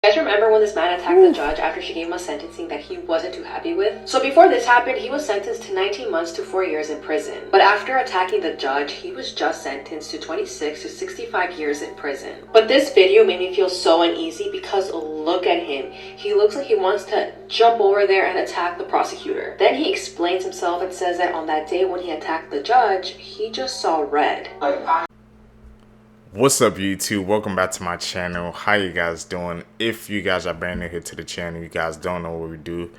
You guys remember when this man attacked the judge after she gave him a sentencing that he wasn't too happy with? So before this happened, he was sentenced to 19 months to 4 years in prison. But after attacking the judge, he was just sentenced to 26 to 65 years in prison. But this video made me feel so uneasy because look at him. He looks like he wants to jump over there and attack the prosecutor. Then he explains himself and says that on that day when he attacked the judge, he just saw red. What's up, YouTube? Welcome back to my channel. How you guys doing? If you guys are brand new here to the channel, you guys don't know what we do,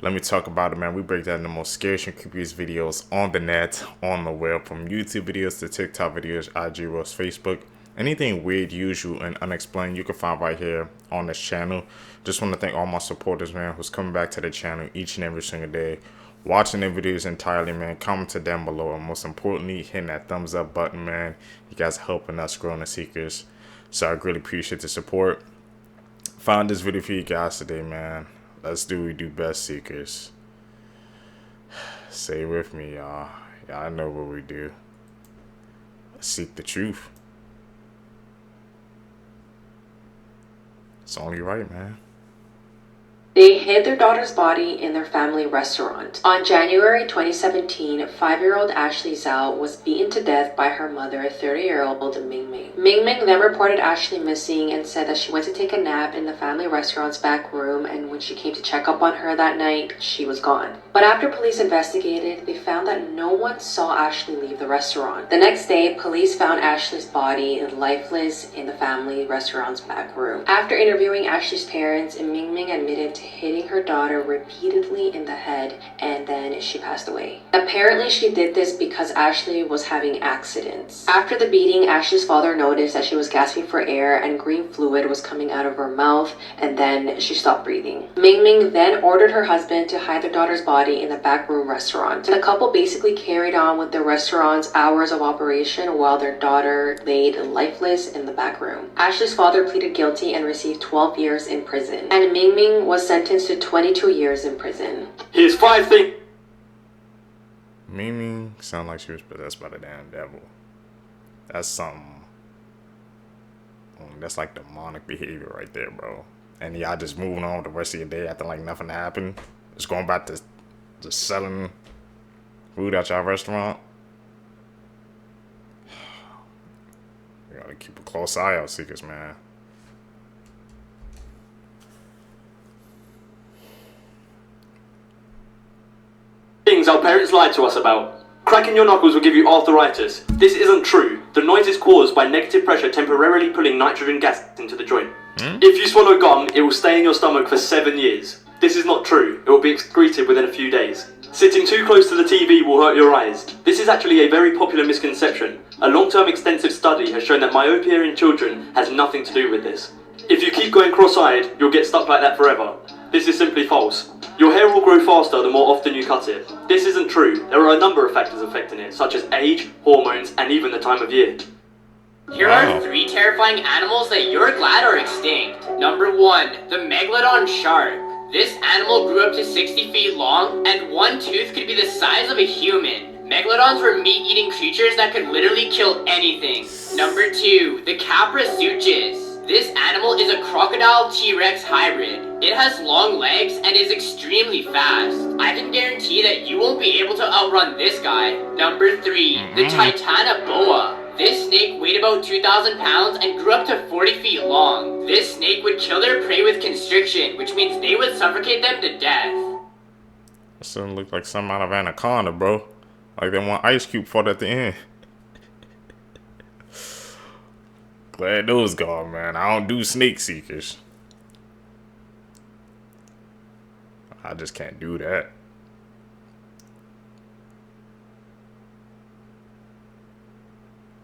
let me talk about it, man. We break down the most scariest and creepiest videos on the net, on the web, from YouTube videos to TikTok videos, IG Reels, Facebook. Anything weird, usual, and unexplained, you can find right here on this channel. Just want to thank all my supporters, man, who's coming back to the channel each and every single day, watching the videos entirely, man. Comment down below, and most importantly, hitting that thumbs up button, man. You guys are helping us grow in the Seekers, so I really appreciate the support. Found this video for you guys today, man. Let's do what we do best, Seekers. Say it with me, y'all. Y'all know what we do. Let's seek the truth. It's only right, man. They hid their daughter's body in their family restaurant. On January 2017, 5-year-old Ashley Zhao was beaten to death by her mother, 30-year-old Ming Ming. Ming Ming then reported Ashley missing and said that she went to take a nap in the family restaurant's back room, and when she came to check up on her that night, she was gone. But after police investigated, they found that no one saw Ashley leave the restaurant. The next day, police found Ashley's body lifeless in the family restaurant's back room. After interviewing Ashley's parents, Ming Ming admitted to hitting her daughter repeatedly in the head, and then she passed away. Apparently, she did this because Ashley was having accidents. After the beating, Ashley's father noticed that she was gasping for air and green fluid was coming out of her mouth, and then she stopped breathing. Ming Ming then ordered her husband to hide their daughter's body in the backroom restaurant. The couple basically carried on with the restaurant's hours of operation while their daughter laid lifeless in the back room. Ashley's father pleaded guilty and received 12 years in prison, and Ming Ming was sentenced to 22 years in prison. Here's 5 things. Mimi sounded like she was possessed by the damn devil. That's something. That's like demonic behavior right there, bro. And y'all just moving on with the rest of your day acting like nothing happened. Just going back to just selling food at y'all restaurant. You gotta keep a close eye out, Seekers, man. Things our parents lied to us about. Cracking your knuckles will give you arthritis. This isn't true. The noise is caused by negative pressure temporarily pulling nitrogen gas into the joint. If you swallow gum, it will stay in your stomach for 7 years. This is not true. It will be excreted within a few days. Sitting too close to the TV will hurt your eyes. This is actually a very popular misconception. A long-term extensive study has shown that myopia in children has nothing to do with this. If you keep going cross-eyed, you'll get stuck like that forever. This is simply false. Your hair will grow faster the more often you cut it. This isn't true. There are a number of factors affecting it, such as age, hormones, and even the time of year. Here are 3 terrifying animals that you're glad are extinct. Number 1, the megalodon shark. This animal grew up to 60 feet long, and one tooth could be the size of a human. Megalodons were meat-eating creatures that could literally kill anything. Number 2, the Caprasuchus. This animal is a crocodile T-Rex hybrid. It has long legs and is extremely fast. I can guarantee that you won't be able to outrun this guy. Number 3, the Titanoboa. This snake weighed about 2,000 pounds and grew up to 40 feet long. This snake would kill their prey with constriction, which means they would suffocate them to death. That doesn't look like something out of Anaconda, bro. Like that one Ice Cube fought at the end. Glad those gone, man. I don't do snake seekers. I just can't do that.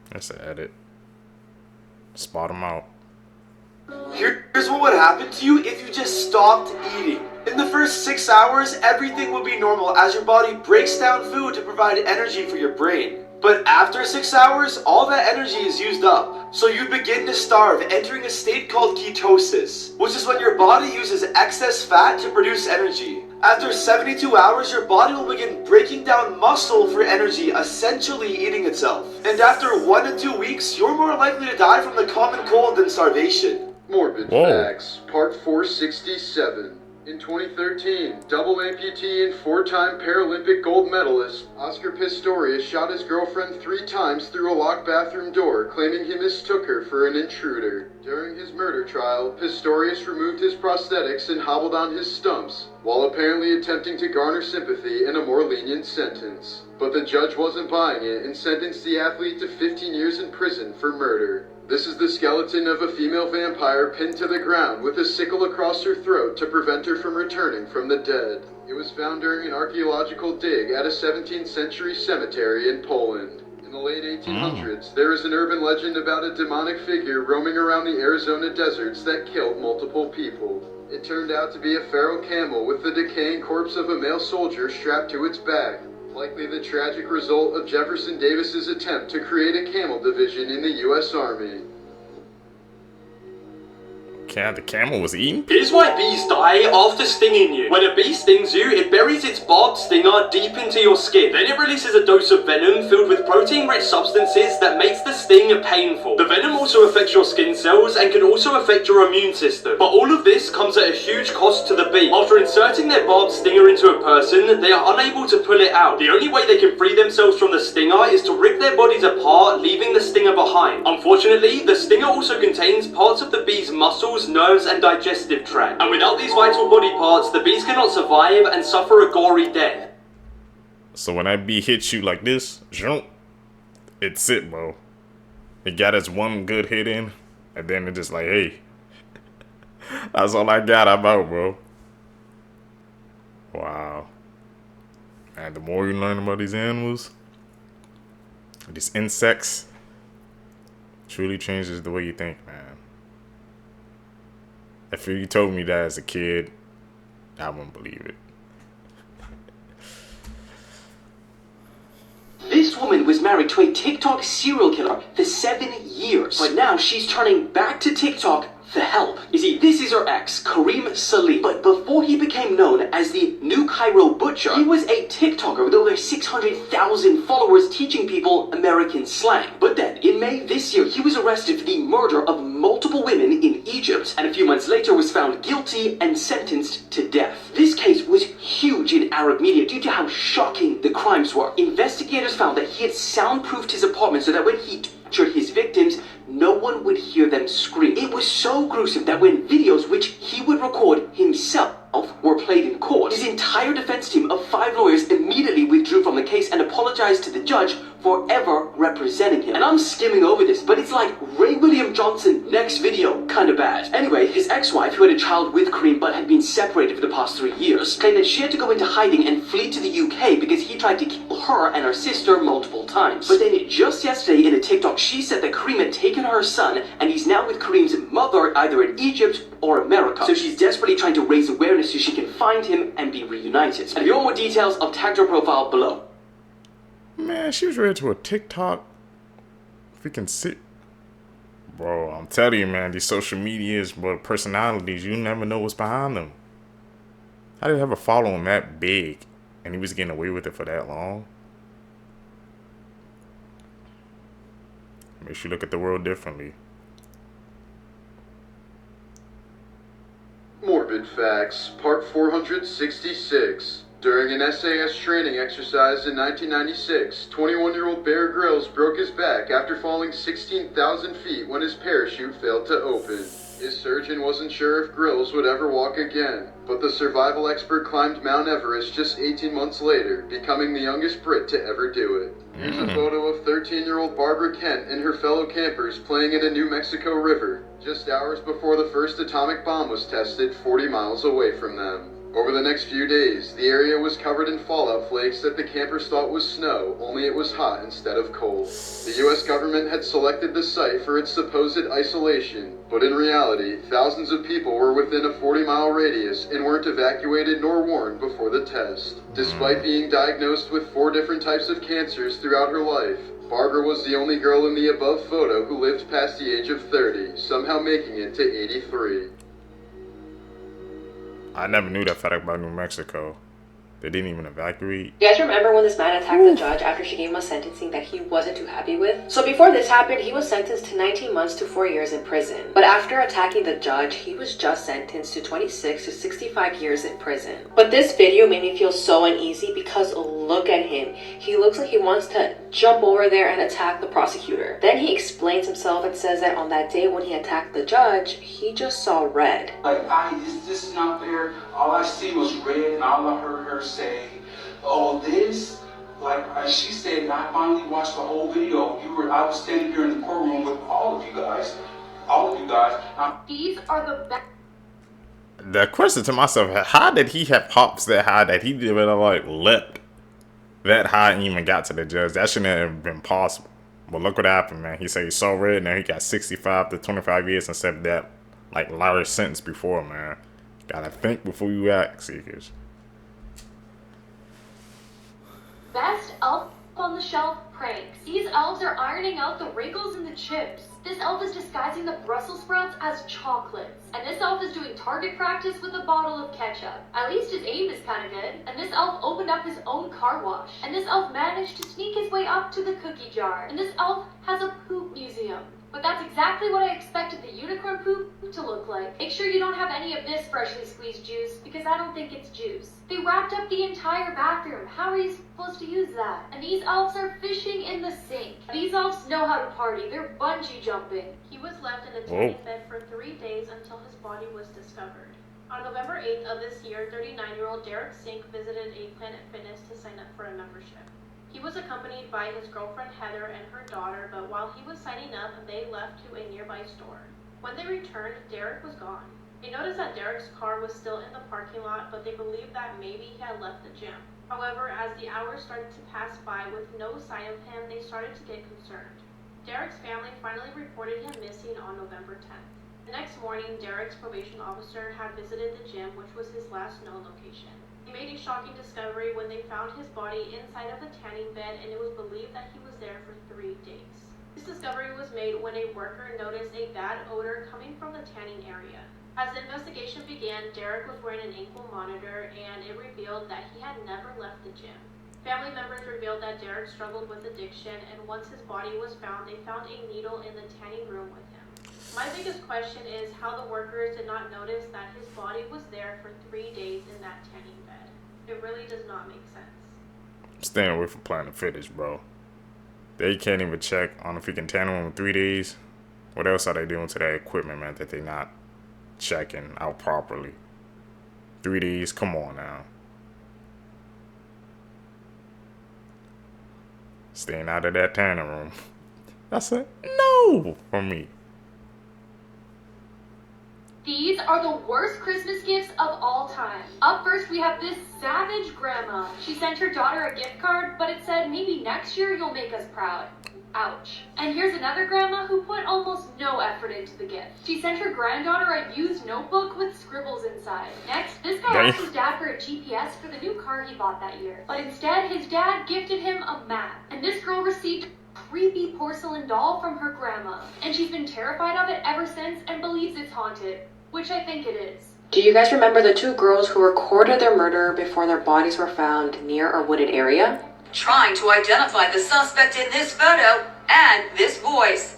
That's an edit. Spot them out. Here's what would happen to you if you just stopped eating. In the first 6 hours, everything will be normal as your body breaks down food to provide energy for your brain. But after 6 hours, all that energy is used up. So you begin to starve, entering a state called ketosis, which is when your body uses excess fat to produce energy. After 72 hours, your body will begin breaking down muscle for energy, essentially eating itself. And after 1 to 2 weeks, you're more likely to die from the common cold than starvation. Morbid Whoa. Facts, Part 467. In 2013, double amputee and four-time Paralympic gold medalist Oscar Pistorius shot his girlfriend 3 times through a locked bathroom door, claiming he mistook her for an intruder. During his murder trial, Pistorius removed his prosthetics and hobbled on his stumps, while apparently attempting to garner sympathy and a more lenient sentence. But the judge wasn't buying it and sentenced the athlete to 15 years in prison for murder. This is the skeleton of a female vampire pinned to the ground with a sickle across her throat to prevent her from returning from the dead. It was found during an archaeological dig at a 17th century cemetery in Poland. In the late 1800s, there is an urban legend about a demonic figure roaming around the Arizona deserts that killed multiple people. It turned out to be a feral camel with the decaying corpse of a male soldier strapped to its back. Likely the tragic result of Jefferson Davis's attempt to create a camel division in the U.S. Army. The camel was eaten? Here's why bees die after stinging you. When a bee stings you, it buries its barbed stinger deep into your skin. Then it releases a dose of venom filled with protein-rich substances that makes the sting painful. The venom also affects your skin cells and can also affect your immune system. But all of this comes at a huge cost to the bee. After inserting their barbed stinger into a person, they are unable to pull it out. The only way they can free themselves from the stinger is to rip their bodies apart, leaving the stinger behind. Unfortunately, the stinger also contains parts of the bee's muscles, nerves, and digestive tract. And without these vital body parts, the bees cannot survive and suffer a gory death. So when that bee hits you like this, it's it, bro. It got its one good hit in, and then it's just like, hey, that's all I got. I'm out, bro. Wow. And the more you learn about these animals, these insects, truly changes the way you think, man. If you told me that as a kid, I wouldn't believe it. This woman was married to a TikTok serial killer for 7 years. But now she's turning back to TikTok for help. You see, this is her ex, Kareem Salih. But before he became known as the New Cairo Butcher, he was a TikToker with over 600,000 followers teaching people American slang. But then, in May this year, he was arrested for the murder of multiple women in Egypt, and a few months later was found guilty and sentenced to death. This case was huge in Arab media due to how shocking the crimes were. Investigators found that he had soundproofed his apartment so that when he tortured his victims, no one would hear them scream. It was so gruesome that when videos which he would record himself were played in court, his entire defense team of 5 lawyers immediately withdrew from the case and apologized to the judge for ever representing him. And I'm skimming over this, but it's like Ray William Johnson next video kinda bad. Anyway, his ex-wife, who had a child with Kareem but had been separated for the past 3 years, claimed that she had to go into hiding and flee to the UK because he tried to kill her and her sister multiple times. But then just yesterday in a TikTok, she said that Kareem had taken her son and he's now with Kareem's mother either in Egypt or America. So she's desperately trying to raise awareness so she can find him and be reunited. And if you want more details, I've tagged her profile below. Man, she was ready to a TikTok. Freaking sick. Bro, I'm telling you, man, these social medias, bro, personalities, you never know what's behind them. How did he have a following that big and he was getting away with it for that long? Makes you look at the world differently. Morbid Facts, Part 466. During an SAS training exercise in 1996, 21-year-old Bear Grylls broke his back after falling 16,000 feet when his parachute failed to open. His surgeon wasn't sure if Grylls would ever walk again, but the survival expert climbed Mount Everest just 18 months later, becoming the youngest Brit to ever do it. Here's a photo of 13-year-old Barbara Kent and her fellow campers playing in a New Mexico river, just hours before the first atomic bomb was tested 40 miles away from them. Over the next few days, the area was covered in fallout flakes that the campers thought was snow, only it was hot instead of cold. The US government had selected the site for its supposed isolation, but in reality, thousands of people were within a 40-mile radius and weren't evacuated nor warned before the test. Despite being diagnosed with 4 different types of cancers throughout her life, Barbara was the only girl in the above photo who lived past the age of 30, somehow making it to 83. I never knew that fact about New Mexico. They didn't even evacuate. You guys remember when this man attacked the judge after she gave him a sentencing that he wasn't too happy with? So before this happened, he was sentenced to 19 months to 4 years in prison. But after attacking the judge, he was just sentenced to 26 to 65 years in prison. But this video made me feel so uneasy because look at him. He looks like he wants to jump over there and attack the prosecutor. Then he explains himself and says that on that day when he attacked the judge, he just saw red. Like, this is not fair. All I see was red, and all I heard her say, oh, this, like she said, and I finally watched the whole video. I was standing here in the courtroom with all of you guys. These are the best. The question to myself, how did he have hops that high that he didn't like leapt that high and even got to the judge? That shouldn't have been possible. But look what happened, man. He said he saw red, now he got 65 to 25 years instead of that like Larry sentence before, man. Gotta think before you act, Seekers. Best elf on the shelf pranks. These elves are ironing out the wrinkles in the chips. This elf is disguising the Brussels sprouts as chocolates. And this elf is doing target practice with a bottle of ketchup. At least his aim is kind of good. And this elf opened up his own car wash. And this elf managed to sneak his way up to the cookie jar. And this elf has a poop museum. But that's exactly what I expected the unicorn poop to look like. Make sure you don't have any of this freshly squeezed juice, because I don't think it's juice. They wrapped up the entire bathroom. How are you supposed to use that? And these elves are fishing in the sink. These elves know how to party. They're bungee jumping. He was left in a tanning bed for 3 days until his body was discovered. On November 8th of this year, 39-year-old Derek Sink visited a Planet Fitness to sign up for a membership. He was accompanied by his girlfriend Heather and her daughter, but while he was signing up, they left to a nearby store. When they returned, Derek was gone. They noticed that Derek's car was still in the parking lot, but they believed that maybe he had left the gym. However, as the hours started to pass by with no sign of him, they started to get concerned. Derek's family finally reported him missing on November 10th. The next morning, Derek's probation officer had visited the gym, which was his last known location. He made a shocking discovery when they found his body inside of the tanning bed, and it was believed that he was there for 3 days. This discovery was made when a worker noticed a bad odor coming from the tanning area. As the investigation began, Derek was wearing an ankle monitor, and it revealed that he had never left the gym. Family members revealed that Derek struggled with addiction, and once his body was found, they found a needle in the tanning room with him. My biggest question is how the workers did not notice that his body was there for 3 days in that tanning bed. It really does not make sense. Staying away from Planet Fitness, bro. They can't even check on if you can tan them in 3 days. What else are they doing to that equipment, man, that they're not checking out properly? 3 days, come on now. Staying out of that tanning room. That's a no for me. These are the worst Christmas gifts of all time. Up first, we have this savage grandma. She sent her daughter a gift card, but it said, maybe next year you'll make us proud. Ouch. And here's another grandma who put almost no effort into the gift. She sent her granddaughter a used notebook with scribbles inside. Next, this guy asked his dad for a GPS for the new car he bought that year. But instead, his dad gifted him a map. And this girl received a creepy porcelain doll from her grandma. And she's been terrified of it ever since and believes it's haunted. Which I think it is. Do you guys remember the 2 girls who recorded their murder before their bodies were found near a wooded area? Trying to identify the suspect in this photo and this voice.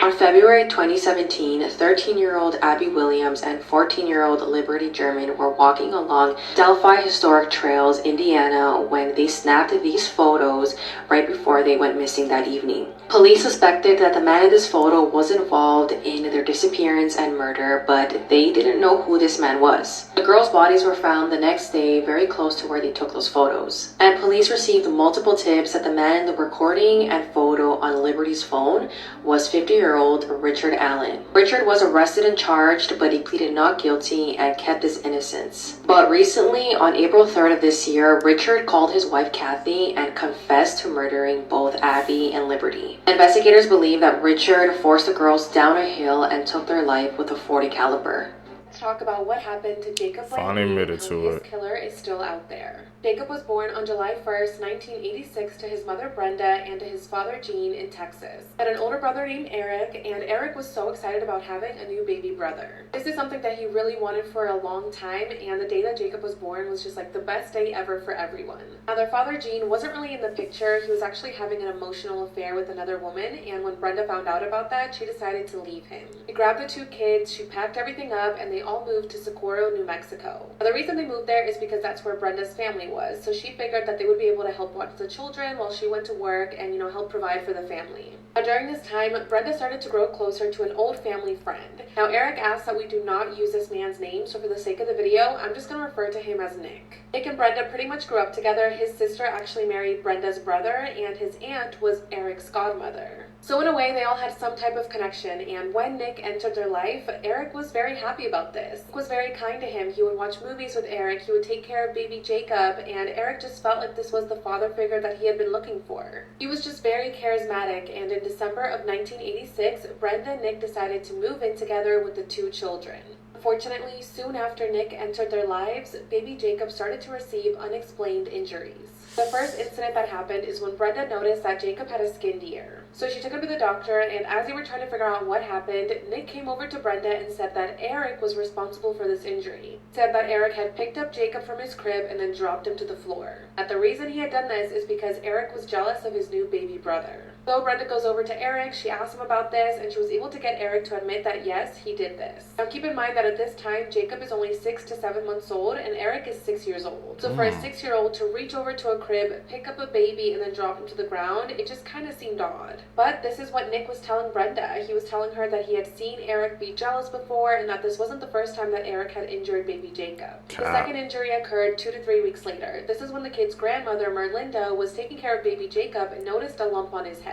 On February 2017, 13-year-old Abby Williams and 14-year-old Liberty German were walking along Delphi Historic Trails, Indiana, when they snapped these photos right before they went missing that evening. Police suspected that the man in this photo was involved in their disappearance and murder, but they didn't know who this man was. The girls' bodies were found the next day very close to where they took those photos. And police received multiple tips that the man in the recording and photo on Liberty's phone was 50-year-old Richard Allen. Richard was arrested and charged, but he pleaded not guilty and kept his innocence. But recently, on April 3rd of this year, Richard called his wife Kathy and confessed to murdering both Abby and Liberty. Investigators believe that Richard forced the girls down a hill and took their life with a .40 caliber. let's talk about what happened to Jacob Finally admitted and to how his it. killer is still out there. Jacob was born on July 1st, 1986 to his mother Brenda and to his father Gene in Texas. He had an older brother named Eric, and Eric was so excited about having a new baby brother. This is something that he really wanted for a long time, and the day that Jacob was born was just like the best day ever for everyone. Now their father Gene wasn't really in the picture. He was actually having an emotional affair with another woman, and when Brenda found out about that, she decided to leave him. She grabbed the two kids, she packed everything up, and they all moved to Socorro, New Mexico. Now, the reason they moved there is because that's where Brenda's family was, so she figured that they would be able to help watch the children while she went to work and, help provide for the family. Now, during this time, Brenda started to grow closer to an old family friend. Now, Eric asked that we do not use this man's name, so for the sake of the video, I'm just going to refer to him as Nick. Nick and Brenda pretty much grew up together. His sister actually married Brenda's brother, and his aunt was Eric's godmother. So in a way, they all had some type of connection, and when Nick entered their life, Eric was very happy about this. Nick was very kind to him. He would watch movies with Eric, he would take care of baby Jacob, and Eric just felt like this was the father figure that he had been looking for. He was just very charismatic, and in December of 1986, Brenda and Nick decided to move in together with the two children. Unfortunately, soon after Nick entered their lives, baby Jacob started to receive unexplained injuries. The first incident that happened is when Brenda noticed that Jacob had a skinned ear. So she took him to the doctor, and as they were trying to figure out what happened, Nick came over to Brenda and said that Eric was responsible for this injury. He said that Eric had picked up Jacob from his crib and then dropped him to the floor. That the reason he had done this is because Eric was jealous of his new baby brother. So Brenda goes over to Eric, she asks him about this, and she was able to get Eric to admit that yes, he did this. Now keep in mind that at this time, Jacob is only 6 to 7 months old, and Eric is 6 years old. So for a 6-year-old to reach over to a crib, pick up a baby, and then drop him to the ground, it just kind of seemed odd. But this is what Nick was telling Brenda. He was telling her that he had seen Eric be jealous before, and that this wasn't the first time that Eric had injured baby Jacob. The second injury occurred 2 to 3 weeks later. This is when the kid's grandmother, Merlinda, was taking care of baby Jacob and noticed a lump on his head.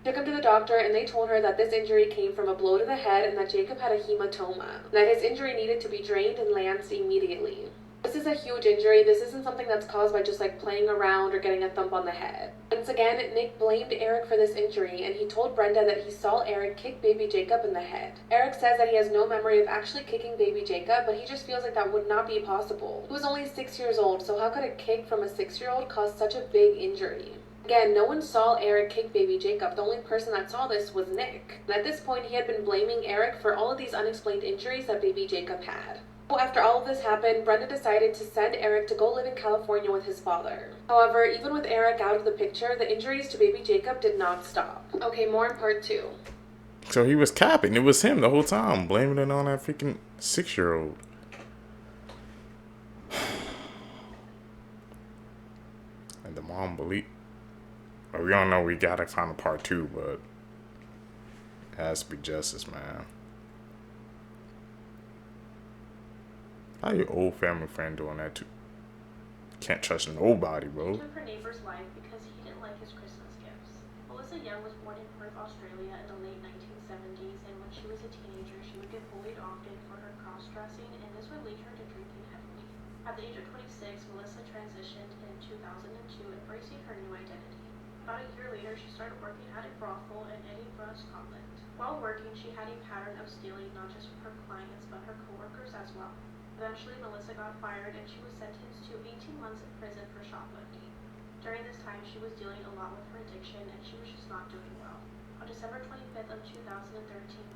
Took him to the doctor, and they told her that this injury came from a blow to the head and that Jacob had a hematoma, and that his injury needed to be drained and lanced immediately. This is a huge injury. This isn't something that's caused by just like playing around or getting a thump on the head. Once again, Nick blamed Eric for this injury, and he told Brenda that he saw Eric kick baby Jacob in the head. Eric says that he has no memory of actually kicking baby Jacob, but he just feels like that would not be possible. He was only 6 years old, so how could a kick from a 6-year-old cause such a big injury? Again, no one saw Eric kick baby Jacob. The only person that saw this was Nick. And at this point, he had been blaming Eric for all of these unexplained injuries that baby Jacob had. So after all of this happened, Brenda decided to send Eric to go live in California with his father. However, even with Eric out of the picture, the injuries to baby Jacob did not stop. Okay, more in part 2. So he was capping. It was him the whole time, blaming it on that freaking 6-year-old. And the mom believed. Well, we all know we gotta find a part 2, but it has to be justice, man. How your old family friend doing that too? Can't trust nobody, bro. Took her neighbor's life because he didn't like his Christmas gifts. Melissa Young was born in Perth, Australia in the late 1970s, and when she was a teenager, she would get bullied often for her cross-dressing, and this would lead her to drinking heavily. At the age of 26, Melissa transitioned in 2002, embracing her new identity. About a year later, she started working at a brothel in Edinburgh, Scotland. While working, she had a pattern of stealing not just from her clients, but her coworkers as well. Eventually, Melissa got fired and she was sentenced to 18 months in prison for shoplifting. During this time, she was dealing a lot with her addiction and she was just not doing well. On December 25th of 2013,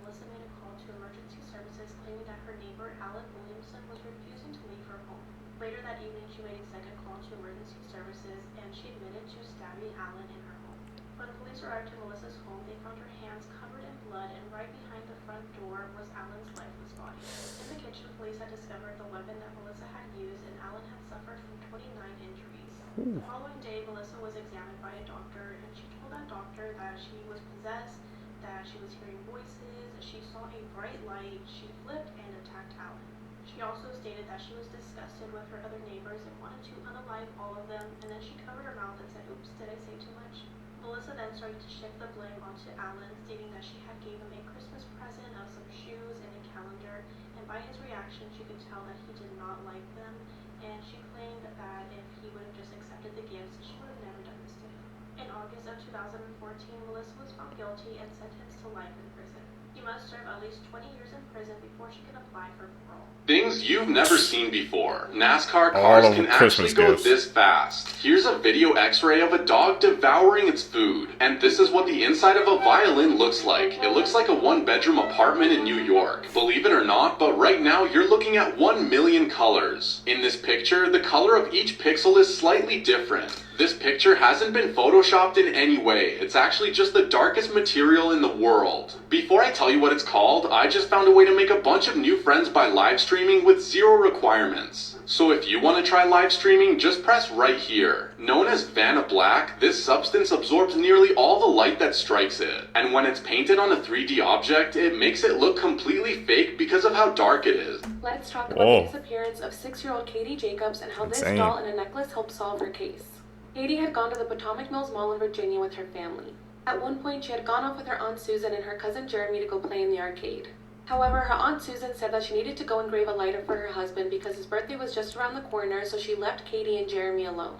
Melissa made a call to emergency services claiming that her neighbor, Alan Williamson, was refusing to leave her home. Later that evening, she made a second call to emergency services and she admitted to stabbing Alan in her home. When police arrived to Melissa's home, they found her hands covered in blood, and right behind the front door was Alan's lifeless body. In the kitchen, police had discovered the weapon that Melissa had used, and Alan had suffered from 29 injuries. The following day, Melissa was examined by a doctor, and she told that doctor that she was possessed, that she was hearing voices, she saw a bright light, she flipped and attacked Alan. She also stated that she was disgusted with her other neighbors and wanted to unalive all of them, and then she covered her mouth and said, "Oops, did I say too much?" Melissa then started to shift the blame onto Alan, stating that she had gave him a Christmas present of some shoes and a calendar, and by his reaction she could tell that he did not like them, and she claimed that if he would have just accepted the gifts, she would have never done this to him. In August of 2014, Melissa was found guilty and sentenced to life in prison. He must serve at least 20 years in prison before she can apply for parole. Things you've never seen before. NASCAR All cars of can Christmas actually go gifts. this fast. Here's a video x-ray of a dog devouring its food. And this is what the inside of a violin looks like. It looks like a one-bedroom apartment in New York. Believe it or not, but right now you're looking at 1 million colors. In this picture, the color of each pixel is slightly different. This picture hasn't been photoshopped in any way. It's actually just the darkest material in the world. Before I tell you what it's called, I just found a way to make a bunch of new friends by live streaming with 0 requirements. So if you want to try live streaming, just press right here. Known as Vanna Black, this substance absorbs nearly all the light that strikes it. And when it's painted on a 3D object, it makes it look completely fake because of how dark it is. Let's talk about the disappearance of 6-year-old Katie Jacobs and how Insane. this doll and a necklace helped solve her case. Katie had gone to the Potomac Mills Mall in Virginia with her family. At one point, she had gone off with her Aunt Susan and her cousin Jeremy to go play in the arcade. However, her Aunt Susan said that she needed to go and grave a lighter for her husband because his birthday was just around the corner, so she left Katie and Jeremy alone.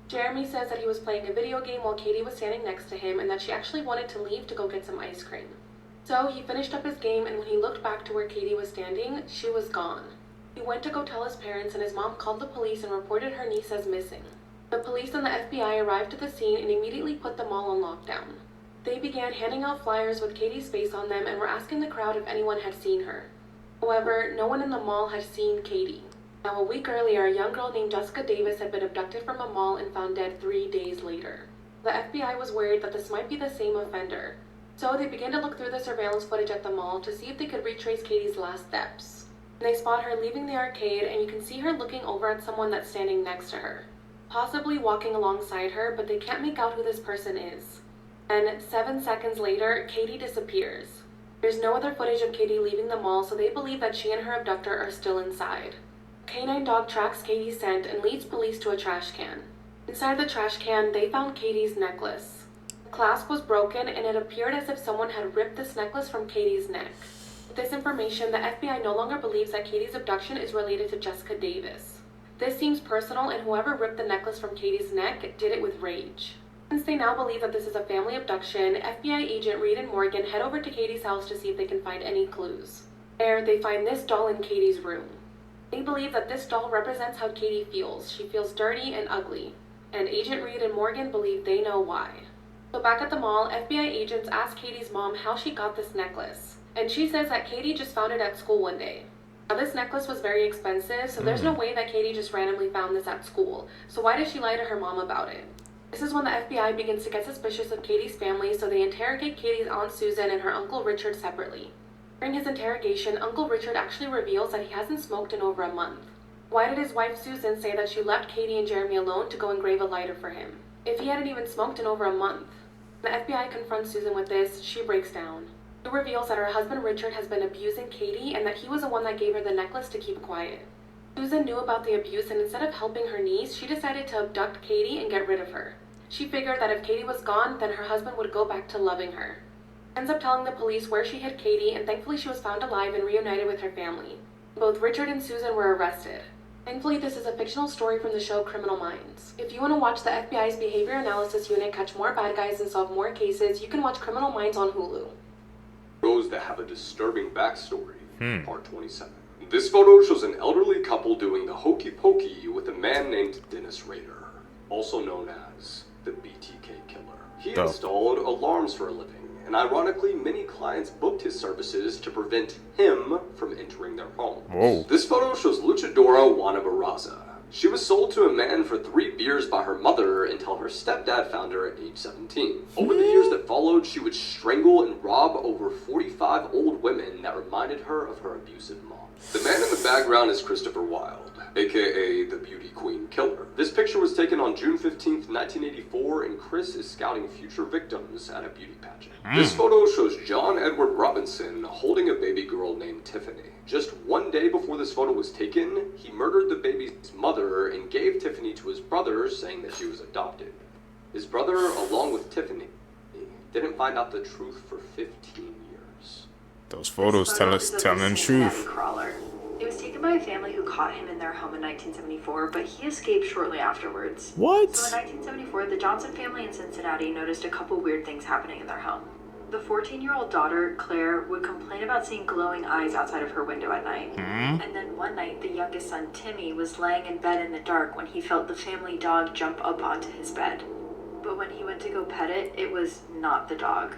Jeremy says that he was playing a video game while Katie was standing next to him and that she actually wanted to leave to go get some ice cream. So he finished up his game, and when he looked back to where Katie was standing, she was gone. He went to go tell his parents, and his mom called the police and reported her niece as missing. The police and the FBI arrived at the scene and immediately put the mall on lockdown. They began handing out flyers with Katie's face on them and were asking the crowd if anyone had seen her. However, no one in the mall had seen Katie. Now, a week earlier, a young girl named Jessica Davis had been abducted from a mall and found dead 3 days later. The FBI was worried that this might be the same offender, so they began to look through the surveillance footage at the mall to see if they could retrace Katie's last steps. And they spot her leaving the arcade, and you can see her looking over at someone that's standing next to her, possibly walking alongside her, but they can't make out who this person is. And 7 seconds later, Katie disappears. There's no other footage of Katie leaving the mall, so they believe that she and her abductor are still inside. A canine dog tracks Katie's scent and leads police to a trash can. Inside the trash can, they found Katie's necklace. The clasp was broken, and it appeared as if someone had ripped this necklace from Katie's neck. With this information, the FBI no longer believes that Katie's abduction is related to Jessica Davis. This seems personal, and whoever ripped the necklace from Katie's neck did it with rage. Since they now believe that this is a family abduction, FBI agent Reed and Morgan head over to Katie's house to see if they can find any clues. There, they find this doll in Katie's room. They believe that this doll represents how Katie feels. She feels dirty and ugly. And Agent Reed and Morgan believe they know why. So back at the mall, FBI agents ask Katie's mom how she got this necklace. And she says that Katie just found it at school one day. Now, this necklace was very expensive, so there's no way that Katie just randomly found this at school. So why did she lie to her mom about it? This is when the FBI begins to get suspicious of Katie's family, so they interrogate Katie's Aunt Susan and her Uncle Richard separately. During his interrogation, Uncle Richard actually reveals that he hasn't smoked in over a month. Why did his wife Susan say that she left Katie and Jeremy alone to go and grave a lighter for him, if he hadn't even smoked in over a month? When the FBI confronts Susan with this, she breaks down. She reveals that her husband Richard has been abusing Katie and that he was the one that gave her the necklace to keep quiet. Susan knew about the abuse, and instead of helping her niece, she decided to abduct Katie and get rid of her. She figured that if Katie was gone, then her husband would go back to loving her. Ends up telling the police where she hid Katie, and thankfully she was found alive and reunited with her family. Both Richard and Susan were arrested. Thankfully, this is a fictional story from the show Criminal Minds. If you want to watch the FBI's Behavior Analysis Unit catch more bad guys and solve more cases, you can watch Criminal Minds on Hulu. Those that have a disturbing backstory. Part 27. This photo shows an elderly couple doing the hokey pokey with a man named Dennis Rader, also known as the BTK Killer. He installed alarms for a living, and ironically, many clients booked his services to prevent him from entering their homes. Whoa. This photo shows Luchadora Juana Barraza. She was sold to a man for 3 beers by her mother until her stepdad found her at age 17. Over the years that followed, she would strangle and rob over 45 old women that reminded her of her abusive mom. The man in the background is Christopher Wilde, aka the Beauty Queen Killer. This picture was taken on June 15th, 1984, and Chris is scouting future victims at a beauty pageant. This photo shows John Edward Robinson holding a baby girl named Tiffany. Just 1 day before this photo was taken, he murdered the baby's mother and gave Tiffany to his brother, saying that she was adopted. His brother, along with Tiffany, didn't find out the truth for 15 years. Those photos telling the truth. Crawler. It was taken by a family who caught him in their home in 1974, but he escaped shortly afterwards. What? So in 1974, the Johnson family in Cincinnati noticed a couple weird things happening in their home. The 14-year-old daughter, Claire, would complain about seeing glowing eyes outside of her window at night. And then one night, the youngest son, Timmy, was laying in bed in the dark when he felt the family dog jump up onto his bed. But when he went to go pet it, it was not the dog.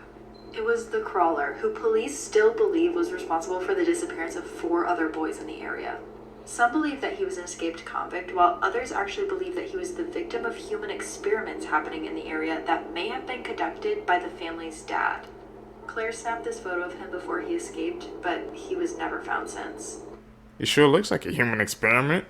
It was the crawler, who police still believe was responsible for the disappearance of 4 other boys in the area. Some believe that he was an escaped convict, while others actually believe that he was the victim of human experiments happening in the area that may have been conducted by the family's dad. Claire snapped this photo of him before he escaped, but he was never found since. It sure looks like a human experiment.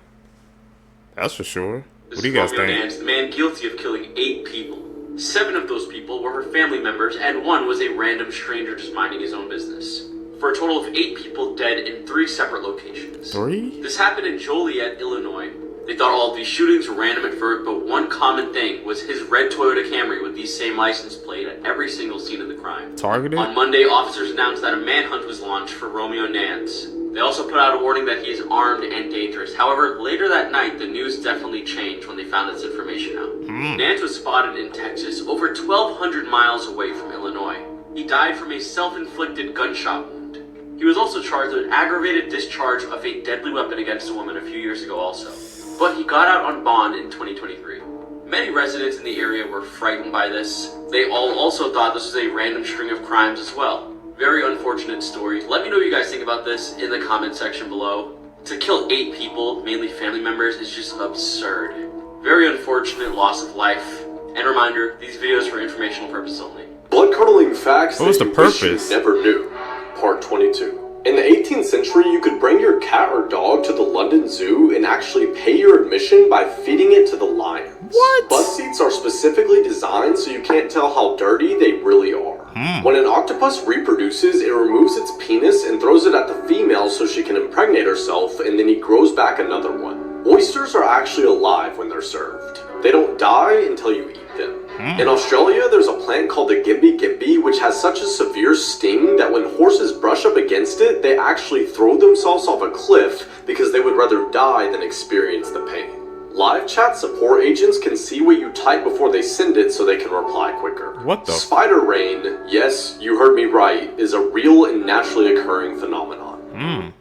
That's for sure. What do you guys think? Nance, the man guilty of killing 8 people. 7 of those people were her family members, and 1 was a random stranger just minding his own business. For a total of 8 people dead in 3 separate locations. 3? This happened in Joliet, Illinois. They thought all of these shootings were random at first, but one common thing was his red Toyota Camry with the same license plate at every single scene of the crime. Targeted? On Monday, officers announced that a manhunt was launched for Romeo Nance. They also put out a warning that he is armed and dangerous. However, later that night, the news definitely changed when they found this information out. Nance was spotted in Texas, over 1,200 miles away from Illinois. He died from a self-inflicted gunshot wound. He was also charged with aggravated discharge of a deadly weapon against a woman a few years ago also. But he got out on bond in 2023. Many residents in the area were frightened by this. They all also thought this was a random string of crimes as well. Very unfortunate story. Let me know what you guys think about this in the comment section below. To kill 8 people, mainly family members, is just absurd. Very unfortunate loss of life. And reminder, these videos are for informational purposes only. Bloodcurdling Facts What was the that you wish purpose? you never knew. Part 22. In the 18th century, you could bring your cat or dog to the London Zoo and actually pay your admission by feeding it to the lions. What? Bus seats are specifically designed so you can't tell how dirty they really are. When an octopus reproduces, it removes its penis and throws it at the female so she can impregnate herself, and then he grows back another one. Oysters are actually alive when they're served. They don't die until you eat them. In Australia, there's a plant called the gimbi, which has such a severe sting that when horses brush up against it, they actually throw themselves off a cliff because they would rather die than experience the pain. Live chat support agents can see what you type before they send it so they can reply quicker. What the? Spider rain, yes, you heard me right, is a real and naturally occurring phenomenon.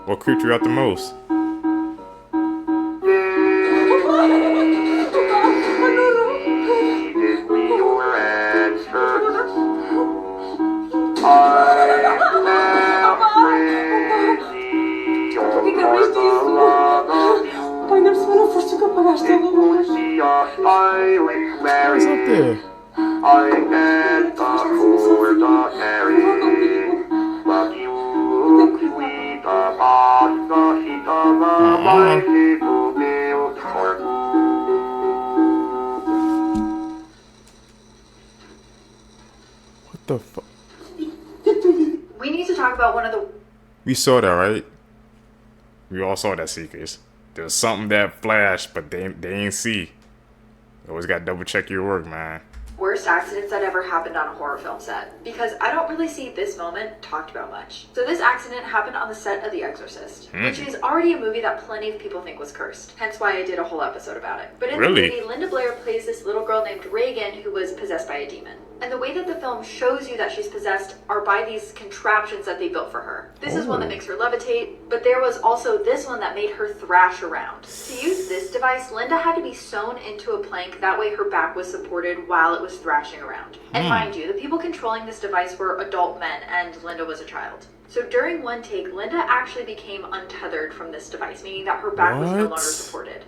What creeped you out the most? What's up there? I can't afford the carry, but you sweet about the heat of my little built for. What the fuck? We need to talk about one of the... We saw that, right? We all saw that, Seekers. There was something that flashed, but they ain't see. You always gotta double check your work, man. worst accidents that ever happened on a horror film set, because I don't really see this moment talked about much. So this accident happened on the set of The Exorcist, which is already a movie that plenty of people think was cursed, hence why I did a whole episode about it. But in the movie, Linda Blair plays this little girl named Reagan who was possessed by a demon. And the way that the film shows you that she's possessed are by these contraptions that they built for her. This is one that makes her levitate, but there was also this one that made her thrash around. To use this device, Linda had to be sewn into a plank, that way her back was supported while it was thrashing around. And mind you, the people controlling this device were adult men, and Linda was a child. So during one take, Linda actually became untethered from this device, meaning that her back was no longer supported.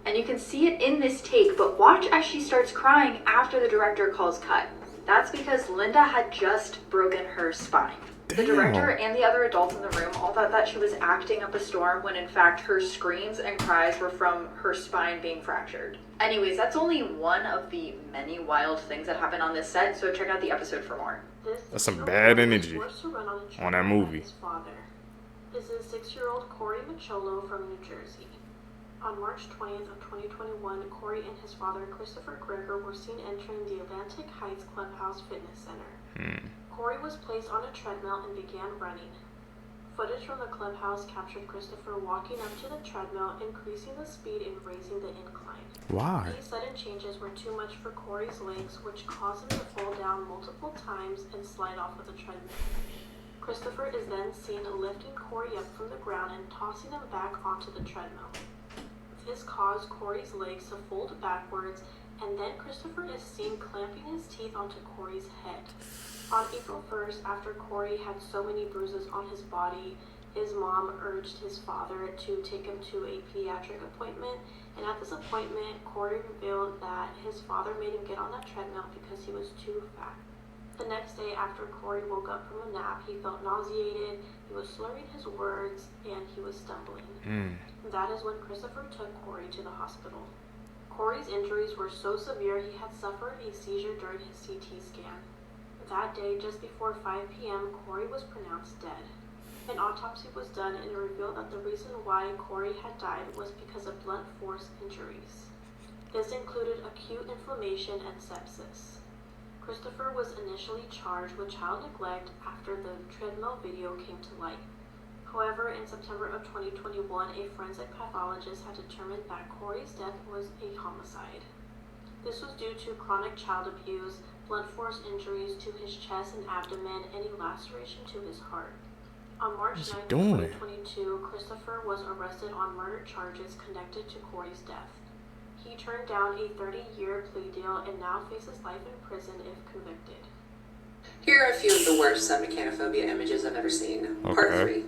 And you can see it in this take, but watch as she starts crying after the director calls cut. That's because Linda had just broken her spine. The director and the other adults in the room all thought that she was acting up a storm when in fact her screams and cries were from her spine being fractured. Anyways, that's only one of the many wild things that happened on this set, so check out the episode for more. That's some bad energy on that movie. His father. This is 6-year-old Corey Macholo from New Jersey. On March 20th of 2021, Corey and his father, Christopher Greger, were seen entering the Atlantic Heights Clubhouse Fitness Center. Corey was placed on a treadmill and began running. Footage from the clubhouse captured Christopher walking up to the treadmill, increasing the speed and raising the incline. Why? These sudden changes were too much for Corey's legs, which caused him to fall down multiple times and slide off of the treadmill. Christopher is then seen lifting Corey up from the ground and tossing him back onto the treadmill. This caused Corey's legs to fold backwards, and then Christopher is seen clamping his teeth onto Corey's head. On April 1st, after Corey had so many bruises on his body, his mom urged his father to take him to a pediatric appointment, and at this appointment, Corey revealed that his father made him get on that treadmill because he was too fat. The next day, after Corey woke up from a nap, he felt nauseated, he was slurring his words, and he was stumbling. That is when Christopher took Corey to the hospital. Corey's injuries were so severe he had suffered a seizure during his CT scan. That day, just before 5 p.m., Corey was pronounced dead. An autopsy was done and it revealed that the reason why Corey had died was because of blunt force injuries. This included acute inflammation and sepsis. Christopher was initially charged with child neglect after the treadmill video came to light. However, in September of 2021, a forensic pathologist had determined that Corey's death was a homicide. This was due to chronic child abuse, blunt force injuries to his chest and abdomen, and a laceration to his heart. On March 9, 2022, Christopher was arrested on murder charges connected to Corey's death. He turned down a 30-year plea deal and now faces life in prison if convicted. Here are a few of the worst submechanophobia images I've ever seen. Part 3.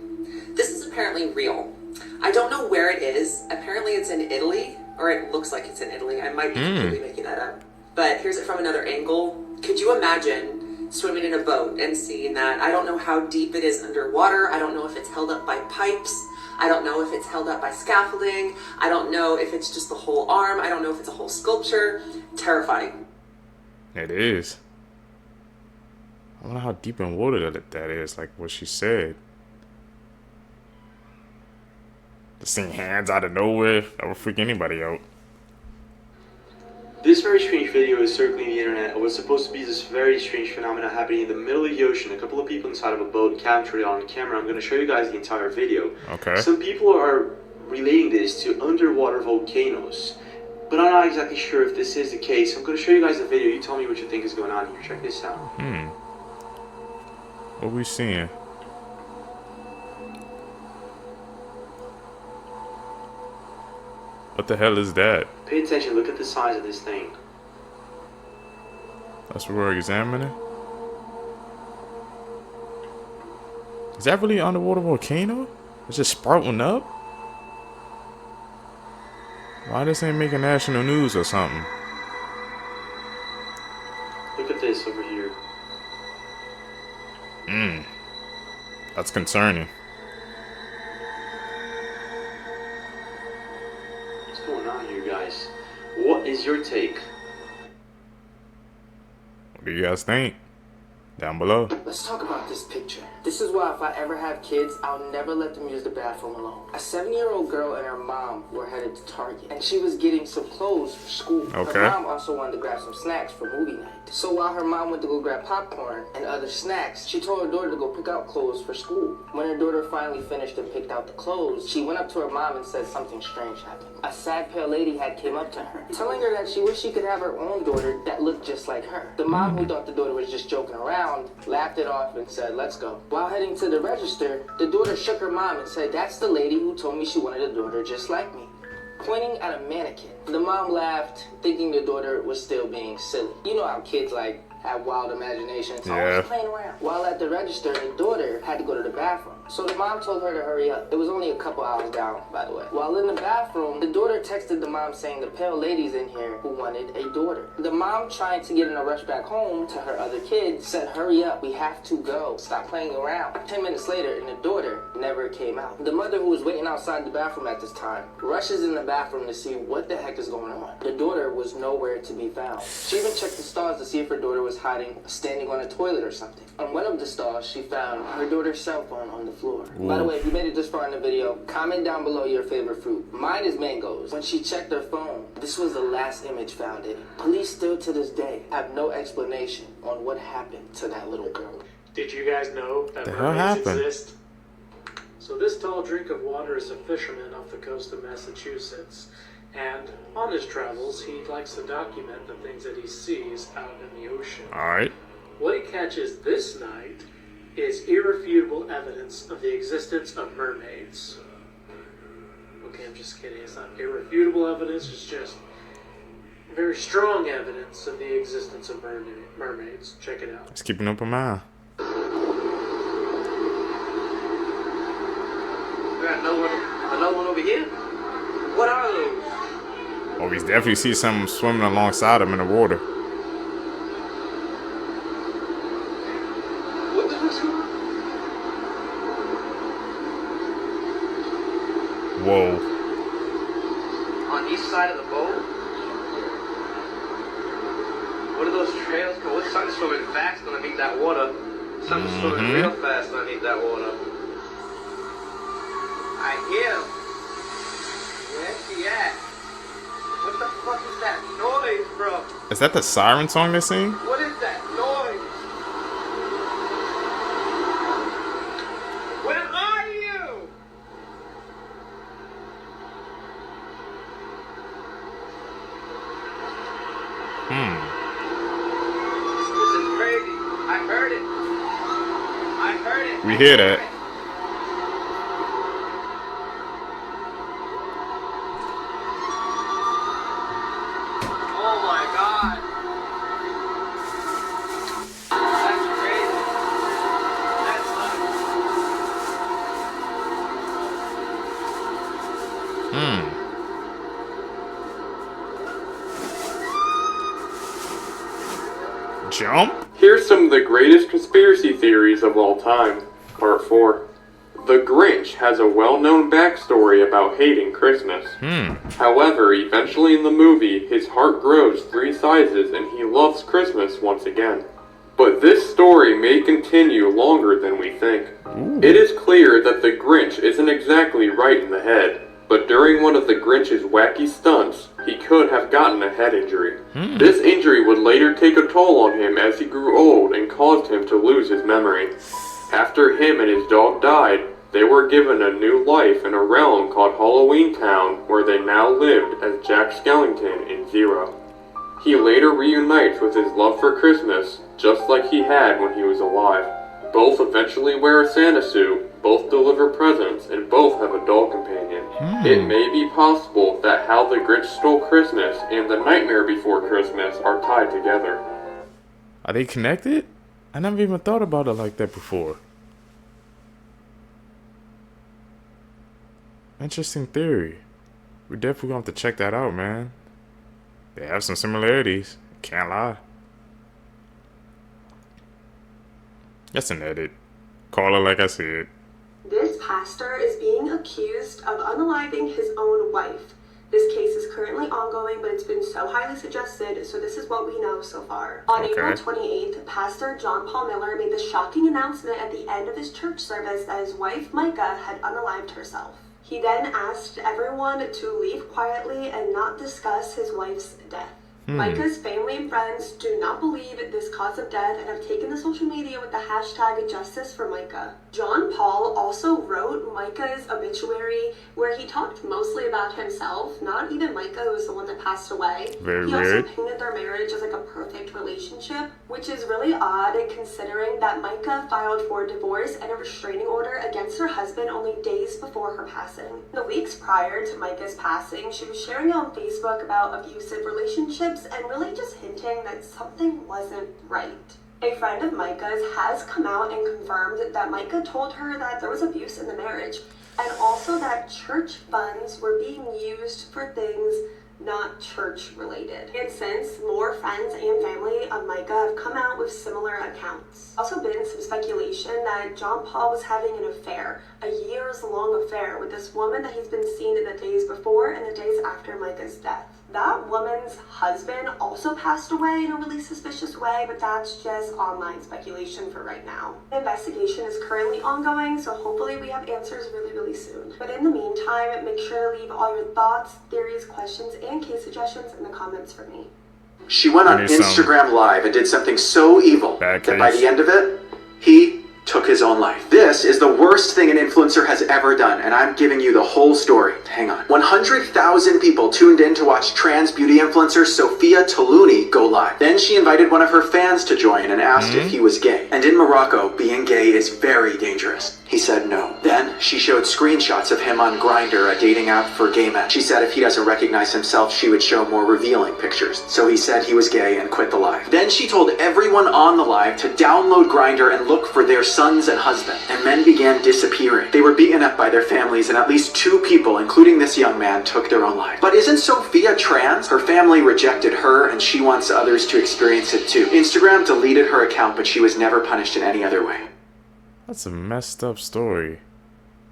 This is apparently real. I don't know where it is. Apparently it's in Italy, or it looks like it's in Italy. I might be completely making that up. But here's it from another angle. Could you imagine swimming in a boat and seeing that? I don't know how deep it is underwater. I don't know if it's held up by pipes. I don't know if it's held up by scaffolding. I don't know if it's just the whole arm. I don't know if it's a whole sculpture. Terrifying. It is. I don't know how deep in water that is, like what she said. Just seeing hands out of nowhere, that would freak anybody out. This very strange video is circling the internet. It was supposed to be this very strange phenomenon happening in the middle of the ocean. A couple of people inside of a boat captured it on camera. I'm going to show you guys the entire video. Okay. Some people are relating this to underwater volcanoes, but I'm not exactly sure if this is the case. I'm going to show you guys the video. You tell me what you think is going on here. Check this out. What we seeing? What the hell is that? Pay attention. Look at the size of this thing. That's what we're examining. Is that really an underwater volcano? It's just sprouting up? Why this ain't making national news or something? Look at this over here. That's concerning. What's going on here, guys? What is your take? What do you guys think? Down below. Let's talk about this picture. This is why if I ever have kids, I'll never let them use the bathroom alone. A 7-year-old girl and her mom were headed to Target, and she was getting some clothes for school. Okay. Her mom also wanted to grab some snacks for movie night. So while her mom went to go grab popcorn and other snacks, she told her daughter to go pick out clothes for school. When her daughter finally finished and picked out the clothes, she went up to her mom and said something strange happened. A sad pale lady had came up to her, telling her that she wished she could have her own daughter that looked just like her. The mom, who thought the daughter was just joking around, laughed it off and said, "Let's go." While heading to the register, the daughter shook her mom and said, "That's the lady who told me she wanted a daughter just like me," pointing at a mannequin. The mom laughed, thinking the daughter was still being silly. You know how kids have wild imaginations, always playing around. While at the register, the daughter had to go to the bathroom. So the mom told her to hurry up. It was only a couple hours down, by the way. While in the bathroom, the daughter texted the mom saying the pale lady's in here who wanted a daughter. The mom, trying to get in a rush back home to her other kids, said, "Hurry up, we have to go. Stop playing around." 10 minutes later, and the daughter never came out. The mother, who was waiting outside the bathroom at this time, rushes in the bathroom to see what the heck is going on. The daughter was nowhere to be found. She even checked the stalls to see if her daughter was hiding, standing on a toilet or something. On one of the stalls, she found her daughter's cell phone on the floor. By the way, if you made it this far in the video, comment down below your favorite fruit. Mine is mangoes. When she checked her phone, this was the last image found in it. Police still to this day have no explanation on what happened to that little girl. Did you guys know that The hell mermaids happened? exist? this tall drink of water is a fisherman off the coast of Massachusetts. And on his travels, he likes to document the things that he sees out in the ocean. Alright. What he catches this night is irrefutable evidence of the existence of mermaids. Okay, I'm just kidding. It's not irrefutable evidence, it's just very strong evidence of the existence of mermaids. Check it out. It's keeping up a mile. We got another one over here. What are those? Oh, we definitely see some swimming alongside him in the water. What the fuck's going on? Whoa. On each side of the boat? What are those trails called? Something's swimming fast underneath that water. Something's swimming real fast underneath that water. I hear him. Where's he at? What the fuck is that noise, bro? Is that the siren song they sing? What is that noise? Where are you? This is crazy. I heard it. I heard it. We hear that. Oh my god. That's crazy. That's Jump? Here's some of the greatest conspiracy theories of all time. Part 4. The Grinch has a well-known backstory about hating Christmas. However, eventually in the movie, his heart grows 3 sizes and he loves Christmas once again. But this story may continue longer than we think. It is clear that the Grinch isn't exactly right in the head, but during one of the Grinch's wacky stunts, he could have gotten a head injury. This injury would later take a toll on him as he grew old and caused him to lose his memory. After him and his dog died, they were given a new life in a realm called Halloween Town, where they now lived as Jack Skellington in Zero. He later reunites with his love for Christmas, just like he had when he was alive. Both eventually wear a Santa suit, both deliver presents, and both have a doll companion. It may be possible that How the Grinch Stole Christmas and The Nightmare Before Christmas are tied together. Are they connected? I never even thought about it like that before. Interesting theory. We're definitely going to have to check that out, man. They have some similarities. Can't lie. That's an edit. Call it like I said. This pastor is being accused of unaliving his own wife. This case is currently ongoing, but it's been so highly suggested, so this is what we know so far. On April 28th, Pastor John Paul Miller made the shocking announcement at the end of his church service that his wife, Micah, had unalived herself. He then asked everyone to leave quietly and not discuss his wife's death. Micah's family and friends do not believe this cause of death and have taken to social media with the hashtag Justice for Micah. John Paul also wrote Micah's obituary, where he talked mostly about himself, not even Micah, who was the one that passed away. Very he weird. also painted their marriage as like a perfect relationship, which is really odd considering that Micah filed for divorce and a restraining order against her husband only days before her passing. The weeks prior to Micah's passing, she was sharing on Facebook about abusive relationships and really just hinting that something wasn't right. A friend of Micah's has come out and confirmed that Micah told her that there was abuse in the marriage, and also that church funds were being used for things not church related. And since more friends and family of Micah have come out with similar accounts. Also been some speculation that John Paul was having an affair, a years-long affair with this woman that he's been seen in the days before and the days after Micah's death. That woman's husband also passed away in a really suspicious way, but that's just online speculation for right now. The investigation is currently ongoing, so hopefully we have answers really, really soon. But in the meantime, make sure to leave all your thoughts, theories, questions, and case suggestions in the comments for me. She went on Instagram Live and did something so evil that by the end of it, he took his own life. This is the worst thing an influencer has ever done, and I'm giving you the whole story. Hang on. 100,000 people tuned in to watch trans beauty influencer Sophia Tolouni go live. Then she invited one of her fans to join and asked if he was gay. And in Morocco, being gay is very dangerous. He said no. Then she showed screenshots of him on Grindr, a dating app for gay men. She said if he doesn't recognize himself, she would show more revealing pictures. So he said he was gay and quit the live. Then she told everyone on the live to download Grindr and look for their sons and husband. And men began disappearing. They were beaten up by their families, and at least 2 people, including this young man, took their own life. But isn't Sophia trans? Her family rejected her, and she wants others to experience it too. Instagram deleted her account, but she was never punished in any other way. That's a messed up story.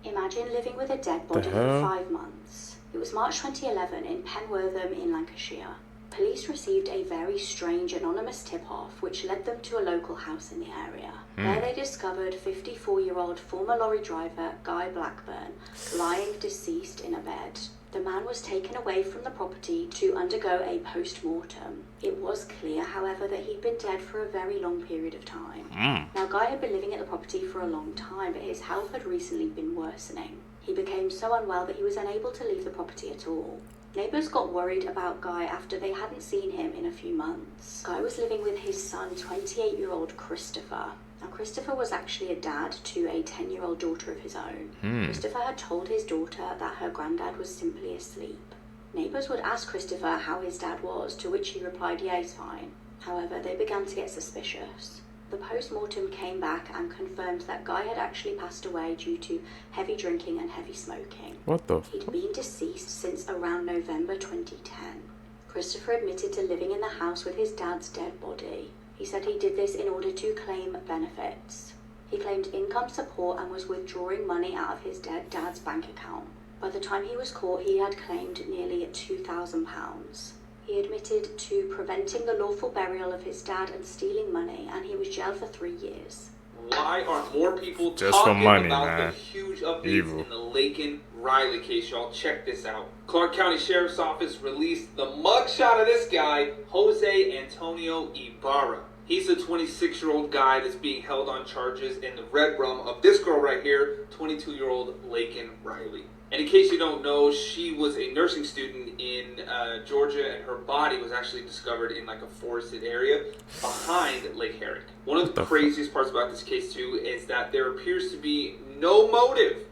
Imagine living with a dead body for 5 months. It was March 2011 in Penwortham in Lancashire. Police received a very strange anonymous tip-off which led them to a local house in the area. There they discovered 54-year-old former lorry driver Guy Blackburn lying deceased in a bed. The man was taken away from the property to undergo a post-mortem. It was clear, however, that he'd been dead for a very long period of time. Now, Guy had been living at the property for a long time, but his health had recently been worsening. He became so unwell that he was unable to leave the property at all. Neighbours got worried about Guy after they hadn't seen him in a few months. Guy was living with his son, 28-year-old Christopher. Now, Christopher was actually a dad to a 10-year-old daughter of his own. Christopher had told his daughter that her granddad was simply asleep. Neighbours would ask Christopher how his dad was, to which he replied, yeah, he's fine. However, they began to get suspicious. The post-mortem came back and confirmed that Guy had actually passed away due to heavy drinking and heavy smoking. What the He'd been deceased since around November 2010. Christopher admitted to living in the house with his dad's dead body. He said he did this in order to claim benefits. He claimed income support and was withdrawing money out of his dead dad's bank account. By the time he was caught, he had claimed nearly £2,000. He admitted to preventing the lawful burial of his dad and stealing money, and he was jailed for 3 years. Why aren't more people Just talking for money, about man. the huge updates Evil. in the Laken Riley case, y'all? Check this out. Clark County Sheriff's Office released the mugshot of this guy, Jose Antonio Ibarra. He's a 26-year-old guy that's being held on charges in the red rum of this girl right here, 22-year-old Laken Riley. And in case you don't know, she was a nursing student in Georgia, and her body was actually discovered in like a forested area behind Lake Herrick. One of the craziest parts about this case too is that there appears to be no motive.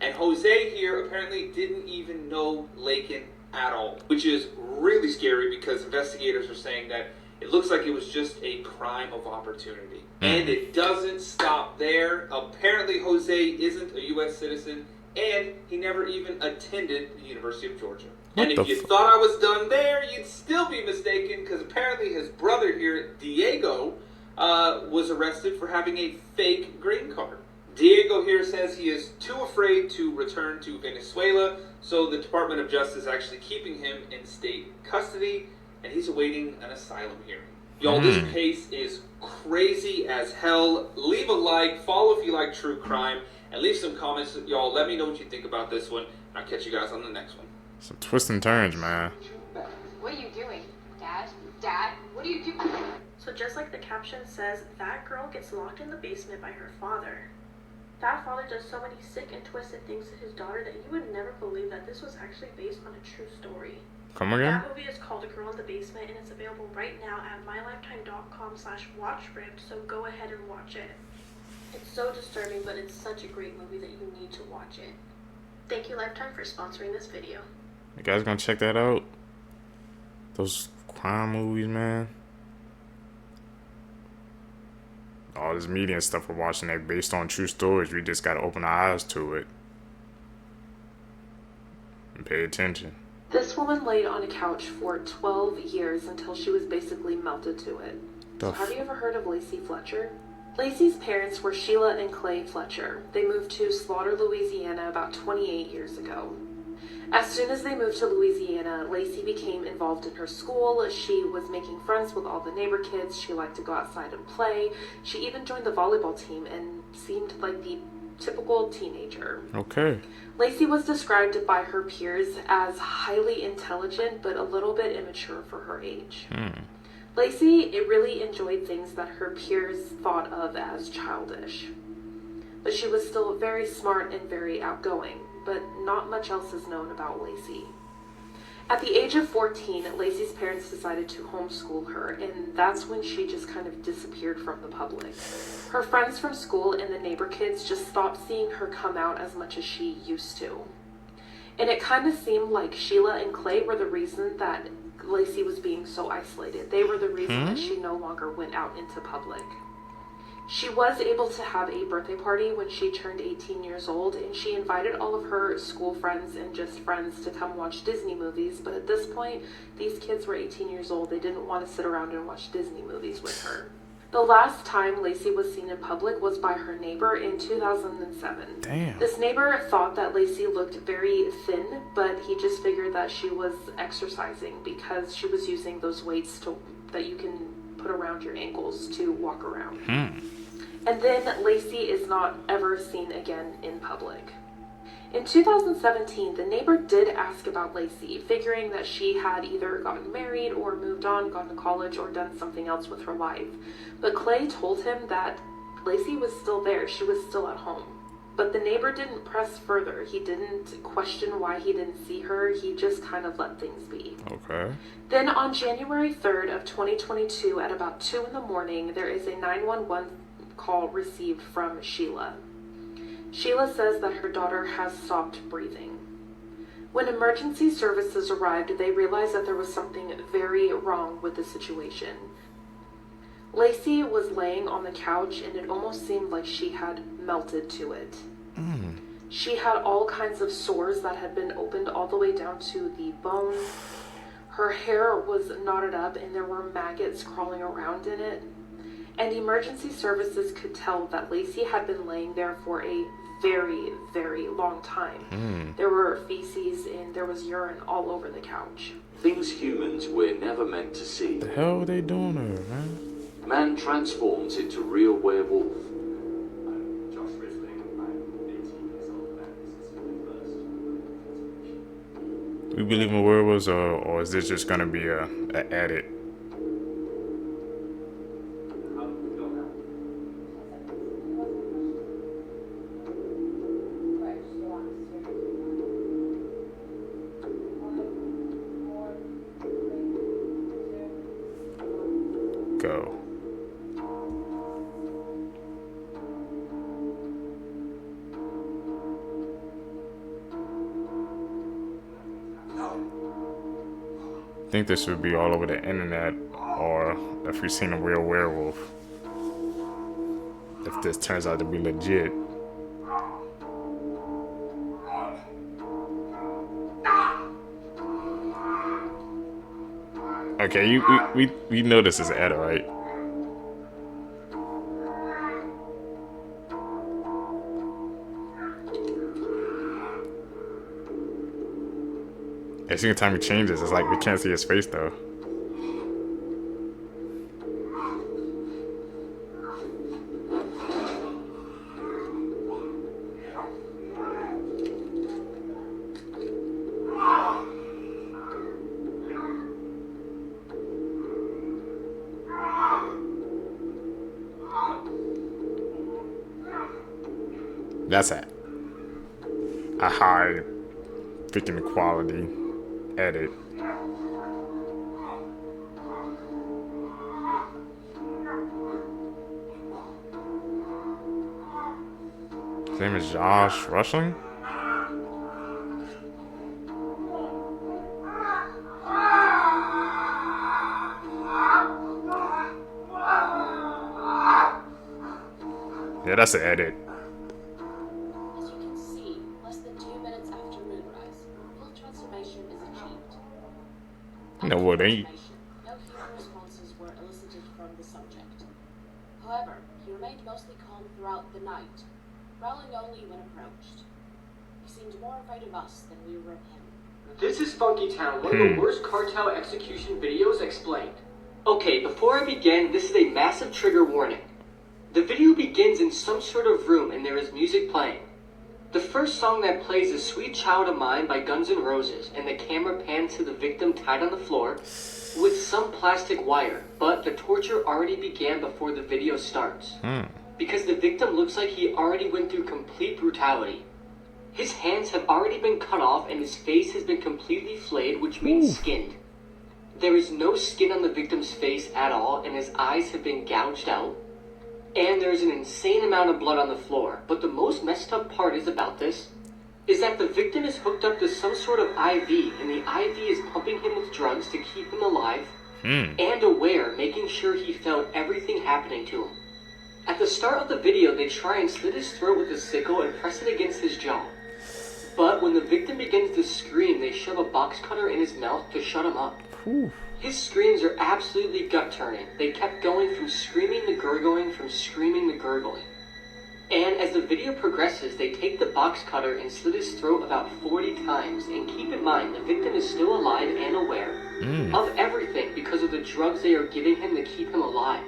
And Jose here apparently didn't even know Laken at all, which is really scary because investigators are saying that it looks like it was just a crime of opportunity. And it doesn't stop there. Apparently Jose isn't a U.S. citizen, and he never even attended the University of Georgia. And if you thought I was done there, you'd still be mistaken, because apparently his brother here, Diego, was arrested for having a fake green card. Diego here says he is too afraid to return to Venezuela, so the Department of Justice is actually keeping him in state custody, and he's awaiting an asylum hearing. Y'all, this case is crazy as hell. Leave a like, follow if you like true crime, and leave some comments. Y'all, let me know what you think about this one, and I'll catch you guys on the next one. Some twists and turns, man. What are you doing, Dad? Dad, what are you doing? So just like the caption says, that girl gets locked in the basement by her father. That father does so many sick and twisted things to his daughter that you would never believe that this was actually based on a true story. Come again? That movie is called A Girl in the Basement, and it's available right now at mylifetime.com/watchripped, so go ahead and watch it. It's so disturbing, but it's such a great movie that you need to watch it. Thank you, Lifetime, for sponsoring this video. You guys gonna check that out? Those crime movies, man. All this media and stuff we're watching, they're based on true stories. We just gotta open our eyes to it and pay attention. This woman laid on a couch for 12 years until she was basically melted to it. So have you ever heard of Lacy Fletcher? Lacy's parents were Sheila and Clay Fletcher. They moved to Slaughter, Louisiana about 28 years ago. As soon as they moved to Louisiana, Lacy became involved in her school. She was making friends with all the neighbor kids. She liked to go outside and play. She even joined the volleyball team and seemed like the typical teenager. Okay. Lacy was described by her peers as highly intelligent, but a little bit immature for her age. Lacy really enjoyed things that her peers thought of as childish. but she was still very smart and very outgoing, but not much else is known about Lacy. At the age of 14, Lacy's parents decided to homeschool her, and that's when she just kind of disappeared from the public. Her friends from school and the neighbor kids just stopped seeing her come out as much as she used to. And it kind of seemed like Sheila and Clay were the reason that Lacy was being so isolated. They were the reason that she no longer went out into public. She was able to have a birthday party when she turned 18 years old, and she invited all of her school friends and just friends to come watch Disney movies, but at this point, these kids were 18 years old. They didn't want to sit around and watch Disney movies with her. The last time Lacy was seen in public was by her neighbor in 2007. Damn. This neighbor thought that Lacy looked very thin, but he just figured that she was exercising because she was using those weights that you can put around your ankles to walk around. And then Lacy is not ever seen again in public. In 2017, the neighbor did ask about Lacy, figuring that she had either gotten married or moved on, gone to college, or done something else with her life. But Clay told him that Lacy was still there, she was still at home. But the neighbor didn't press further. He didn't question why he didn't see her, he just kind of let things be. Okay. Then on January 3rd of 2022 at about 2 in the morning, there is a 911 call received from Sheila. Sheila says that her daughter has stopped breathing. When emergency services arrived, they realized that there was something very wrong with the situation. Lacy was laying on the couch and it almost seemed like she had melted to it. She had all kinds of sores that had been opened all the way down to the bone. Her hair was knotted up and there were maggots crawling around in it. And emergency services could tell that Lacy had been laying there for a very, very long time. There were feces and there was urine all over the couch. Things humans were never meant to see. The hell are they doing to her, man? Man transforms into real werewolf. We believe in werewolves, or is this just gonna be a edit? Go. I think this would be all over the internet, or if we've seen a real werewolf. If this turns out to be legit. Okay, we know this is Etta, right? Every single time he changes, it's like we can't see his face though. That's a high freaking quality edit. His name is Josh Rushling? Yeah, that's an edit. As you can see, less than 2 minutes after moonrise, full transformation is achieved. No, what ain't? No human responses were elicited from the subject. However, he remained mostly calm throughout the night, growling only when approached. He seemed more afraid of us than we were of him. This is Funky Town, one of the worst cartel execution videos explained. Okay, before I begin, this is a massive trigger warning. The video begins in some sort of room and there is music playing. The first song that plays is Sweet Child of Mine by Guns N' Roses, and the camera pans to the victim tied on the floor with some plastic wire, but the torture already began before the video starts. because the victim looks like he already went through complete brutality. His hands have already been cut off and his face has been completely flayed, which means skinned. There is no skin on the victim's face at all, and his eyes have been gouged out. And there's an insane amount of blood on the floor. But the most messed up part about this is that the victim is hooked up to some sort of IV, and the IV is pumping him with drugs to keep him alive and aware, making sure he felt everything happening to him. At the start of the video, they try and slit his throat with a sickle and press it against his jaw. But when the victim begins to scream, they shove a box cutter in his mouth to shut him up. His screams are absolutely gut-turning. They kept going from screaming to gurgling, from screaming to gurgling. And as the video progresses, they take the box cutter and slit his throat about 40 times. And keep in mind, the victim is still alive and aware of everything because of the drugs they are giving him to keep him alive.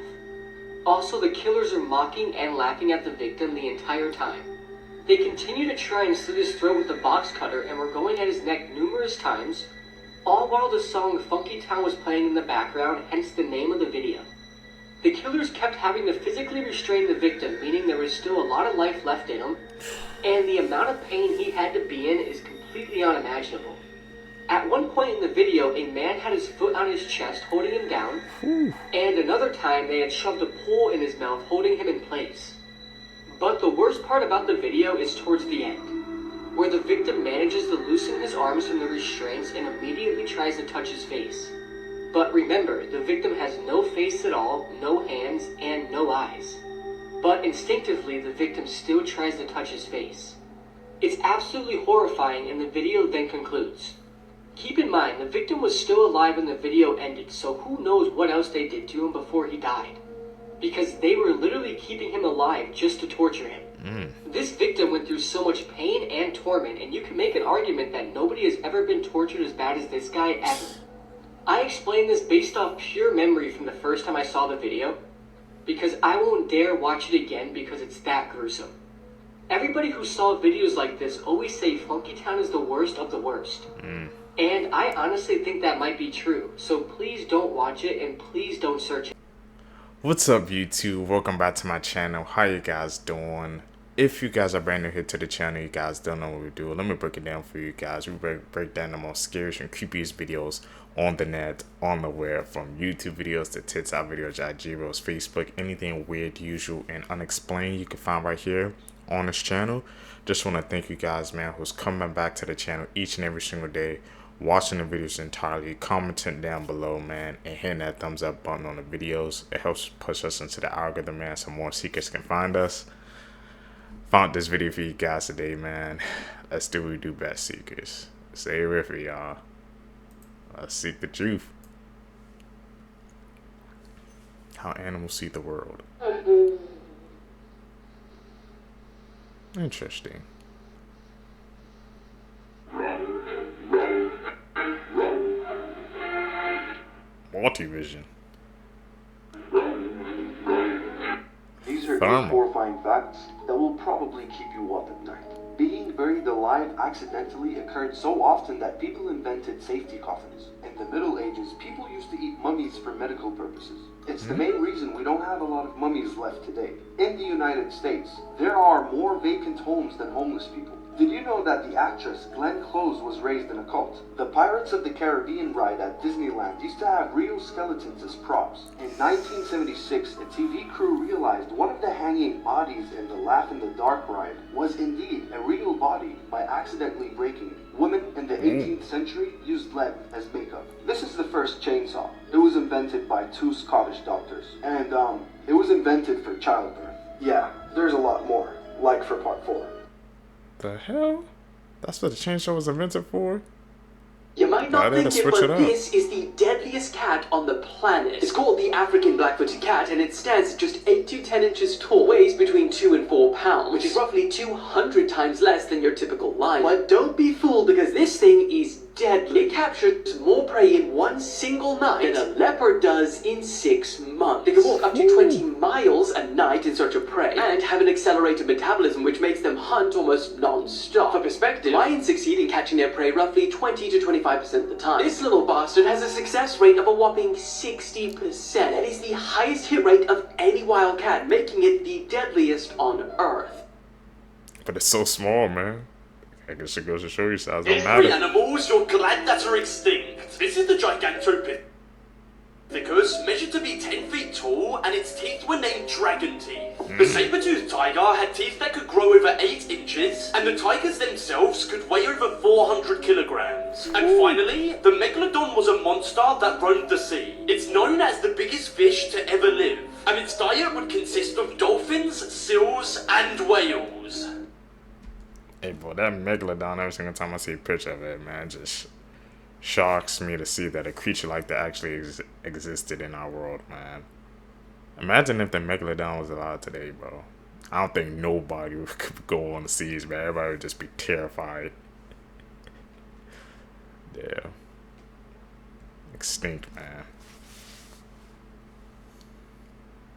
Also, the killers are mocking and laughing at the victim the entire time. They continue to try and slit his throat with the box cutter and were going at his neck numerous times, all while the song Funky Town was playing in the background, hence the name of the video. The killers kept having to physically restrain the victim, meaning there was still a lot of life left in him, and the amount of pain he had to be in is completely unimaginable. At one point in the video, a man had his foot on his chest holding him down, and another time they had shoved a pole in his mouth holding him in place. But the worst part about the video is towards the end, where the victim manages to loosen his arms from the restraints and immediately tries to touch his face. But remember, the victim has no face at all, no hands, and no eyes. But instinctively, the victim still tries to touch his face. It's absolutely horrifying, and the video then concludes. Keep in mind, the victim was still alive when the video ended, so who knows what else they did to him before he died. Because they were literally keeping him alive just to torture him. This victim went through so much pain and torment, and you can make an argument that nobody has ever been tortured as bad as this guy ever. I explain this based off pure memory from the first time I saw the video, because I won't dare watch it again because it's that gruesome. Everybody who saw videos like this always say Funky Town is the worst of the worst. And I honestly think that might be true, so please don't watch it and please don't search it. What's up, YouTube? Welcome back to my channel. How you guys doing? If you guys are brand new here to the channel, you guys don't know what we do. Let me break it down for you guys. We break down the most scariest and creepiest videos on the net, on the web, from YouTube videos to TikTok videos, Giros, Facebook, anything weird, usual, and unexplained you can find right here on this channel. Just want to thank you guys, man, who's coming back to the channel each and every single day, watching the videos entirely, commenting down below, man, and hitting that thumbs up button on the videos. It helps push us into the algorithm, man, so more seekers can find us. Found this video for you guys today, man. Let's do what we do best, seekers. Stay with me, y'all. Let's seek the truth. How animals see the world. Interesting. Multivision. These are just horrifying facts that will probably keep you up at night. Being buried alive accidentally occurred so often that people invented safety coffins. In the Middle Ages, people used to eat mummies for medical purposes. It's the main reason we don't have a lot of mummies left today. In the United States, there are more vacant homes than homeless people. Did you know that the actress Glenn Close was raised in a cult? The Pirates of the Caribbean ride at Disneyland used to have real skeletons as props. In 1976, a TV crew realized one of the hanging bodies in the Laugh in the Dark ride was indeed a real body by accidentally breaking it. Women in the 18th century used lead as makeup. This is the first chainsaw. It was invented by 2 Scottish doctors. And it was invented for childbirth. Yeah, there's a lot more, like for part 4. The hell? That's what the chainsaw was invented for? You might not think it, but this is the deadliest cat on the planet. It's called the African black-footed cat, and it stands just 8 to 10 inches tall, weighs between 2 and 4 pounds, which is roughly 200 times less than your typical lion. But don't be fooled, because this thing is deadly. It captures more prey in one single night than a leopard does in 6 months. They can walk up to 20 miles a night in search of prey and have an accelerated metabolism which makes them hunt almost non-stop. For perspective, lions succeed in catching their prey roughly 20 to 25% of the time. This little bastard has a success rate of a whopping 60%. That is the highest hit rate of any wild cat, making it the deadliest on Earth. But it's so small, man. I guess it goes to show you size don't Every matter. animals you're glad that are extinct. This is the Gigantopithecus, measured to be 10 feet tall, and its teeth were named dragon teeth. The saber-toothed tiger had teeth that could grow over 8 inches, and the tigers themselves could weigh over 400 kilograms. And finally, the megalodon was a monster that roamed the sea. It's known as the biggest fish to ever live, and its diet would consist of dolphins, seals, and whales. Hey, boy, that megalodon, every single time I see a picture of it, man, just shocks me to see that a creature like that actually existed in our world, man. Imagine if the megalodon was alive today, bro. I don't think nobody could go on the seas, man. Everybody would just be terrified. Yeah. Extinct, man.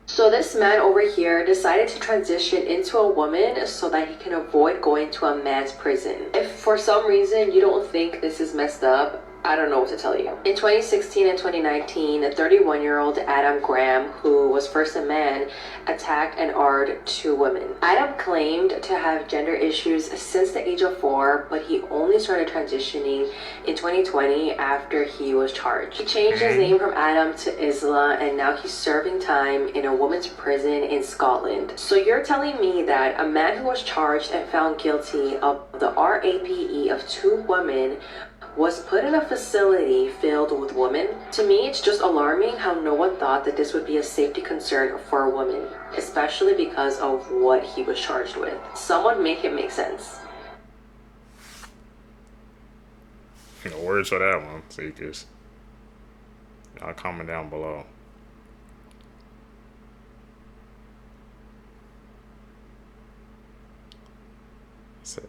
So this man over here decided to transition into a woman so that he can avoid going to a man's prison. If for some reason you don't think this is messed up, I don't know what to tell you. In 2016 and 2019, a 31-year-old Adam Graham, who was first a man, attacked and AR'd 2 women. Adam claimed to have gender issues since the age of 4, but he only started transitioning in 2020 after he was charged. He changed his name from Adam to Isla, and now he's serving time in a women's prison in Scotland. So you're telling me that a man who was charged and found guilty of the RAPE of 2 women was put in a facility filled with women? To me, it's just alarming how no one thought that this would be a safety concern for a woman, especially because of what he was charged with. Someone make it make sense. No words for that one, Seekers. Y'all comment down below.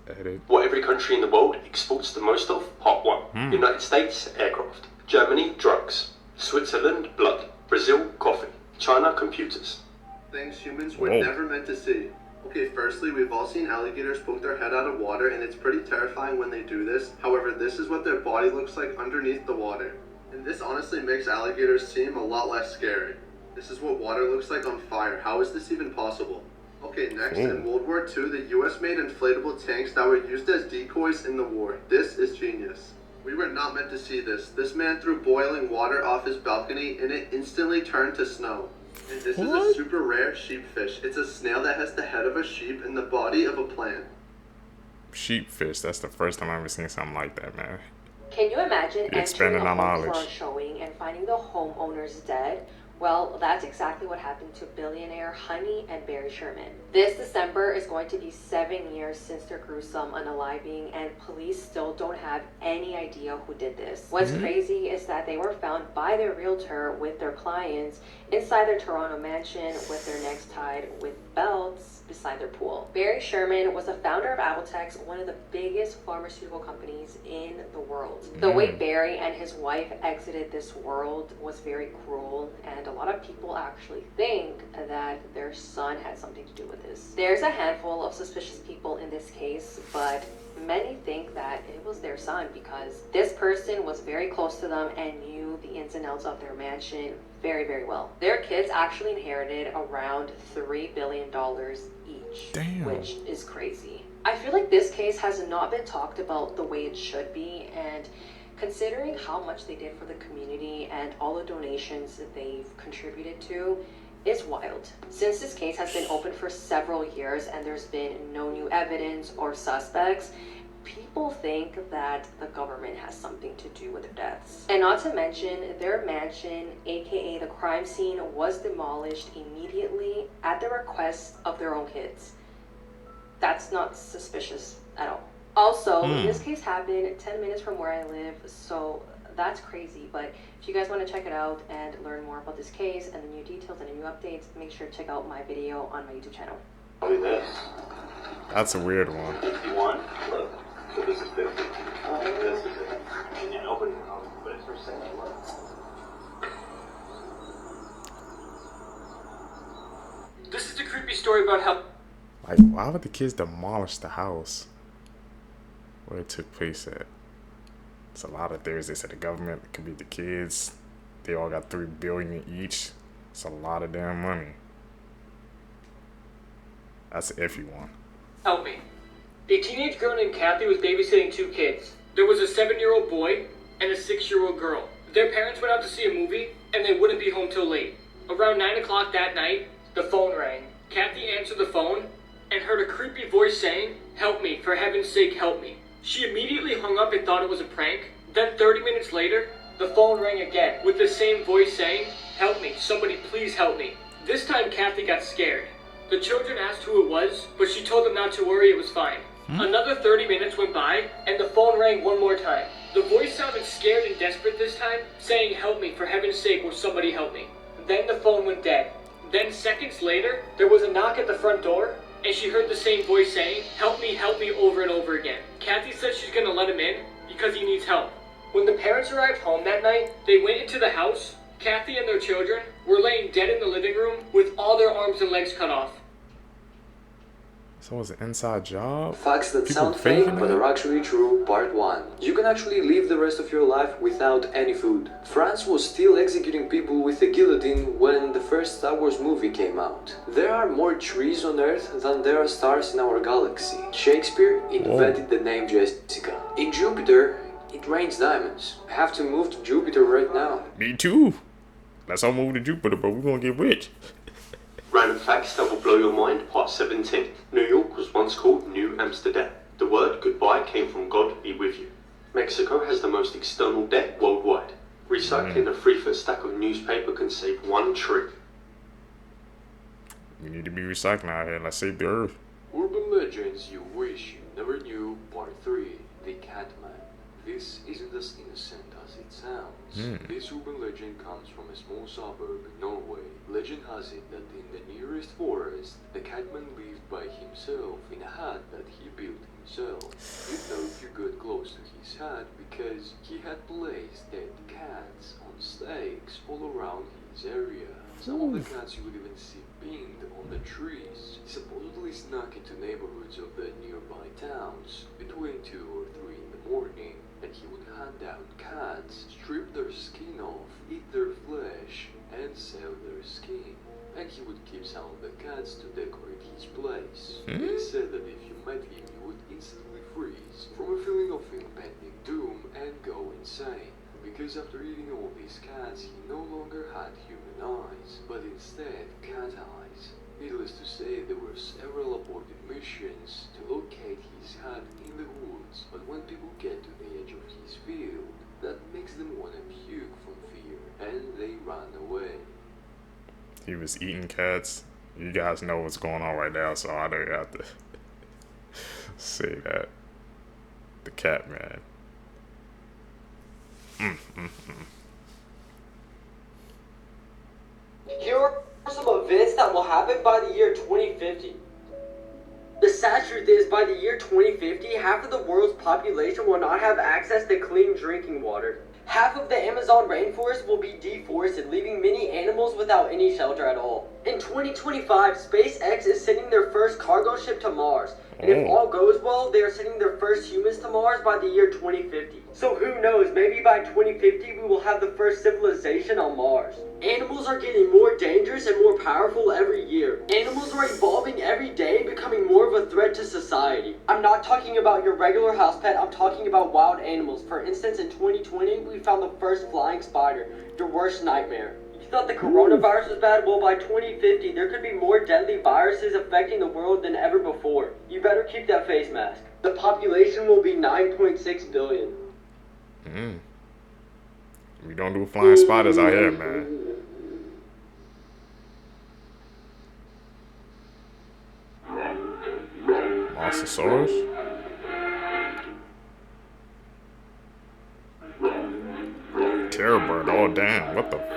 Edit. What every country in the world exports the most of? Hot 1. United States, aircraft. Germany, drugs. Switzerland, blood. Brazil, coffee. China, computers. Things humans were never meant to see. Okay, firstly, we've all seen alligators poke their head out of water, and it's pretty terrifying when they do this. However, this is what their body looks like underneath the water. And this honestly makes alligators seem a lot less scary. This is what water looks like on fire. How is this even possible? Okay, next, in World War II, the US made inflatable tanks that were used as decoys in the war. This is genius. We were not meant to see this. This man threw boiling water off his balcony and it instantly turned to snow. And this is a super rare sheepfish. It's a snail that has the head of a sheep and the body of a plant. Sheepfish, that's the first time I've ever seen something like that, man. Can you imagine entering a on home knowledge. for a showing and finding the homeowners dead? Well, that's exactly what happened to billionaire Honey and Barry Sherman. This December is going to be 7 years since their gruesome unaliving, and police still don't have any idea who did this. What's crazy is that they were found by their realtor with their clients inside their Toronto mansion with their necks tied with belts beside their pool. Barry Sherman was the founder of Altex, one of the biggest pharmaceutical companies in the world. The way Barry and his wife exited this world was very cruel, and a lot of people actually think that their son had something to do with this. There's a handful of suspicious people in this case, but many think that it was their son because this person was very close to them and knew the ins and outs of their mansion very, very well. Their kids actually inherited around $3 billion each, which is crazy. I feel like this case has not been talked about the way it should be, and considering how much they did for the community and all the donations that they've contributed to, is wild. Since this case has been open for several years and there's been no new evidence or suspects, people think that the government has something to do with their deaths. And not to mention, their mansion, aka the crime scene, was demolished immediately at the request of their own kids. That's not suspicious at all. Also, this case happened 10 minutes from where I live, so that's crazy. But if you guys want to check it out and learn more about this case and the new details and the new updates, make sure to check out my video on my YouTube channel. That's a weird one. 51. Look. So this is 50. This is it. This is the creepy story about how... Like, why would the kids demolish the house where it took place at? It's a lot of theories. They said the government, it could be the kids. They all got $3 billion each. It's a lot of damn money. That's an iffy one. Help me. A teenage girl named Kathy was babysitting 2 kids. There was a 7-year-old boy and a 6-year-old girl. Their parents went out to see a movie, and they wouldn't be home till late. Around 9 o'clock that night, the phone rang. Kathy answered the phone and heard a creepy voice saying, "Help me, for heaven's sake, help me." She immediately hung up and thought it was a prank. Then 30 minutes later, the phone rang again with the same voice saying, "Help me, somebody please help me." This time Kathy got scared. The children asked who it was, but she told them not to worry, it was fine. Another 30 minutes went by, and the phone rang one more time. The voice sounded scared and desperate this time, saying, "Help me, for heaven's sake, will somebody help me." Then the phone went dead. Then seconds later, there was a knock at the front door, and she heard the same voice saying, help me," over and over again. Kathy said she's gonna let him in because he needs help. When the parents arrived home that night, they went into the house. Kathy and their children were laying dead in the living room with all their arms and legs cut off. So it's an inside job? Facts that People sound fake faking but it? are actually true, part 1. You can actually live the rest of your life without any food. France was still executing people with a guillotine when the first Star Wars movie came out. There are more trees on Earth than there are stars in our galaxy. Shakespeare invented the name Jessica. In Jupiter, it rains diamonds. I have to move to Jupiter right now. Me too. Let's all move to Jupiter, but we're gonna get rich. Random facts that will blow your mind, part 17. New York was once called New Amsterdam. The word goodbye came from God be with you. Mexico has the most external debt worldwide. Recycling a 3-foot stack of newspaper can save 1 tree. We need to be recycling out here. Let's save the earth. Urban legends you wish you never knew, part 3. The Catman. This isn't as innocent as it sounds. This urban legend comes from a small suburb in Norway. Legend has it that in the nearest forest, the Catman lived by himself in a hut that he built himself. You'd know if you got close to his hut because he had placed dead cats on stakes all around his area. Some of the cats you would even see pinned on the trees. He supposedly snuck into neighborhoods of the nearby towns between 2 or 3 in the morning, and he would hunt down cats, strip their skin off, eat their flesh, and sell their skin. And he would keep some of the cats to decorate his place. It is said that if you met him, you would instantly freeze from a feeling of impending doom and go insane. Because after eating all these cats, he no longer had human eyes, but instead cat eyes. Needless to say, there were several aborted missions to locate his hut in the woods, but when people get to the edge of his field, that makes them want to puke from fear, and they run away. He was eating cats. You guys know what's going on right now, so I don't have to say that. The cat man. Here are some events that will happen by the year 2050. The sad truth is, by the year 2050, half of the world's population will not have access to clean drinking water. Half of the Amazon rainforest will be deforested, leaving many animals without any shelter at all. In 2025, SpaceX is sending their first cargo ship to Mars. And if all goes well, they are sending their first humans to Mars by the year 2050. So who knows, maybe by 2050 we will have the first civilization on Mars. Animals are getting more dangerous and more powerful every year. Animals are evolving every day, becoming more of a threat to society. I'm not talking about your regular house pet, I'm talking about wild animals. For instance, in 2020, we found the first flying spider, your worst nightmare. You thought the coronavirus was bad? Well, by 2050, there could be more deadly viruses affecting the world than ever before. You better keep that face mask. The population will be 9.6 billion. We don't do flying spiders out here, man. Monstersaurus? Terror bird, oh damn, what the?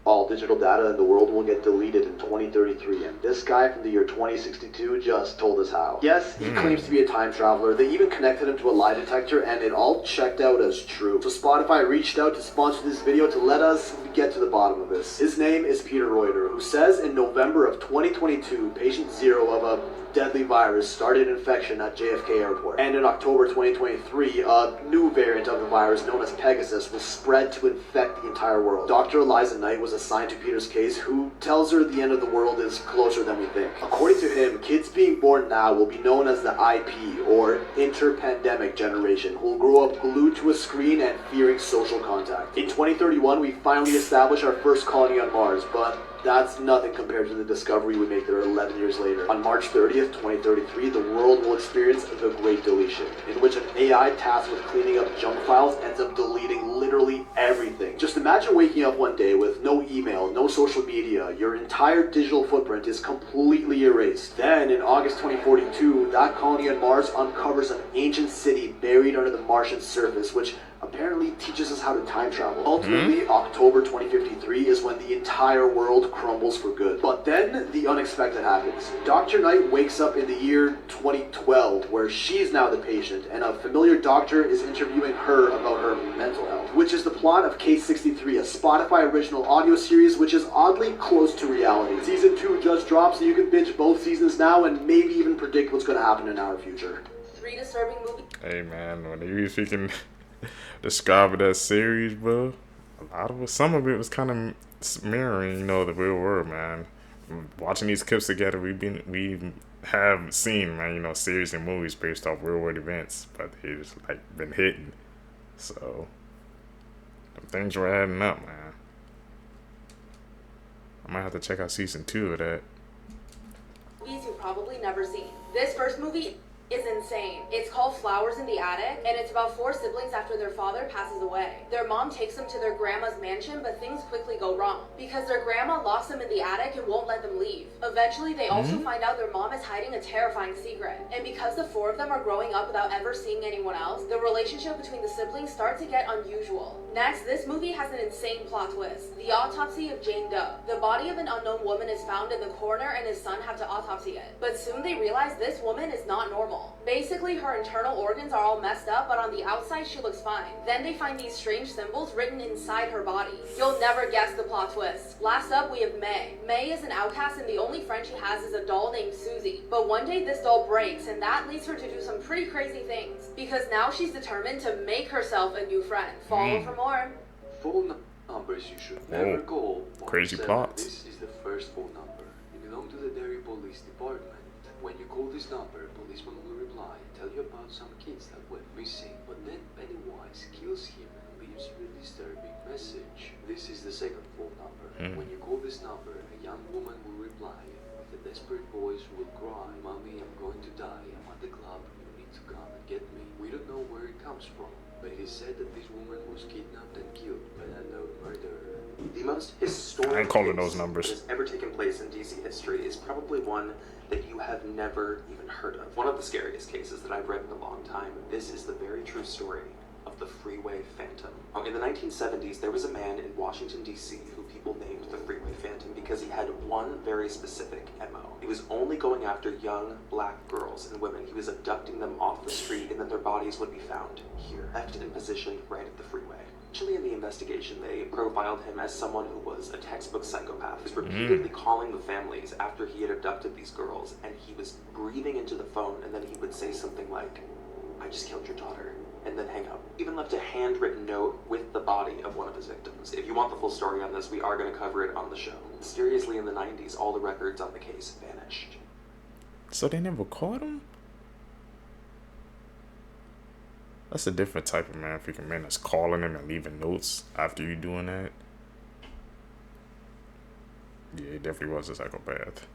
All all digital data in the world will get deleted in 2033, and this guy from the year 2062 just told us how. Yes, he claims to be a time traveler. They even connected him to a lie detector, and it all checked out as true. So Spotify reached out to sponsor this video to let us get to the bottom of this. His name is Peter Reuter, who says in November of 2022, patient 0 of a deadly virus started infection at JFK Airport. And in October 2023, a new variant of the virus known as Pegasus was spread to infect the entire world. Dr. Eliza Knight was assigned to Peter's case, who tells her the end of the world is closer than we think. According to him, kids being born now will be known as the IP, or interpandemic generation, who will grow up glued to a screen and fearing social contact. In 2031, we finally established our first colony on Mars, but that's nothing compared to the discovery we make there 11 years later. On March 30th, 2033, the world will experience the Great Deletion, in which an AI tasked with cleaning up junk files ends up deleting literally everything. Just imagine waking up one day with no email, no social media, your entire digital footprint is completely erased. Then, in August 2042, that colony on Mars uncovers an ancient city buried under the Martian surface, which apparently teaches us how to time travel. Ultimately, October 2053 is when the entire world crumbles for good. But then, the unexpected happens. Dr. Knight wakes up in the year 2012, where she's now the patient, and a familiar doctor is interviewing her about her mental health, which is the plot of Case 63, a Spotify original audio series which is oddly close to reality. Season 2 just dropped, so you can binge both seasons now and maybe even predict what's going to happen in our future. 3 disturbing movies. Hey man, when you speaking describe it as series, bro, a lot of it, some of it was kind of mirroring, you know, the real world, man. Watching these clips together, we have seen, man, you know, series and movies based off real world events, but it's like been hitting. So them things were adding up, man. I might have to check out season 2 of that. Movies you've probably never seen. This first movie is insane. It's called Flowers in the Attic, and it's about 4 siblings after their father passes away. Their mom takes them to their grandma's mansion, but things quickly go wrong because their grandma locks them in the attic and won't let them leave. Eventually, they also find out their mom is hiding a terrifying secret, and because the 4 of them are growing up without ever seeing anyone else, the relationship between the siblings starts to get unusual. Next, this movie has an insane plot twist. The autopsy of Jane Doe. The body of an unknown woman is found in the corner, and his son have to autopsy it. But soon they realize this woman is not normal. Basically, her internal organs are all messed up, but on the outside she looks fine. Then they find these strange symbols written inside her body. You'll never guess the plot twist. Last up, we have May. May is an outcast, and the only friend she has is a doll named Susie. But one day this doll breaks, and that leads her to do some pretty crazy things, because now she's determined to make herself a new friend. Follow for more. Phone numbers you should never call. Crazy 17. plots. This is the first phone number. You belong to the Derry Police Department. When you call this number, policeman will reply, tell you about some kids that went missing. But then Pennywise kills him and leaves you a disturbing message. This is the second phone number. When you call this number, a young woman will reply with a desperate voice will cry, Mommy, I'm going to die. I'm at the club. You need to come and get me. We don't know where it comes from, but it is said that this woman was kidnapped and killed by a known murderer. The most historic I ain't calling case those numbers. that has ever taken place in DC history is probably one that you have never even heard of. One of the scariest cases that I've read in a long time. This is the very true story of the Freeway Phantom. In the 1970s, there was a man in Washington, D.C. who people named the Freeway Phantom because he had one very specific MO. He was only going after young black girls and women. He was abducting them off the street, and then their bodies would be found here, left and positioned right at the freeway. Actually, in the investigation, they profiled him as someone who was a textbook psychopath. He was repeatedly calling the families after he had abducted these girls, and he was breathing into the phone, and then he would say something like, I just killed your daughter, and then hang up. Even left a handwritten note with the body of one of his victims. If you want the full story on this, we are going to cover it on the show. Mysteriously, in the 90s, all the records on the case vanished. So they never caught him? That's a different type of man, freaking man that's calling him and leaving notes after you doing that. Yeah, he definitely was a psychopath.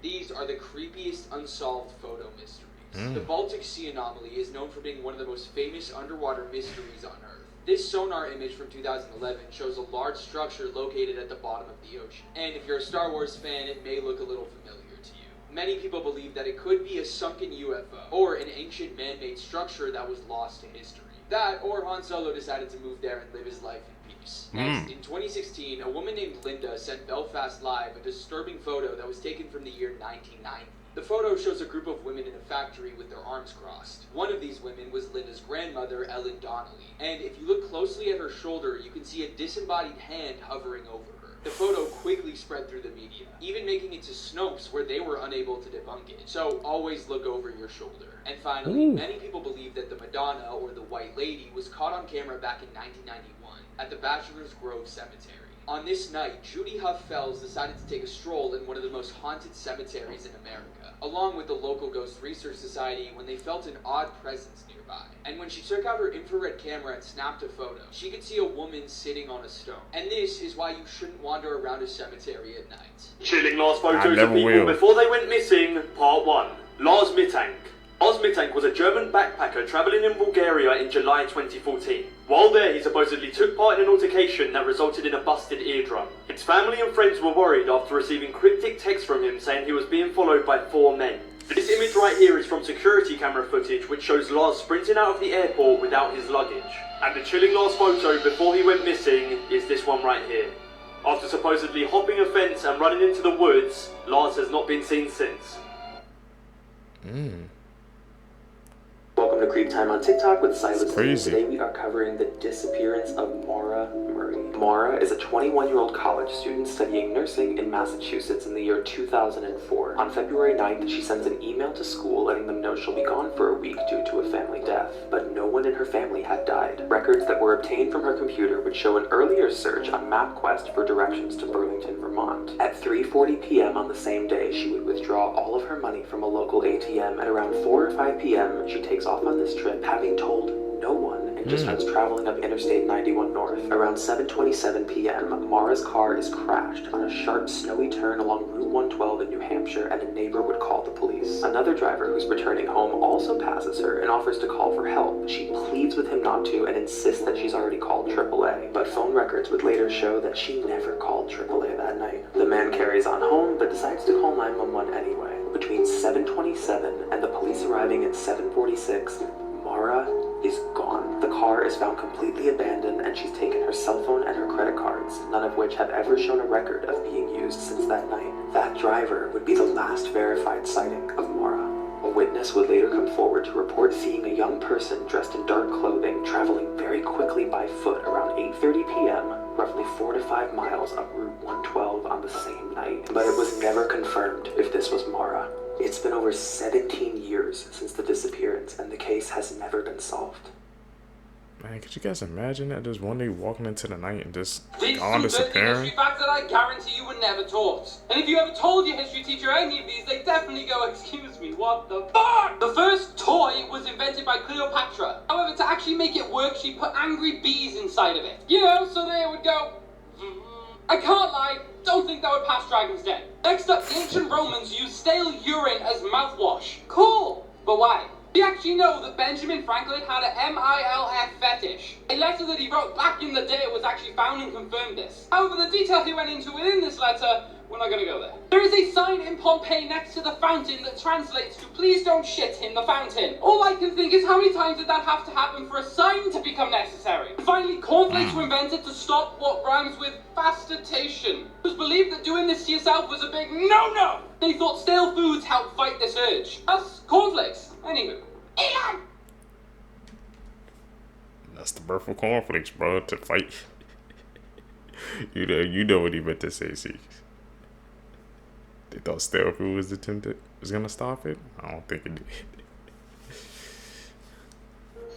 These are the creepiest unsolved photo mysteries. The Baltic Sea anomaly is known for being one of the most famous underwater mysteries on Earth. This sonar image from 2011 shows a large structure located at the bottom of the ocean. And if you're a Star Wars fan, it may look a little familiar to you. Many people believe that it could be a sunken UFO, or an ancient man-made structure that was lost to history. That, or Han Solo decided to move there and live his life in peace. police. Next, in 2016, a woman named Linda sent Belfast Live a disturbing photo that was taken from the year 1990. The photo shows a group of women in a factory with their arms crossed. One of these women was Linda's grandmother, Ellen Donnelly, and if you look closely at her shoulder, you can see a disembodied hand hovering over her. The photo quickly spread through the media, even making it to Snopes where they were unable to debunk it. So always look over your shoulder. And finally, many people believe that the Madonna, or the White Lady, was caught on camera back in 1991 at the Bachelor's Grove Cemetery. On this night, Judy Huff Fells decided to take a stroll in one of the most haunted cemeteries in America, along with the local Ghost Research Society, when they felt an odd presence nearby. And when she took out her infrared camera and snapped a photo, she could see a woman sitting on a stone. And this is why you shouldn't wander around a cemetery at night. Chilling last photos of people before they went missing, part 1. Lars Mittank. Lars Mittank was a German backpacker travelling in Bulgaria in July 2014. While there, he supposedly took part in an altercation that resulted in a busted eardrum. His family and friends were worried after receiving cryptic texts from him saying he was being followed by 4 men. This image right here is from security camera footage which shows Lars sprinting out of the airport without his luggage. And the chilling last photo before he went missing is this one right here. After supposedly hopping a fence and running into the woods, Lars has not been seen since. Welcome to Creep Time on TikTok with Silas. Today we are covering the disappearance of Maura Murray. Maura is a 21-year-old college student studying nursing in Massachusetts in the year 2004. On February 9th, she sends an email to school letting them know she'll be gone for a week due to a family death. But no one in her family had died. Records that were obtained from her computer would show an earlier search on MapQuest for directions to Burlington, Vermont. At 3:40 p.m. on the same day, she would withdraw all of her money from a local ATM. At around 4 or 5 p.m., she takes off on this trip, having told no one, and just starts traveling up Interstate 91 North. Around 7:27 p.m., Maura's car is crashed on a sharp, snowy turn along Route 112 in New Hampshire, and a neighbor would call the police. Another driver who's returning home also passes her and offers to call for help. She pleads with him not to and insists that she's already called AAA, but phone records would later show that she never called AAA that night. The man carries on home, but decides to call 911 anyway. Between 7:27 and the police arriving at 7:46, Maura is gone. The car is found completely abandoned, and she's taken her cell phone and her credit cards, none of which have ever shown a record of being used since that night. That driver would be the last verified sighting of Maura. A witness would later come forward to report seeing a young person dressed in dark clothing traveling very quickly by foot around 8:30 p.m., roughly 4 to 5 miles up Route 112 on the same night. But it was never confirmed if this was Maura. It's been over 17 years since the disappearance, and the case has never been solved. Man, could you guys imagine that just one day walking into the night and just These gone two disappearing? history facts that I guarantee you were never taught. And if you ever told your history teacher any of these, they definitely go, excuse me, what the fuck? The first toy was invented by Cleopatra. However, to actually make it work, she put angry bees inside of it. You know, so they would go... I can't lie, don't think that would pass Dragon's Den. Next up, the ancient Romans used stale urine as mouthwash. Cool, but why? Do you actually know that Benjamin Franklin had a MILF fetish? A letter that he wrote back in the day was actually found and confirmed this. However, the detail he went into within this letter, we're not gonna go there. There is a sign in Pompeii next to the fountain that translates to "Please don't shit in the fountain." All I can think is how many times did that have to happen for a sign to become necessary? And finally, cornflakes were invented to stop what rhymes with fastitation. It was believed that doing this to yourself was a big no-no. They thought stale foods helped fight this urge. That's cornflakes. Anywho. Elon! That's the birth of cornflakes, bro, to fight. you know what he meant to say, see. They thought stale food was gonna stop it? I don't think it did.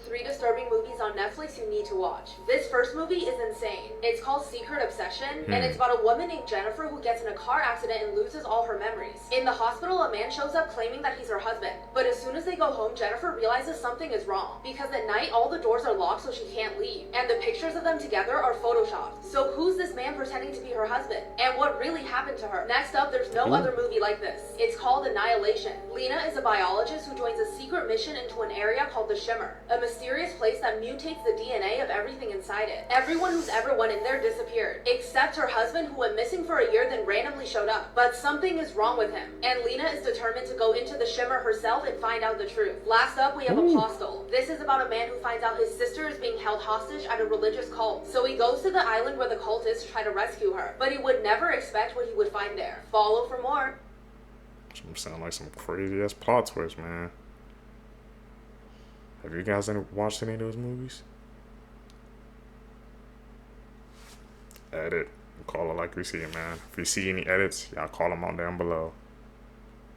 3 disturbing movies on Netflix you need to watch. This first movie is insane. It's called Secret Obsession, and it's about a woman named Jennifer who gets in a car accident and loses all her memories. In the hospital, a man shows up claiming that he's her husband. But as soon as they go home, Jennifer realizes something is wrong. Because at night, all the doors are locked so she can't leave. And the pictures of them together are photoshopped. So who's this man pretending to be her husband? And what really happened to her? Next up, there's no other movie like this. It's called Annihilation. Lena is a biologist who joins a secret mission into an area called the Shimmer, a mysterious place that mutates the DNA DNA of everything inside it. Everyone who's ever went in there disappeared, except her husband, who went missing for a year then randomly showed up. But something is wrong with him, and Lena is determined to go into the Shimmer herself and find out the truth. Last up, we have Apostle. This is about a man who finds out his sister is being held hostage at a religious cult. So he goes to the island where the cult is to try to rescue her, but he would never expect what he would find there. Follow for more. Some sound like some crazy ass plot twist, man. Have you guys watched any of those movies? Edit. Call it like we see it, man. If you see any edits, y'all call them out down below.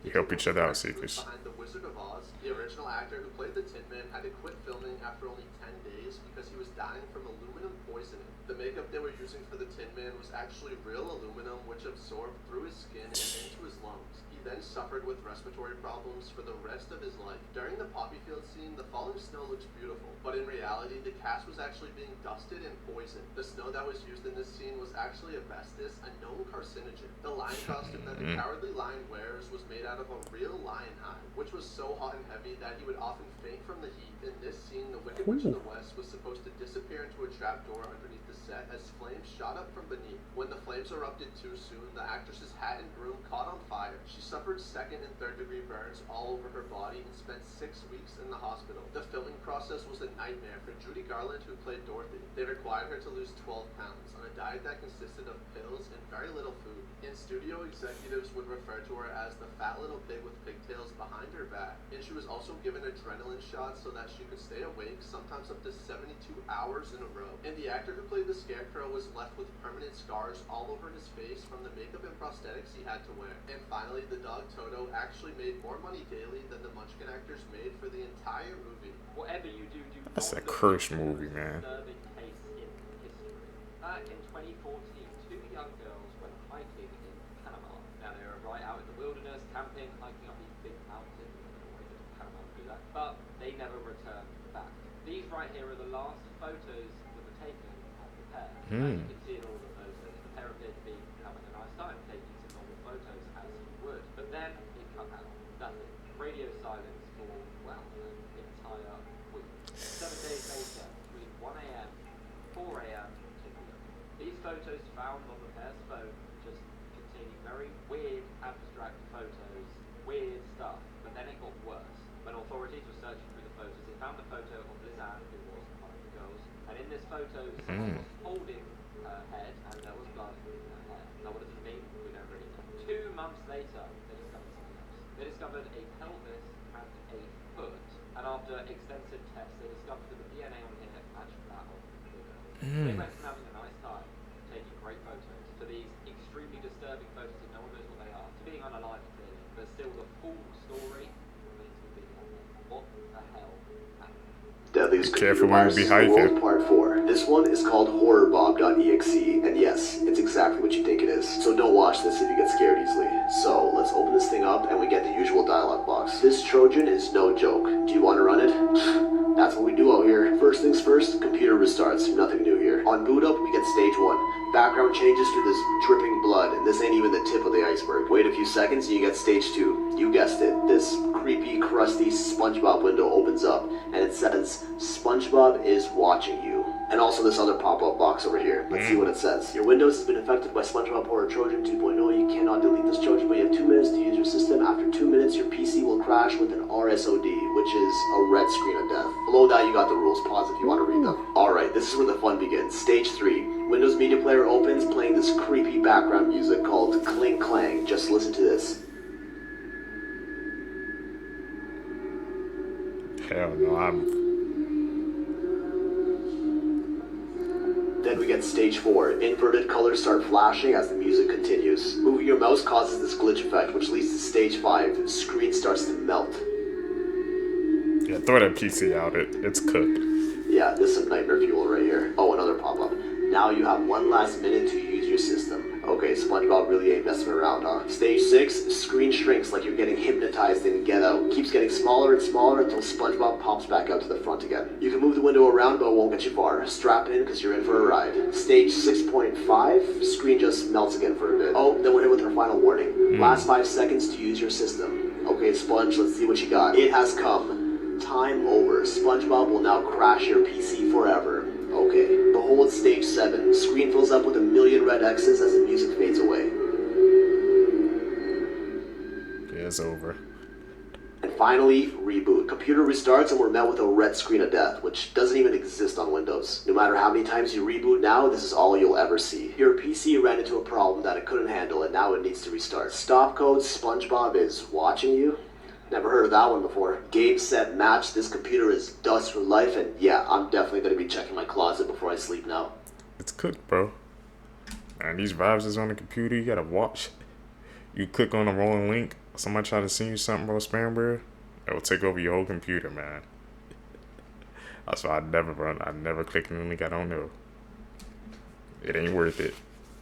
You help each other out, Seekers. Behind The Wizard of Oz, the original actor who played the Tin Man had to quit filming after only 10 days because he was dying from aluminum poisoning. The makeup they were using for the Tin Man was actually real aluminum, which absorbed through his skin and into his lungs. He then suffered with respiratory problems for the rest of his life. During the poppy field scene, the falling snow looks beautiful, but in reality, the cast was actually being dusted and poisoned. The snow that was used in this scene was actually asbestos, a known carcinogen. The lion costume that the Cowardly Lion wears was made out of a real lion hide, which was so hot and heavy that he would often faint from the heat. In this scene, the Wicked Witch of the West was supposed to disappear into a trapdoor underneath the set as flames shot up from beneath. When the flames erupted too soon, the actress's hat and broom caught on fire. She suffered second and third degree burns all over her body and spent 6 weeks in the hospital. The filming process was a nightmare for Judy Garland, who played Dorothy. They required her to lose 12 pounds on a diet that consisted of pills and very little food. And studio executives would refer to her as the fat little pig with pigtails behind her back. And she was also given adrenaline shots so that she could stay awake, sometimes up to 72 hours in a row. And the actor who played the Scarecrow was left with permanent scars all over his face from the makeup and prosthetics he had to wear. And finally, the dog Toto actually made more money daily than the Munchkin actors made for the entire movie. Whatever you do, That's a cursed movie, man. Back in 2014, two young girls went hiking in Panama. Now they were right out in the wilderness, camping, hiking up these big mountains. I don't know why they Panama do that, but they never returned back. These right here are the last photos that were taken of the pair. Now you can see in all the photos, the pair appeared to be having a nice time, taking some normal photos as you would. But then it cut out. Nothing. Radio silence for, well, an entire week. 7 days later, between 1 a.m. 4 a.m. These photos found on the pair's phone just containing very weird, abstract photos, weird stuff. But then it got worse. When authorities were searching through the photos, they found a photo of Lizanne, who was one of the girls. And in this photo, someone was holding her head, and there was blood in her hair. Now, what does it mean? We don't really know. 2 months later, they discovered something else. They discovered a pelvis and a foot. And after extensive tests, they discovered that the DNA on here matched that of the girl. They went from having a nice time, taking great photos, to these extremely disturbing photos that no one knows what they are, to being unalive clearly, but still the full story remains to be unknown. What the hell happened? Deadliest Careful when you be hiking. Part 4. This one is called horrorbob.exe, and yes, it's exactly what you think it is. So don't watch this if you get scared easily. So let's open this thing up and we get the usual dialogue box. This Trojan is no joke. Do you want to run it? That's what we do out here. First things first, computer restarts. Nothing new here. On boot up, we get stage 1. Background changes to this dripping blood, and this ain't even the tip of the iceberg. Wait a few seconds and you get stage 2. You guessed it. This creepy, crusty SpongeBob window opens up, and it says, SpongeBob is watching you. And also this other pop-up box over here. Let's see what it says. Your Windows has been affected by SpongeBob Horror Trojan 2.0. You cannot delete this Trojan, but you have 2 minutes to use your system. After 2 minutes, your PC will crash with an RSOD, which is a red screen of death. Below that, you got the rules. Pause if you want to read them. Alright, this is where the fun begins. Stage 3. Windows Media Player opens, playing this creepy background music called Cling Clang. Just listen to this. Hell no, Then we get stage 4. Inverted colors start flashing as the music continues. Moving your mouse causes this glitch effect, which leads to stage 5. The screen starts to melt. Yeah, throw that PC out. It's cooked. Yeah, this is nightmare fuel right here. Oh, another pop-up. Now you have 1 last minute to use your system. Okay, SpongeBob really ain't messing around, huh? Stage 6, screen shrinks like you're getting hypnotized in Get Out. Keeps getting smaller and smaller until SpongeBob pops back out to the front again. You can move the window around, but it won't get you far. Strap in, because you're in for a ride. Stage 6.5, screen just melts again for a bit. Oh, then we're here with our final warning. Last 5 seconds to use your system. Okay, Sponge, let's see what you got. It has come. Time over. SpongeBob will now crash your PC forever. Okay, behold stage 7. Screen fills up with a million red X's as the music fades away. Yeah, it's over. And finally, reboot. Computer restarts and we're met with a red screen of death, which doesn't even exist on Windows. No matter how many times you reboot now, this is all you'll ever see. Your PC ran into a problem that it couldn't handle and now it needs to restart. Stop code SpongeBob is watching you? Never heard of that one before. Game, set, match. This computer is dust for life, and yeah, I'm definitely going to be checking my closet before I sleep now. It's cooked, bro. Man, these vibes is on the computer. You gotta watch. You click on the wrong link. Somebody try to send you something, bro, spam, bro. It will take over your whole computer, man. That's why I never click on the link I don't know. It ain't worth it.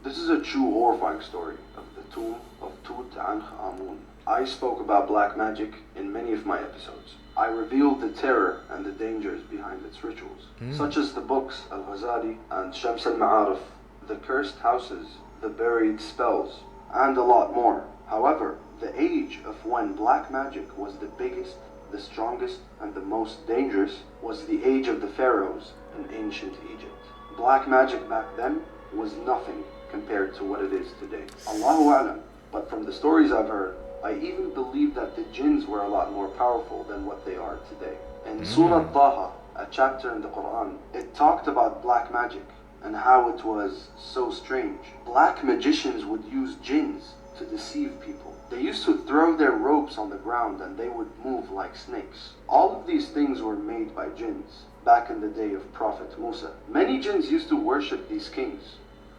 This is a true horrifying story of the tomb of Tutankhamun. I spoke about black magic in many of my episodes. I revealed the terror and the dangers behind its rituals, such as the books Al-Ghazali and Shams al-Ma'arif, the cursed houses, the buried spells, and a lot more. However, the age of when black magic was the biggest, the strongest, and the most dangerous was the age of the pharaohs in ancient Egypt. Black magic back then was nothing compared to what it is today. Allahu A'lam, but from the stories I've heard, I even believe that the jinns were a lot more powerful than what they are today. In Surah Taha, a chapter in the Quran, it talked about black magic and how it was so strange. Black magicians would use jinns to deceive people. They used to throw their ropes on the ground and they would move like snakes. All of these things were made by jinns back in the day of Prophet Musa. Many jinns used to worship these kings,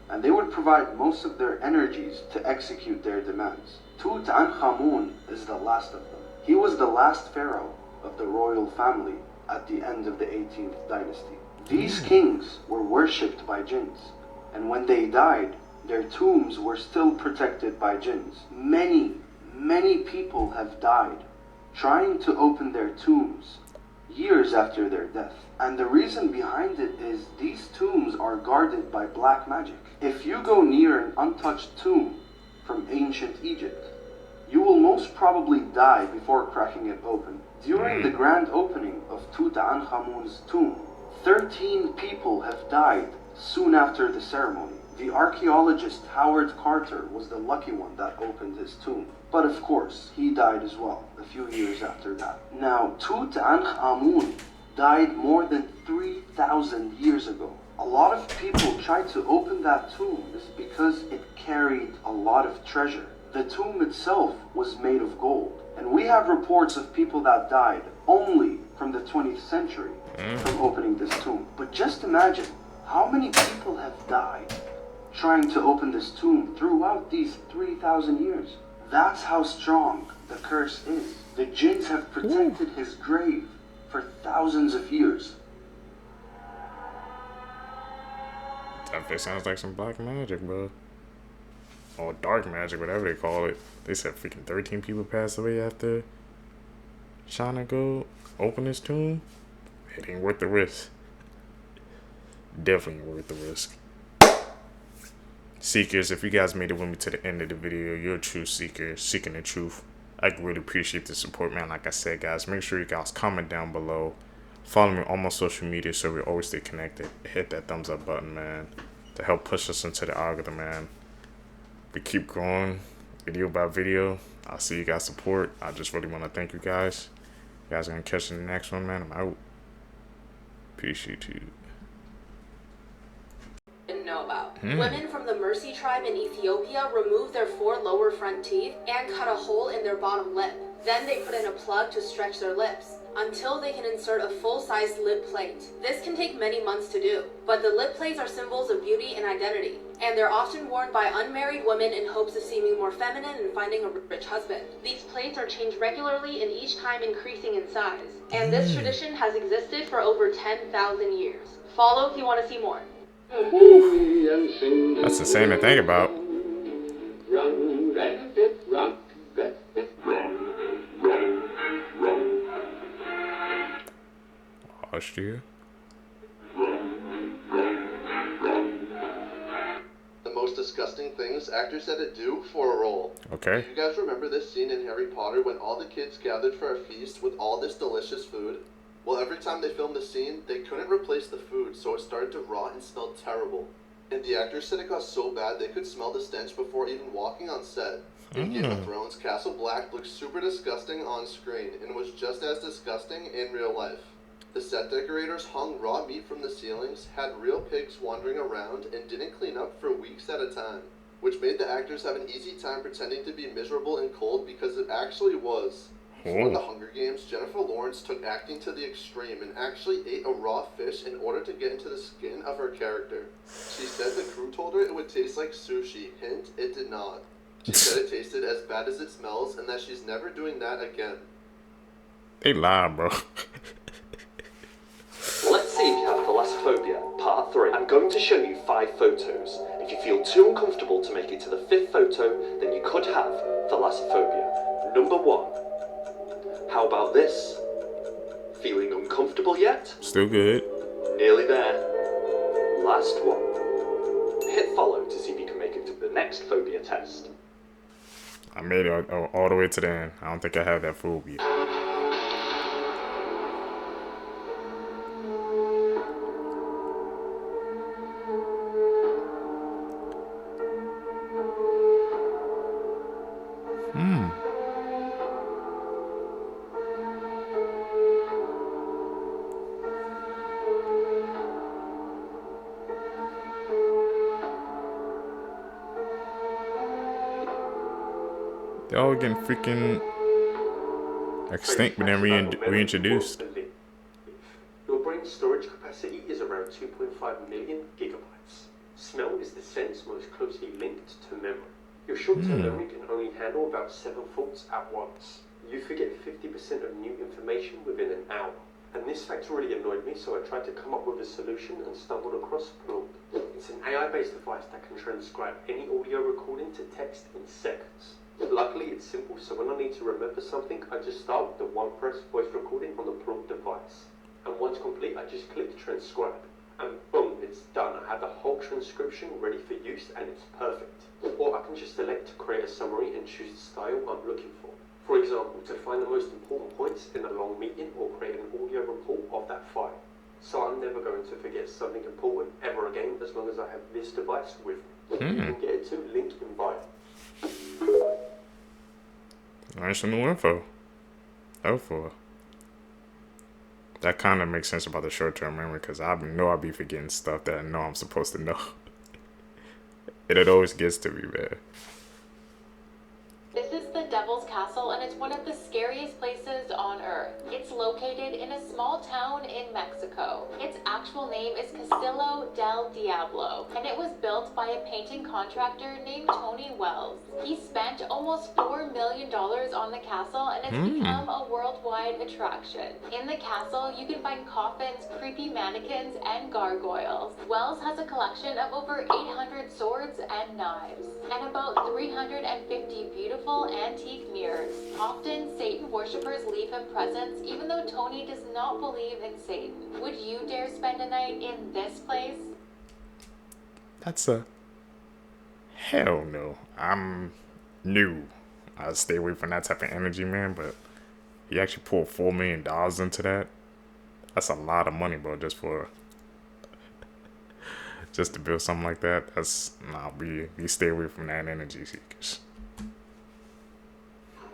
and they would provide most of their energies to execute their demands. Tutankhamun is the last of them. He was the last pharaoh of the royal family at the end of the 18th dynasty. These kings were worshipped by jinns, and when they died, their tombs were still protected by jinns. Many people have died trying to open their tombs years after their death. And the reason behind it is these tombs are guarded by black magic. If you go near an untouched tomb from ancient Egypt, you will most probably die before cracking it open. During the grand opening of Tutankhamun's tomb, 13 people have died soon after the ceremony. The archaeologist Howard Carter was the lucky one that opened his tomb. But of course, he died as well, a few years after that. Now, Tutankhamun died more than 3,000 years ago. A lot of people tried to open that tomb is because it carried a lot of treasure. The tomb itself was made of gold. And we have reports of people that died only from the 20th century from opening this tomb. But just imagine how many people have died trying to open this tomb throughout these 3,000 years. That's how strong the curse is. The jinns have protected his grave for thousands of years. That sounds like some black magic, bro. Or dark magic, whatever they call it. They said freaking 13 people passed away after trying to go open his tomb. It ain't worth the risk. Definitely worth the risk. Seekers, if you guys made it with me to the end of the video, you're a true seeker, seeking the truth. I really appreciate the support, man. Like I said, guys, make sure you guys comment down below. Follow me on my social media so we always stay connected. Hit that thumbs up button, man, to help push us into the algorithm, man. We keep growing video by video. I'll see you guys support. I just really want to thank you guys. You guys are going to catch in the next one, man. I'm out. Appreciate you. Didn't know about. Women from the Mercy tribe in Ethiopia removed their 4 lower front teeth and cut a hole in their bottom lip. Then they put in a plug to stretch their lips until they can insert a full-size lip plate. This can take many months to do, but the lip plates are symbols of beauty and identity, and they're often worn by unmarried women in hopes of seeming more feminine and finding a rich husband. These plates are changed regularly and each time increasing in size, and this tradition has existed for over 10,000 years. Follow if you want to see more. That's insane to think about. Austria. The most disgusting things actors had to do for a role. Okay. Do you guys remember this scene in Harry Potter when all the kids gathered for a feast with all this delicious food? Well, every time they filmed the scene, they couldn't replace the food, so it started to rot and smelled terrible. And the actors said it got so bad they could smell the stench before even walking on set. In Game of Thrones, Castle Black looked super disgusting on screen and was just as disgusting in real life. The set decorators hung raw meat from the ceilings, had real pigs wandering around, and didn't clean up for weeks at a time, which made the actors have an easy time pretending to be miserable and cold because it actually was. For the Hunger Games, Jennifer Lawrence took acting to the extreme and actually ate a raw fish in order to get into the skin of her character. She said the crew told her it would taste like sushi. Hint, it did not. She said it tasted as bad as it smells and that she's never doing that again. They lie, bro. Let's see if you have thalassophobia, part 3. I'm going to show you 5 photos. If you feel too uncomfortable to make it to the 5th photo, then you could have thalassophobia. Number 1. How about this? Feeling uncomfortable yet? Still good. Nearly there. Last one. Hit follow to see if you can make it to the next phobia test. I made it all the way to the end. I don't think I have that phobia. They're all getting freaking extinct but then reintroduced. Your brain's storage capacity is around 2.5 million gigabytes. Smell is the sense most closely linked to memory. Your short-term memory can only handle about 7 thoughts at once. You forget 50% of new information within an hour. And this fact really annoyed me, so I tried to come up with a solution and stumbled across Plurk. It's an AI-based device that can transcribe any audio recording to text in seconds. Luckily, it's simple, so when I need to remember something, I just start with the one-press voice recording on the Plurk device. And once complete, I just click transcribe. And boom, it's done. I have the whole transcription ready for use, and it's perfect. Or I can just select to create a summary and choose the style I'm looking for. For example, to find the most important points in a long meeting or create an audio report of that file. So I'm never going to forget something important ever again as long as I have this device with me. You can get it to link in bio. Learn some new info. Oh, for that kind of makes sense about the short-term memory because I know I'll be forgetting stuff that I know I'm supposed to know. It always gets to me, man. This is the Devil's Castle, and it's one of the scariest places on Earth. It's located in a small town in Mexico. Its actual name is Castillo del Diablo, and it was built by a painting contractor named Tony Wells. He spent almost $4 million on the castle, and it's become a worldwide attraction. In the castle, you can find coffins, creepy mannequins, and gargoyles. Wells has a collection of over 800 swords and knives, and about 350 beautiful antique mirrors. Often, Satan worshippers leave him presents, even though Tony does not believe in Satan. Would you dare spend a night in this place? That's a hell no. I'm new. I stay away from that type of energy, man. But he actually pulled $4 million into that. That's a lot of money, bro. Just to build something like that. That's we stay away from that energy, seekers.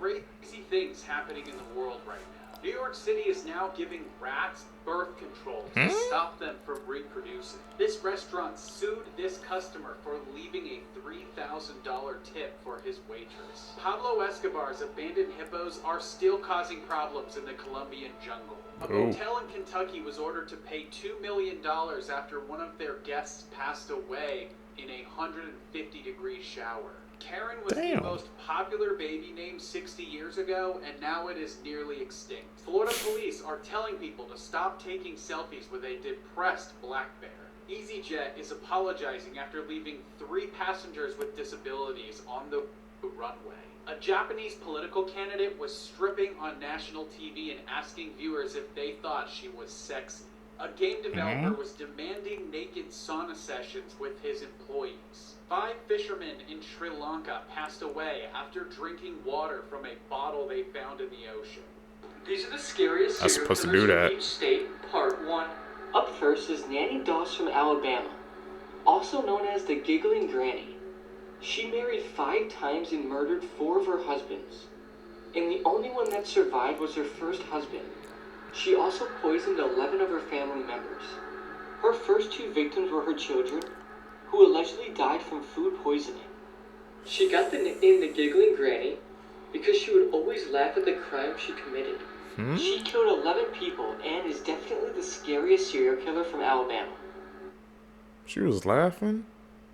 Crazy things happening in the world right now. New York City is now giving rats birth control to stop them from reproducing. This restaurant sued this customer for leaving a $3,000 tip for his waitress. Pablo Escobar's abandoned hippos are still causing problems in the Colombian jungle. A motel in Kentucky was ordered to pay $2 million after one of their guests passed away in a 150-degree shower. Karen was the most popular baby name 60 years ago, and now it is nearly extinct. Florida police are telling people to stop taking selfies with a depressed black bear. EasyJet is apologizing after leaving 3 passengers with disabilities on the runway. A Japanese political candidate was stripping on national TV and asking viewers if they thought she was sexy. A game developer was demanding naked sauna sessions with his employees. 5 fishermen in Sri Lanka passed away after drinking water from a bottle they found in the ocean. These are the scariest I was serial supposed to killers do in that. each state, part 1. Up first is Nanny Doss from Alabama, also known as the Giggling Granny. She married 5 times and murdered 4 of her husbands. And the only one that survived was her first husband. She also poisoned 11 of her family members. Her first 2 victims were her children, who allegedly died from food poisoning. She got the nickname the Giggling Granny because she would always laugh at the crimes she committed. She killed 11 people and is definitely the scariest serial killer from Alabama. She was laughing?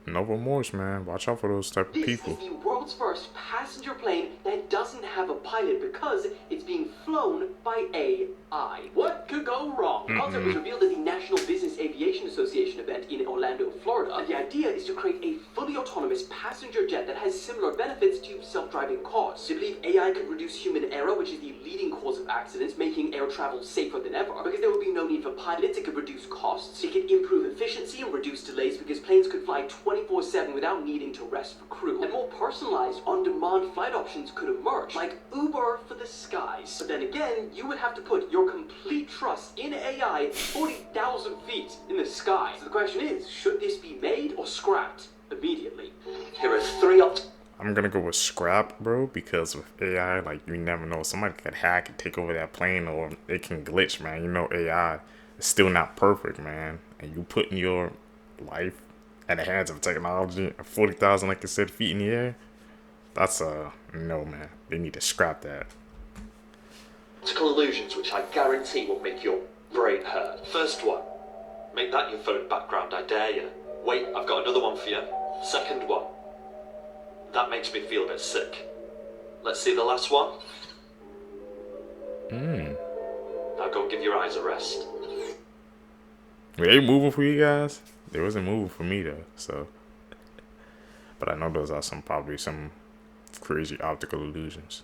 No remorse, man. Watch out for those type of people. This is the world's first passenger plane that doesn't have a pilot because it's being flown by AI. What could go wrong? The concept was revealed at the National Business Aviation Association event in Orlando, Florida. And the idea is to create a fully autonomous passenger jet that has similar benefits to self-driving cars. They believe AI could reduce human error, which is the leading cause of accidents, making air travel safer than ever. Because there would be no need for pilots, it could reduce costs, it could improve efficiency and reduce delays because planes could fly 24/7 without needing to rest for crew. And more personalized, on-demand flight options could emerge, like Uber for the skies. But then again, you would have to put your complete trust in AI 40,000 feet in the sky. So the question is, should this be made or scrapped immediately? Here are 3 options. I'm gonna go with scrap, bro, because with AI, like, you never know. Somebody could hack and take over that plane, or it can glitch, man. You know, AI is still not perfect, man. And you putting your life at the hands of technology at 40,000, like I said, feet in the air. That's no, man. They need to scrap that. Optical illusions, which I guarantee will make your brain hurt. First one, make that your phone background, I dare you. Wait, I've got another one for you. Second one, that makes me feel a bit sick. Let's see the last one. Now go give your eyes a rest. Were they moving for you guys? They wasn't moving for me though, so. But I know those are probably some crazy optical illusions.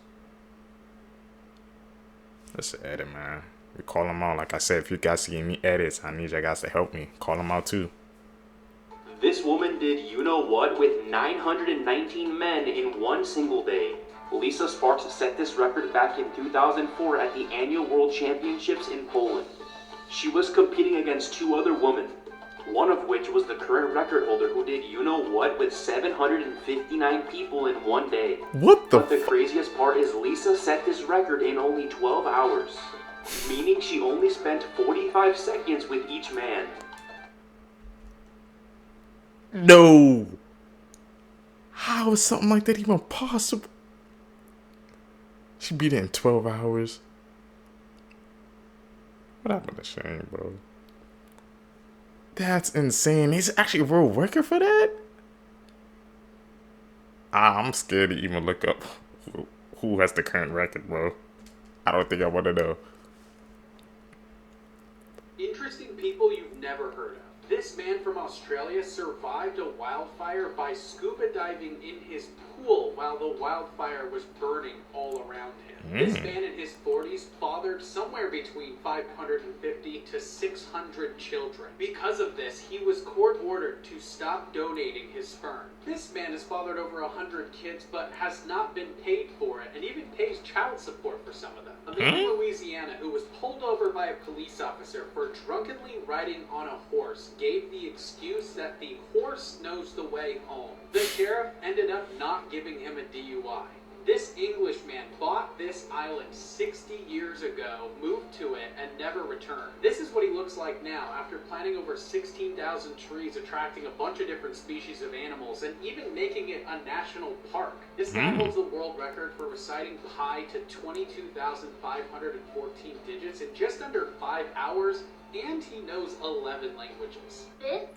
Let's edit, man. We call them out. Like I said, if you guys give me edits, I need you guys to help me. Call them out too. This woman did you-know-what with 919 men in one single day. Lisa Sparks set this record back in 2004 at the annual World Championships in Poland. She was competing against 2 other women, one of which was the current record holder who did you-know-what with 759 people in one day. What the But the craziest part is Lisa set this record in only 12 hours, meaning she only spent 45 seconds with each man. No! How is something like that even possible? She beat it in 12 hours. What happened to Shane, bro? That's insane. He's actually a world record for that? I'm scared to even look up who has the current record, bro. I don't think I want to know. Interesting people you've never heard of. This man from Australia survived a wildfire by scuba diving in his pool while the wildfire was burning all around him. This man in his 40s fathered somewhere between 550 to 600 children. Because of this, he was court-ordered to stop donating his sperm. This man has fathered over 100 kids but has not been paid for it and even pays child support for some of them. A man in Louisiana who was pulled over by a police officer for drunkenly riding on a horse gave the excuse that the horse knows the way home. The sheriff ended up not giving him a DUI. This Englishman bought this island 60 years ago, moved to it, and never returned. This is what he looks like now after planting over 16,000 trees, attracting a bunch of different species of animals, and even making it a national park. This guy holds the world record for reciting pi to 22,514 digits in just under 5 hours, and he knows 11 languages.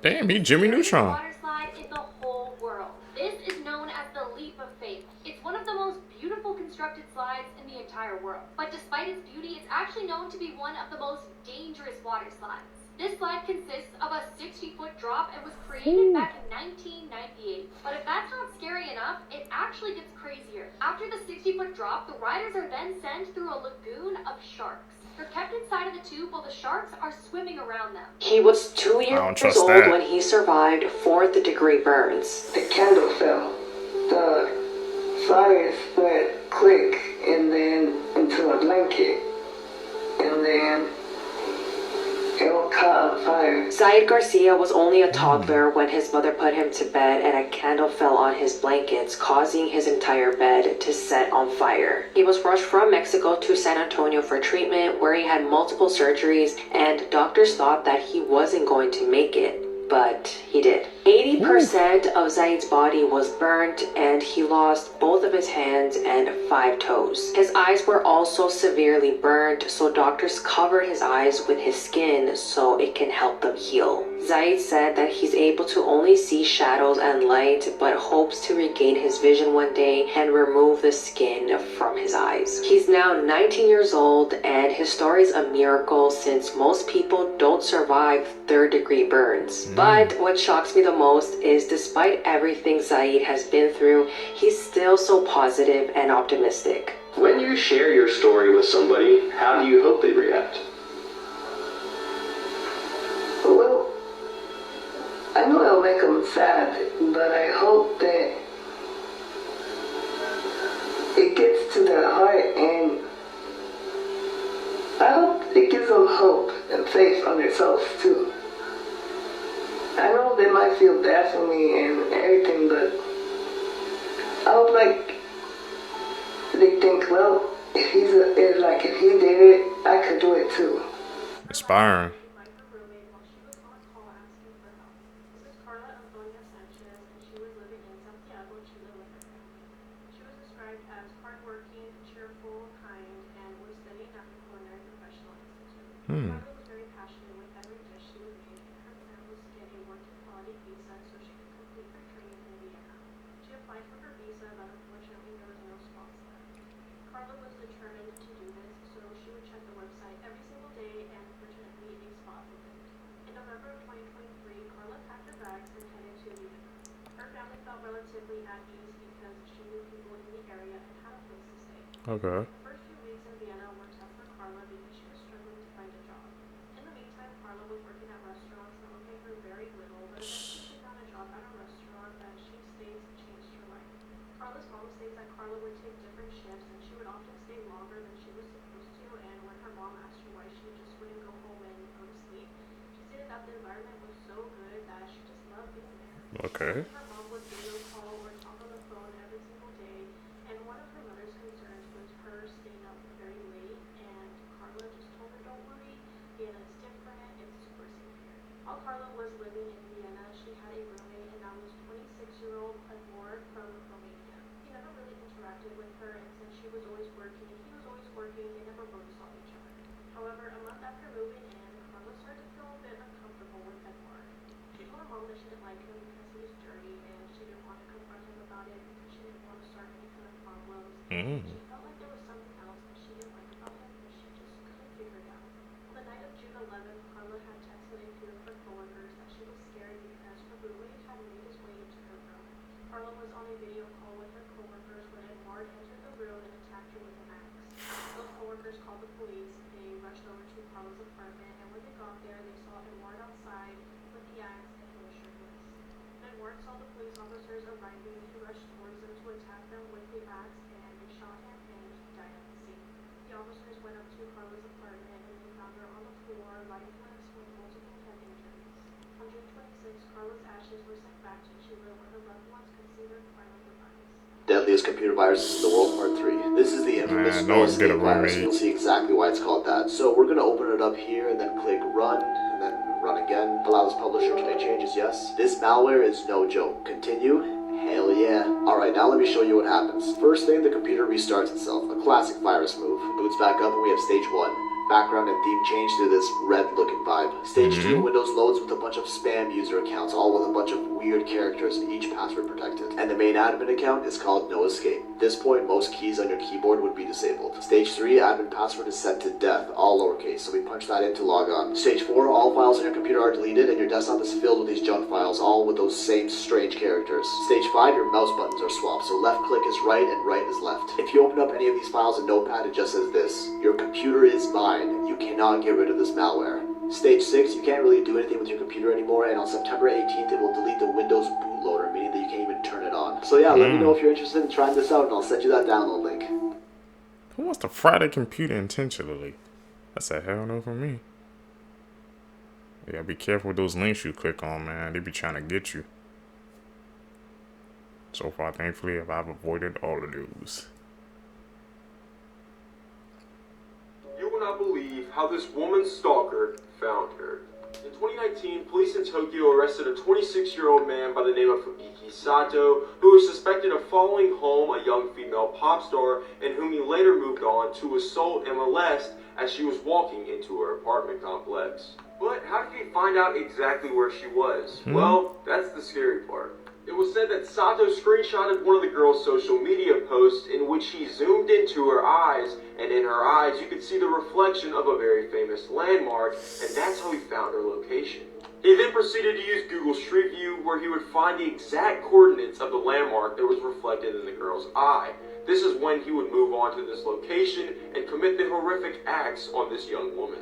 Damn, he Jimmy Neutron. Water slide in the whole world. This is known as the Leap of Faith. It's one of the most beautiful constructed slides in the entire world. But despite its beauty, it's actually known to be one of the most dangerous water slides. This slide consists of a 60-foot drop and was created back in 1998. But if that's not scary enough, it actually gets crazier. After the 60-foot drop, the riders are then sent through a lagoon of sharks. They're kept inside of the tube while the sharks are swimming around them. He was 2 years old when he survived 4th-degree burns. The candle fell. The fire spread quick and then into a blanket. and then it will caught on fire. Zaid Garcia was only a toddler when his mother put him to bed and a candle fell on his blankets, causing his entire bed to set on fire. He was rushed from Mexico to San Antonio for treatment, where he had multiple surgeries, and doctors thought that he wasn't going to make it. But he did. 80% of Zaid's body was burnt and he lost both of his hands and 5 toes. His eyes were also severely burned, so doctors covered his eyes with his skin so it can help them heal. Zaid said that he's able to only see shadows and light, but hopes to regain his vision one day and remove the skin from his eyes. He's now 19 years old and his story is a miracle since most people don't survive third-degree burns. But what shocks me the most is despite everything Zaid has been through, he's still so positive and optimistic. When you share your story with somebody, how do you hope they react? Well, I know it'll make them sad, but I hope that it gets to their heart, and I hope it gives them hope and faith on themselves too. I know they might feel bad for me and everything, but I hope they think, well, if he did it, I could do it too. Inspiring. Okay. Okay. Deadliest computer viruses in the world, part 3. This is the infamous no-escape virus, and you'll see exactly why it's called that. So we're going to open it up here, and then click run, and then run again. Allows publisher to make changes, yes. This malware is no joke. Continue. Hell yeah. Alright, now let me show you what happens. First thing, the computer restarts itself. A classic virus move. Boots back up, and we have stage 1. Background and theme change to this red-looking vibe. Stage 2, Windows loads with a bunch of spam user accounts, all with a bunch of weird characters, each password protected. And the main admin account is called No Escape. At this point, most keys on your keyboard would be disabled. Stage 3, admin password is set to death, all lowercase, so we punch that in to log on. Stage 4, all files on your computer are deleted, and your desktop is filled with these junk files, all with those same strange characters. Stage 5, your mouse buttons are swapped, so left click is right and right is left. If you open up any of these files in Notepad, it just says this: your computer is mine. You cannot get rid of this malware. Stage 6, you can't really do anything with your computer anymore, and on September 18th, it will delete the Windows bootloader, meaning that you can't even turn it on. So yeah, let me know if you're interested in trying this out, and I'll send you that download link. Who wants to fry their computer intentionally? That's a hell no for me. You gotta be careful with those links you click on, man. They be trying to get you. So far, thankfully, I've avoided all of those. You will not believe how this woman stalker found her. In 2019, police in Tokyo arrested a 26-year-old man by the name of Fubiki Sato, who was suspected of following home a young female pop star and whom he later moved on to assault and molest as she was walking into her apartment complex. But how did he find out exactly where she was? Well, that's the scary part. It was said that Sato screenshotted one of the girl's social media posts in which he zoomed into her eyes, and in her eyes you could see the reflection of a very famous landmark, and that's how he found her location. He then proceeded to use Google Street View, where he would find the exact coordinates of the landmark that was reflected in the girl's eye. This is when he would move on to this location and commit the horrific acts on this young woman.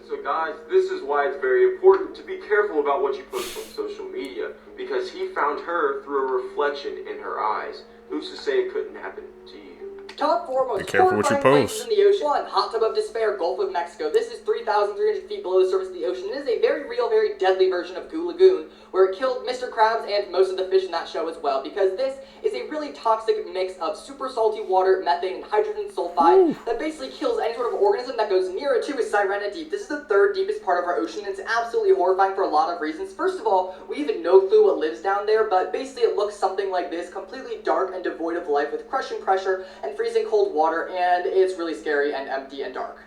So guys, this is why it's very important to be careful about what you post on social media, because he found her through a reflection in her eyes. Who's to say it couldn't happen to you? Top 4 most horrifying places in the ocean. 1. Hot Tub of Despair, Gulf of Mexico. This is 3,300 feet below the surface of the ocean. It is a very real, very deadly version of Goo Lagoon, where it killed Mr. Krabs and most of the fish in that show as well, because this is a really toxic mix of super salty water, methane, and hydrogen sulfide that basically kills any sort of organism that goes near it to is Sirena Deep. This is the 3rd deepest part of our ocean, and it's absolutely horrifying for a lot of reasons. First of all, we have no clue what lives down there, but basically it looks something like this, completely dark and devoid of life with crushing pressure and freezing cold water, and it's really scary and empty and dark.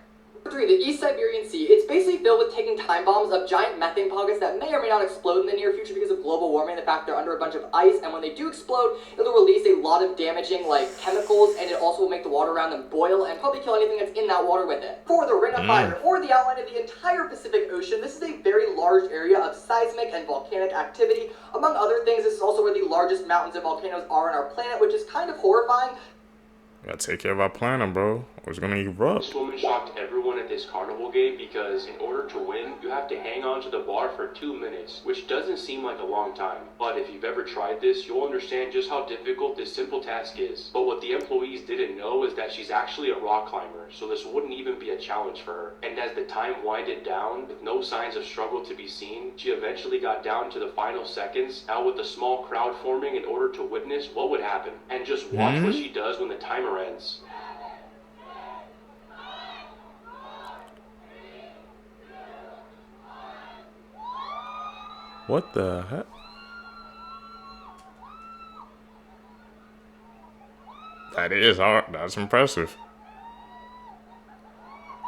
3. The East Siberian Sea. It's basically filled with ticking time bombs of giant methane pockets that may or may not explode in the near future because of global warming, the fact they're under a bunch of ice, and when they do explode, it'll release a lot of damaging, chemicals, and it also will make the water around them boil and probably kill anything that's in that water with it. 4. The Ring of Fire, or the outline of the entire Pacific Ocean. This is a very large area of seismic and volcanic activity. Among other things, this is also where the largest mountains and volcanoes are on our planet, which is kind of horrifying. Gotta take care of our planet, bro, or it's gonna erupt. This woman shocked everyone at this carnival game because in order to win, you have to hang on to the bar for 2 minutes, which doesn't seem like a long time. But if you've ever tried this, you'll understand just how difficult this simple task is. But what the employees didn't know is that she's actually a rock climber, so this wouldn't even be a challenge for her. And as the time winded down, with no signs of struggle to be seen, she eventually got down to the final seconds, now with a small crowd forming in order to witness what would happen. And just watch what she does when the timer ends. What the heck? That is hard. That's impressive.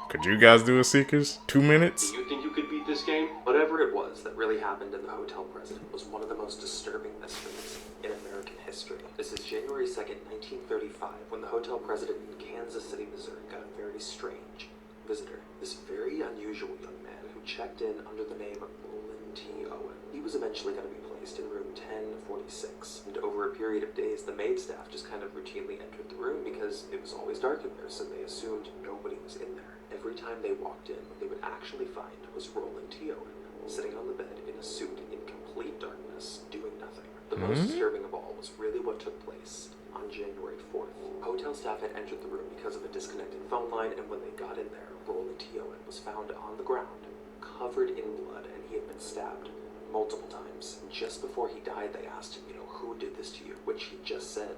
Could you guys do a Seekers? 2 minutes? Do you think you could beat this game? Whatever it was that really happened in the Hotel President was one of the most disturbing mysteries in American history. This is January 2nd, 1935, when the Hotel President in Kansas City, Missouri got a very strange visitor. This very unusual young man who checked in under the name of Roland T. Owen. He was eventually going to be placed in room 1046, and over a period of days, the maid staff just kind of routinely entered the room because it was always dark in there, so they assumed nobody was in there. Every time they walked in, what they would actually find was Roland T. Owen, sitting on the bed in a suit in complete darkness, doing nothing. The most disturbing of all was really what took place on January 4th. Hotel staff had entered the room because of a disconnected phone line, and when they got in there, Roland T. Owen was found on the ground, covered in blood, and he had been stabbed multiple times. Just before he died, they asked him, who did this to you? Which he just said,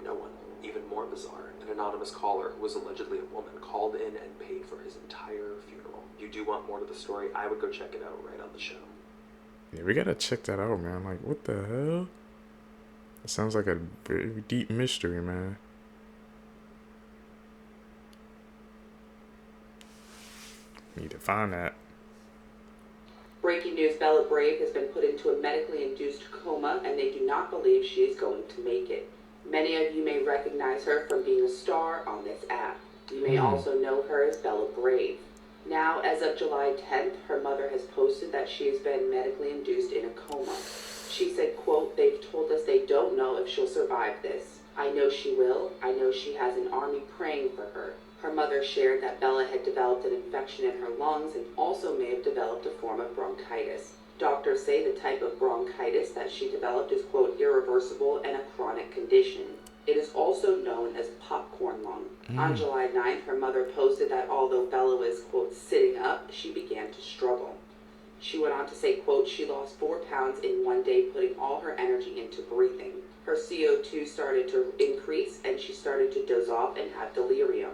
no one. Even more bizarre, an anonymous caller who was allegedly a woman called in and paid for his entire funeral. If you do want more to the story, I would go check it out right on the show. Yeah, we gotta check that out, man. Like, what the hell? It sounds like a very deep mystery, man. Need to find that. Breaking news, Bella Brave has been put into a medically induced coma, and they do not believe she is going to make it. Many of you may recognize her from being a star on this app. You may also know her as Bella Brave. Now, as of July 10th, her mother has posted that she has been medically induced in a coma. She said, quote, "They've told us they don't know if she'll survive this. I know she will. I know she has an army praying for her." Her mother shared that Bella had developed an infection in her lungs and also may have developed a form of bronchitis. Doctors say the type of bronchitis that she developed is, quote, "irreversible and a chronic condition." It is also known as popcorn lung. On July 9th, her mother posted that although Bella was, quote, sitting up, she began to struggle. She went on to say, quote, she lost 4 pounds in one day, putting all her energy into breathing. Her CO2 started to increase, and she started to doze off and have delirium.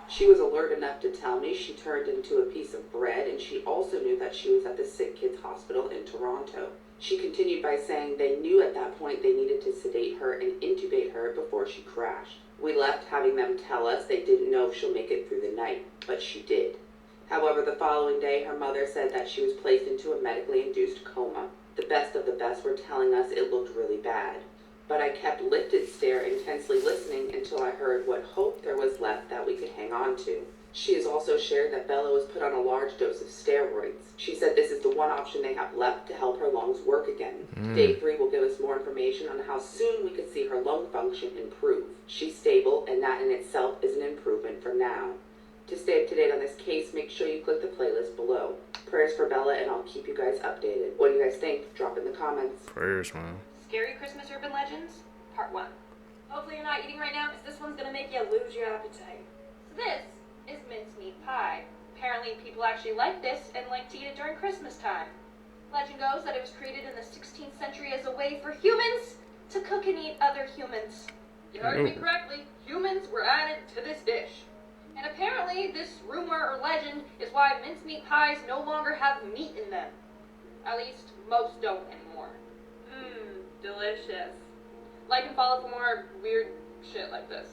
She was alert enough to tell me she turned into a piece of bread, and she also knew that she was at the Sick Kids Hospital in Toronto. She continued by saying they knew at that point they needed to sedate her and intubate her before she crashed. We left having them tell us they didn't know if she'll make it through the night, but she did. However, the following day, her mother said that she was placed into a medically induced coma. The best of the best were telling us it looked really bad. But I kept lifted stare, intensely listening until I heard what hope there was left that we could hang on to. She has also shared that Bella was put on a large dose of steroids. She said this is the one option they have left to help her lungs work again. Day 3 will give us more information on how soon we could see her lung function improve. She's stable, and that in itself is an improvement for now. To stay up to date on this case, make sure you click the playlist below. Prayers for Bella, and I'll keep you guys updated. What do you guys think? Drop in the comments. Prayers, man. Scary Christmas Urban Legends, Part 1. Hopefully you're not eating right now, because this one's going to make you lose your appetite. So this is mincemeat pie. Apparently people actually like this and like to eat it during Christmas time. Legend goes that it was created in the 16th century as a way for humans to cook and eat other humans. You heard me correctly, humans were added to this dish. And apparently this rumor or legend is why mincemeat pies no longer have meat in them. At least most don't anymore. Delicious. Like and follow for more weird shit like this.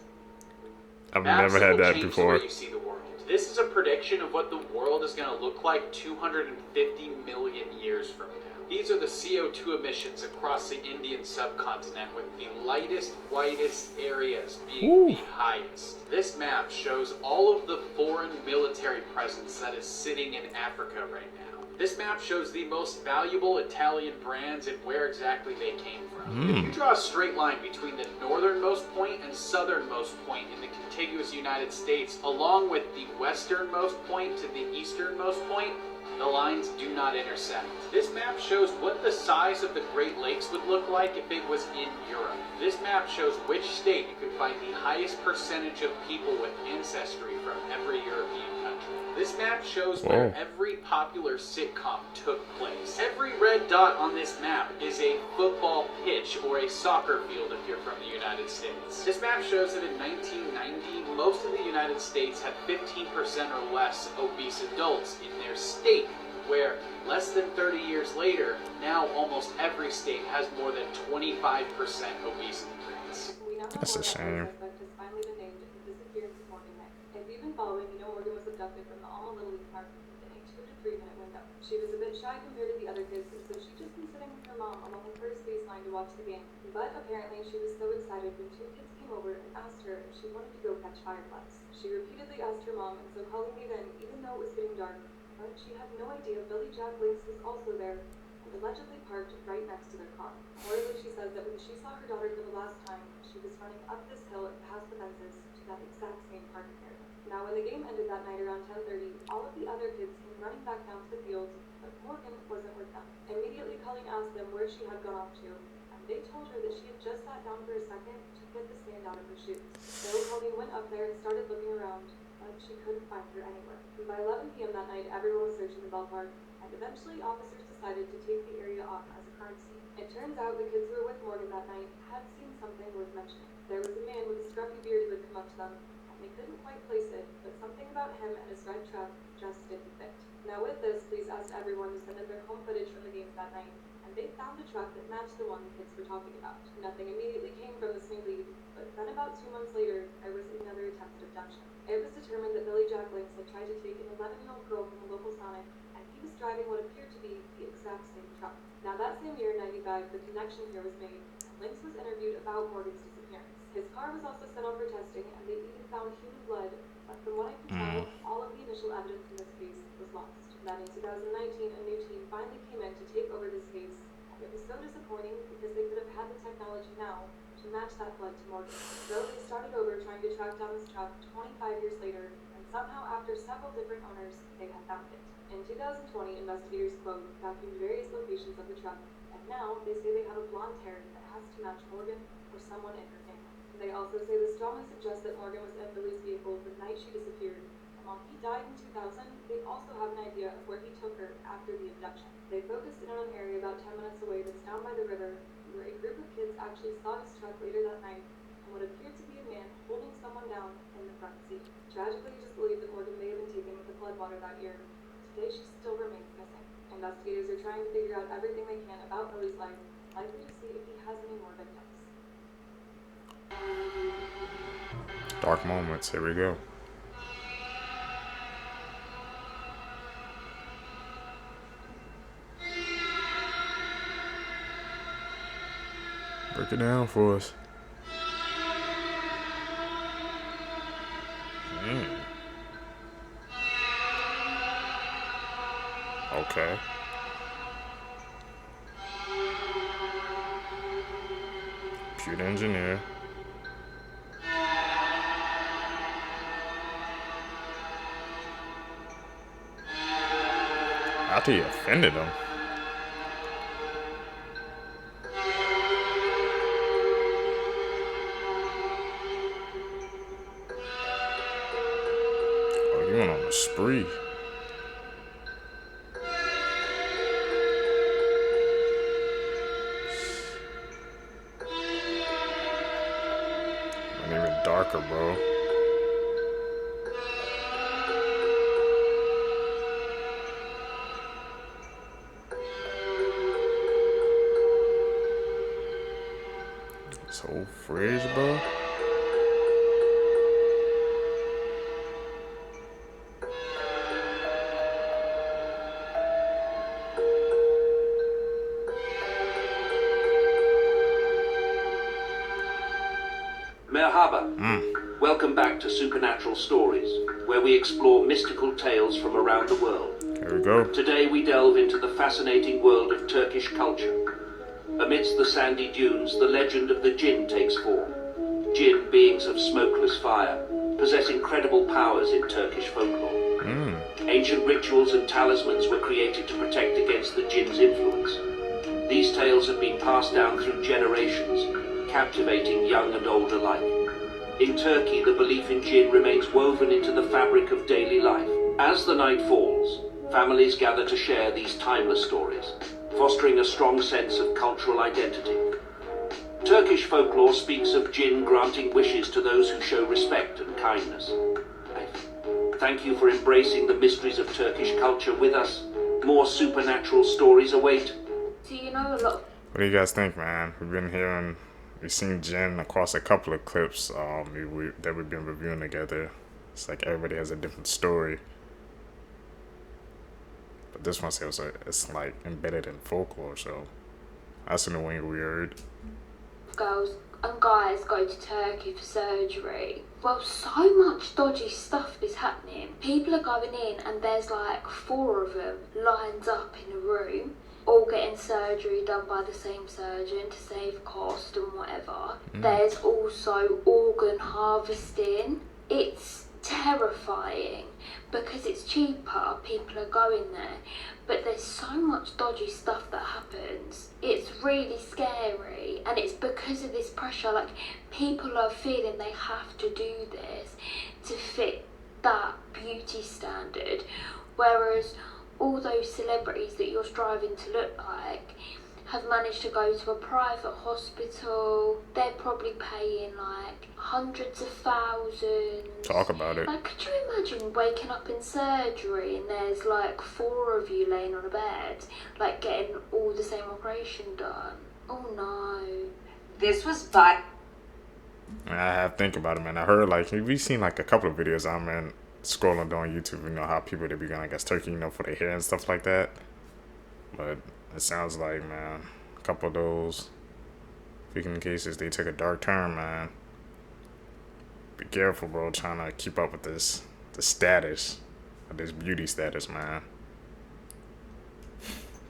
I've never had that before. The way you see the world. This is a prediction of what the world is going to look like 250 million years from now. These are the CO2 emissions across the Indian subcontinent, with the lightest, whitest areas being the highest. This map shows all of the foreign military presence that is sitting in Africa right now. This map shows the most valuable Italian brands and where exactly they came from. If you draw a straight line between the northernmost point and southernmost point in the contiguous United States, along with the westernmost point to the easternmost point, the lines do not intersect. This map shows what the size of the Great Lakes would look like if it was in Europe. This map shows which state you could find the highest percentage of people with ancestry from every European country. This map shows where every popular sitcom took place. Every red dot on this map is a football pitch or a soccer field if you're from the United States. This map shows that in 1990, most of the United States had 15% or less obese adults in their state, where less than 30 years later, now almost every state has more than 25% obesity rates. That's a shame. Following, you know, Morgan was abducted from the Alma Little League Park within a 2 to 3 minute window. She was a bit shy compared to the other kids, so she'd just been sitting with her mom along the first baseline to watch the game. But apparently she was so excited when 2 kids came over and asked her if she wanted to go catch fireflies. She repeatedly asked her mom, and so calling me then, even though it was getting dark. But she had no idea Billy Jack Lynx was also there, and allegedly parked right next to their car. Morally, she says that when she saw her daughter for the last time, she was running up this hill and past the fences to that exact same parking area. Now, when the game ended that night around 10:30, all of the other kids came running back down to the field, but Morgan wasn't with them. Immediately, Colleen asked them where she had gone off to, and they told her that she had just sat down for a second to get the sand out of her shoes. So Colleen went up there and started looking around, but she couldn't find her anywhere. And by 11 p.m. that night, everyone was searching the ballpark, and eventually officers decided to take the area off as a crime scene. It turns out the kids who were with Morgan that night had seen something worth mentioning. There was a man with a scruffy beard who had come up to them. They couldn't quite place it, but something about him and his red truck just didn't fit. Now with this, police asked everyone to send in their home footage from the games that night, and they found a truck that matched the one the kids were talking about. Nothing immediately came from this new lead, but then about 2 months later, there was another attempted abduction. It was determined that Billy Jack Lynx had tried to take an 11-year-old girl from a local Sonic, and he was driving what appeared to be the exact same truck. Now that same year, 95, the connection here was made, and Lynx was interviewed about Morgan's disappearance. His car was also sent out for testing, and they even found human blood, but from what I can tell, all of the initial evidence in this case was lost. Then in 2019, a new team finally came in to take over this case, and it was so disappointing because they could have had the technology now to match that blood to Morgan. So they started over trying to track down this truck 25 years later, and somehow after several different owners, they had found it. In 2020, investigators, quote, vacuumed various locations of the truck, and now they say they have a blonde hair that has to match Morgan or someone in her family. They also say this strongly suggests that Morgan was in Billy's vehicle the night she disappeared. And while he died in 2000, they also have an idea of where he took her after the abduction. They focused in on an area about 10 minutes away that's down by the river, where a group of kids actually saw his truck later that night and what appeared to be a man holding someone down in the front seat. Tragically, it is believed that Morgan may have been taken with the floodwater that year. Today, she still remains missing. Investigators are trying to figure out everything they can about Billy's life, likely to see if he has any more victims. Dark moments. Here we go. Break it down for us. Okay. Computer engineer. After he offended him. Oh, you went on a spree. And even darker, bro. So fridge, bro. Merhaba. Welcome back to Supernatural Stories, where we explore mystical tales from around the world. Here we go. Today we delve into the fascinating world of Turkish culture. Amidst the sandy dunes, the legend of the Jinn takes form. Jinn, beings of smokeless fire, possess incredible powers in Turkish folklore. Ancient rituals and talismans were created to protect against the Jinn's influence. These tales have been passed down through generations, captivating young and old alike. In Turkey, the belief in Jinn remains woven into the fabric of daily life. As the night falls, families gather to share these timeless stories, fostering a strong sense of cultural identity. Turkish folklore speaks of Jinn granting wishes to those who show respect and kindness. Thank you for embracing the mysteries of Turkish culture with us. More supernatural stories await. So you know a lot. What do you guys think, man? We've seen Jinn across a couple of clips that we've been reviewing together. It's like everybody has a different story. But this one says it's like embedded in folklore, so that's annoying weird. Girls and guys go to Turkey for surgery. Well, so much dodgy stuff is happening. People are going in and there's like 4 of them lined up in a room, all getting surgery done by the same surgeon to save cost and whatever. There's also organ harvesting. It's terrifying because it's cheaper, people are going there, but there's so much dodgy stuff that happens. It's really scary, and it's because of this pressure. Like, people are feeling they have to do this to fit that beauty standard, whereas all those celebrities that you're striving to look like have managed to go to a private hospital. They're probably paying like hundreds of thousands. Talk about it. Like, could you imagine waking up in surgery and there's like 4 of you laying on a bed, like getting all the same operation done? Oh no. This was bad. I have to think about it, man. I heard like we've seen like a couple of videos scrolling down YouTube, you know, how people they be going, I guess, Turkey, you know, for their hair and stuff like that. But it sounds like, man, a couple of those freaking cases, they took a dark turn, man. Be careful, bro, trying to keep up with the status of this beauty status, man.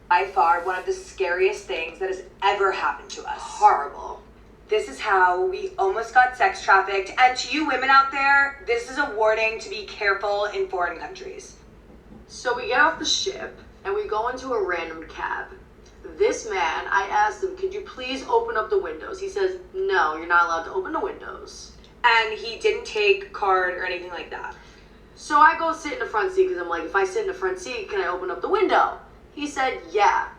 By far one of the scariest things that has ever happened to us. Horrible. This is how we almost got sex trafficked, and to you women out there, this is a warning to be careful in foreign countries. So we get off the ship, and we go into a random cab. This man, I asked him, could you please open up the windows? He says, no, you're not allowed to open the windows. And he didn't take card or anything like that. So I go sit in the front seat because I'm like, if I sit in the front seat, can I open up the window? He said, yeah.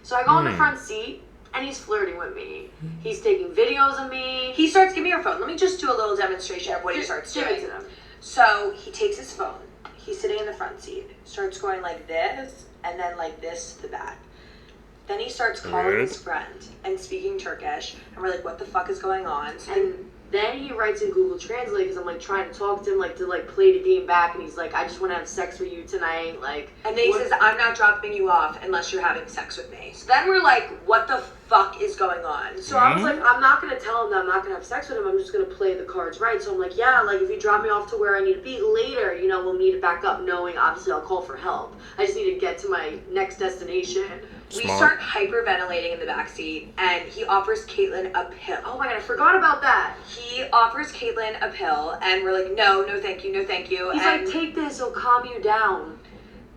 So I go in the front seat, and he's flirting with me. He's taking videos of me. He starts, give me your phone. Let me just do a little demonstration of what he starts doing. Give it to them. So he takes his phone. He's sitting in the front seat. Starts going like this, and then like this to the back. Then he starts calling his friend and speaking Turkish. And we're like, what the fuck is going on? And then he writes in Google Translate because I'm like trying to talk to him, like to like play the game back, and he's like, I just want to have sex with you tonight, like. And then he says, I'm not dropping you off unless you're having sex with me. So then we're like, what the fuck is going on? So I was like, I'm not gonna tell him that I'm not gonna have sex with him. I'm just gonna play the cards right. So I'm like, yeah, like if you drop me off to where I need to be later, you know, we'll meet it back up, knowing obviously I'll call for help. I just need to get to my next destination. We start hyperventilating in the backseat, and he offers Caitlin a pill. Oh my god, I forgot about that. He offers Caitlin a pill, and we're like, no thank you, no thank you. He's like, take this, it'll calm you down.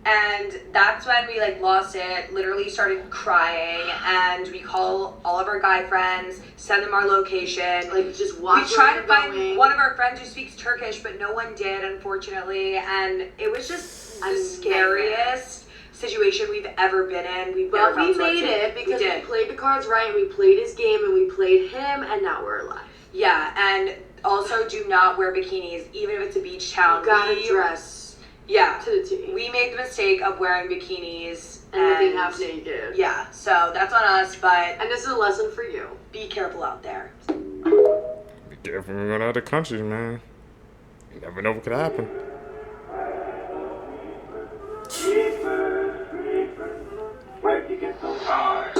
And that's when we like lost it, literally started crying, and we call all of our guy friends, send them our location. Like, just watch. We tried to find one of our friends who speaks Turkish, but no one did, unfortunately, and it was just the scariest situation we've ever been in. But we made it because we played the cards right, and we played his game, and we played him, and now we're alive. Yeah, and also do not wear bikinis, even if it's a beach town. You gotta dress. Yeah, to the T. We made the mistake of wearing bikinis and living half naked. Yeah, so that's on us, but... And this is a lesson for you. Be careful out there. Be careful when we go to other countries, man. You never know what could happen. Where'd you get those cars?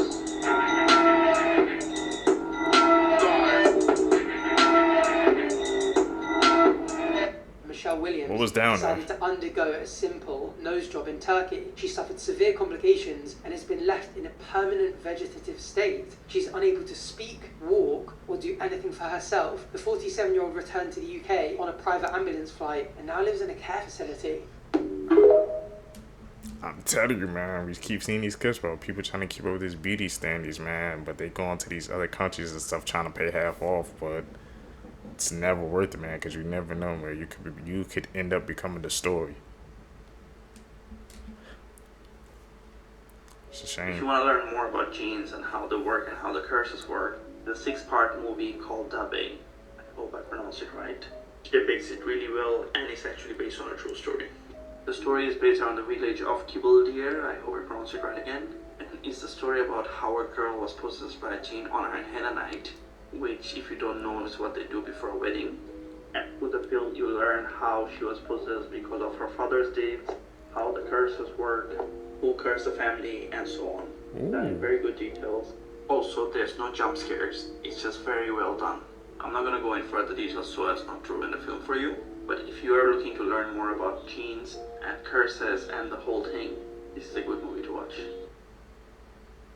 Michelle Williams What was down decided to undergo a simple nose job in Turkey. She suffered severe complications and has been left in a permanent vegetative state. She's unable to speak, walk, or do anything for herself. The 47-year-old returned to the UK on a private ambulance flight and now lives in a care facility. I'm telling you, man, we keep seeing these clips about people trying to keep up with these beauty standards, man, but they go into these other countries and stuff trying to pay half off, but it's never worth it, man, because you never know where you could end up becoming the story. It's a shame. If you want to learn more about genes and how they work and how the curses work, the 6-part movie called Dubbing, I hope I pronounced it right, depicts it really well, and it's actually based on a true story. The story is based around the village of Kibuldir, I hope I pronounced it right again, and it's the story about how a girl was possessed by a gene on her henna night, which, if you don't know, is what they do before a wedding. And with the film, you learn how she was possessed because of her father's deeds, how the curses work, who cursed the family, and so on. Very good details. Also, there's no jump scares. It's just very well done. I'm not gonna go in further details so as not to ruin the film for you, but if you are looking to learn more about genes and curses and the whole thing, this is a good movie to watch.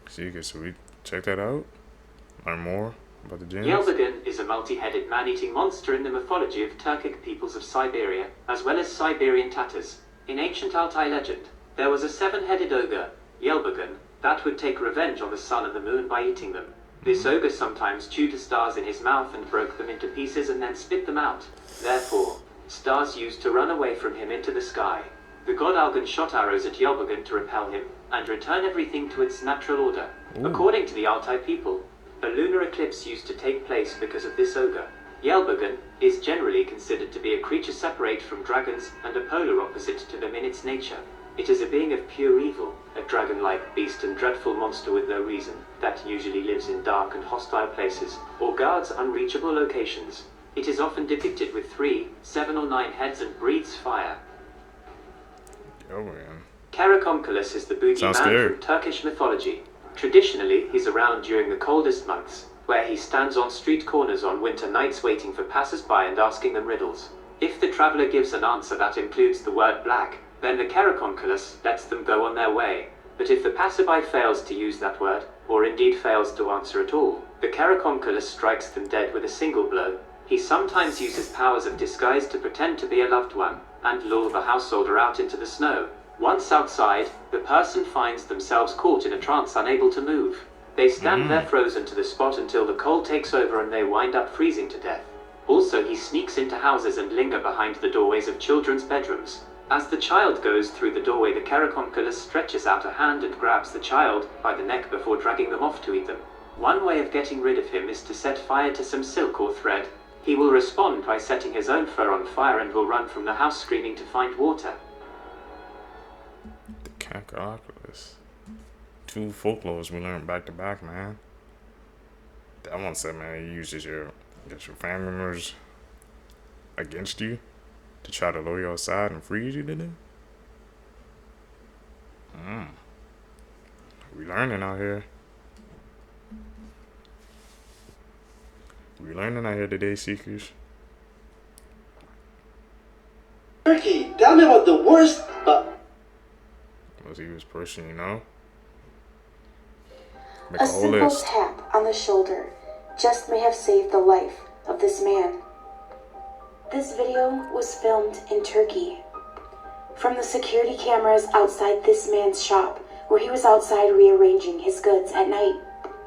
So we check that out? Learn more about the genes? Yelvagan is a multi-headed man-eating monster in the mythology of Turkic peoples of Siberia, as well as Siberian Tatars. In ancient Altai legend, there was a 7-headed ogre, Yelvagan, that would take revenge on the sun and the moon by eating them. This ogre sometimes chewed the stars in his mouth and broke them into pieces and then spit them out. Therefore, stars used to run away from him into the sky. The god Algan shot arrows at Yelvagan to repel him and return everything to its natural order. According to the Altai people, a lunar eclipse used to take place because of this ogre. Yelvagan is generally considered to be a creature separate from dragons and a polar opposite to them in its nature. It is a being of pure evil, a dragon-like beast and dreadful monster with no reason, that usually lives in dark and hostile places, or guards unreachable locations. It is often depicted with 3, 7 or 9 heads and breathes fire. Oh man. Karakomkalos is the boogeyman from Turkish mythology. Traditionally, he's around during the coldest months, where he stands on street corners on winter nights waiting for passers-by and asking them riddles. If the traveller gives an answer that includes the word black, then the Karakomkalos lets them go on their way. But if the passerby fails to use that word, or indeed fails to answer at all, the Karakomkalos strikes them dead with a single blow. He sometimes uses powers of disguise to pretend to be a loved one, and lure the householder out into the snow. Once outside, the person finds themselves caught in a trance, unable to move. They stand there frozen to the spot until the cold takes over and they wind up freezing to death. Also, he sneaks into houses and linger behind the doorways of children's bedrooms. As the child goes through the doorway, the Caraconculus stretches out a hand and grabs the child by the neck before dragging them off to eat them. One way of getting rid of him is to set fire to some silk or thread. He will respond by setting his own fur on fire and will run from the house screaming to find water. The Caraconculus. 2 folklores we learned back to back, man. That one said, man, he uses your family members against you to try to lure you outside and freeze you to death. We learning out here. We learning out here today, Seekers. Turkey, tell me about the worst, but... Was he was pushing, you know? A simple tap on the shoulder just may have saved the life of this man. This video was filmed in Turkey. From the security cameras outside this man's shop, where he was outside rearranging his goods at night.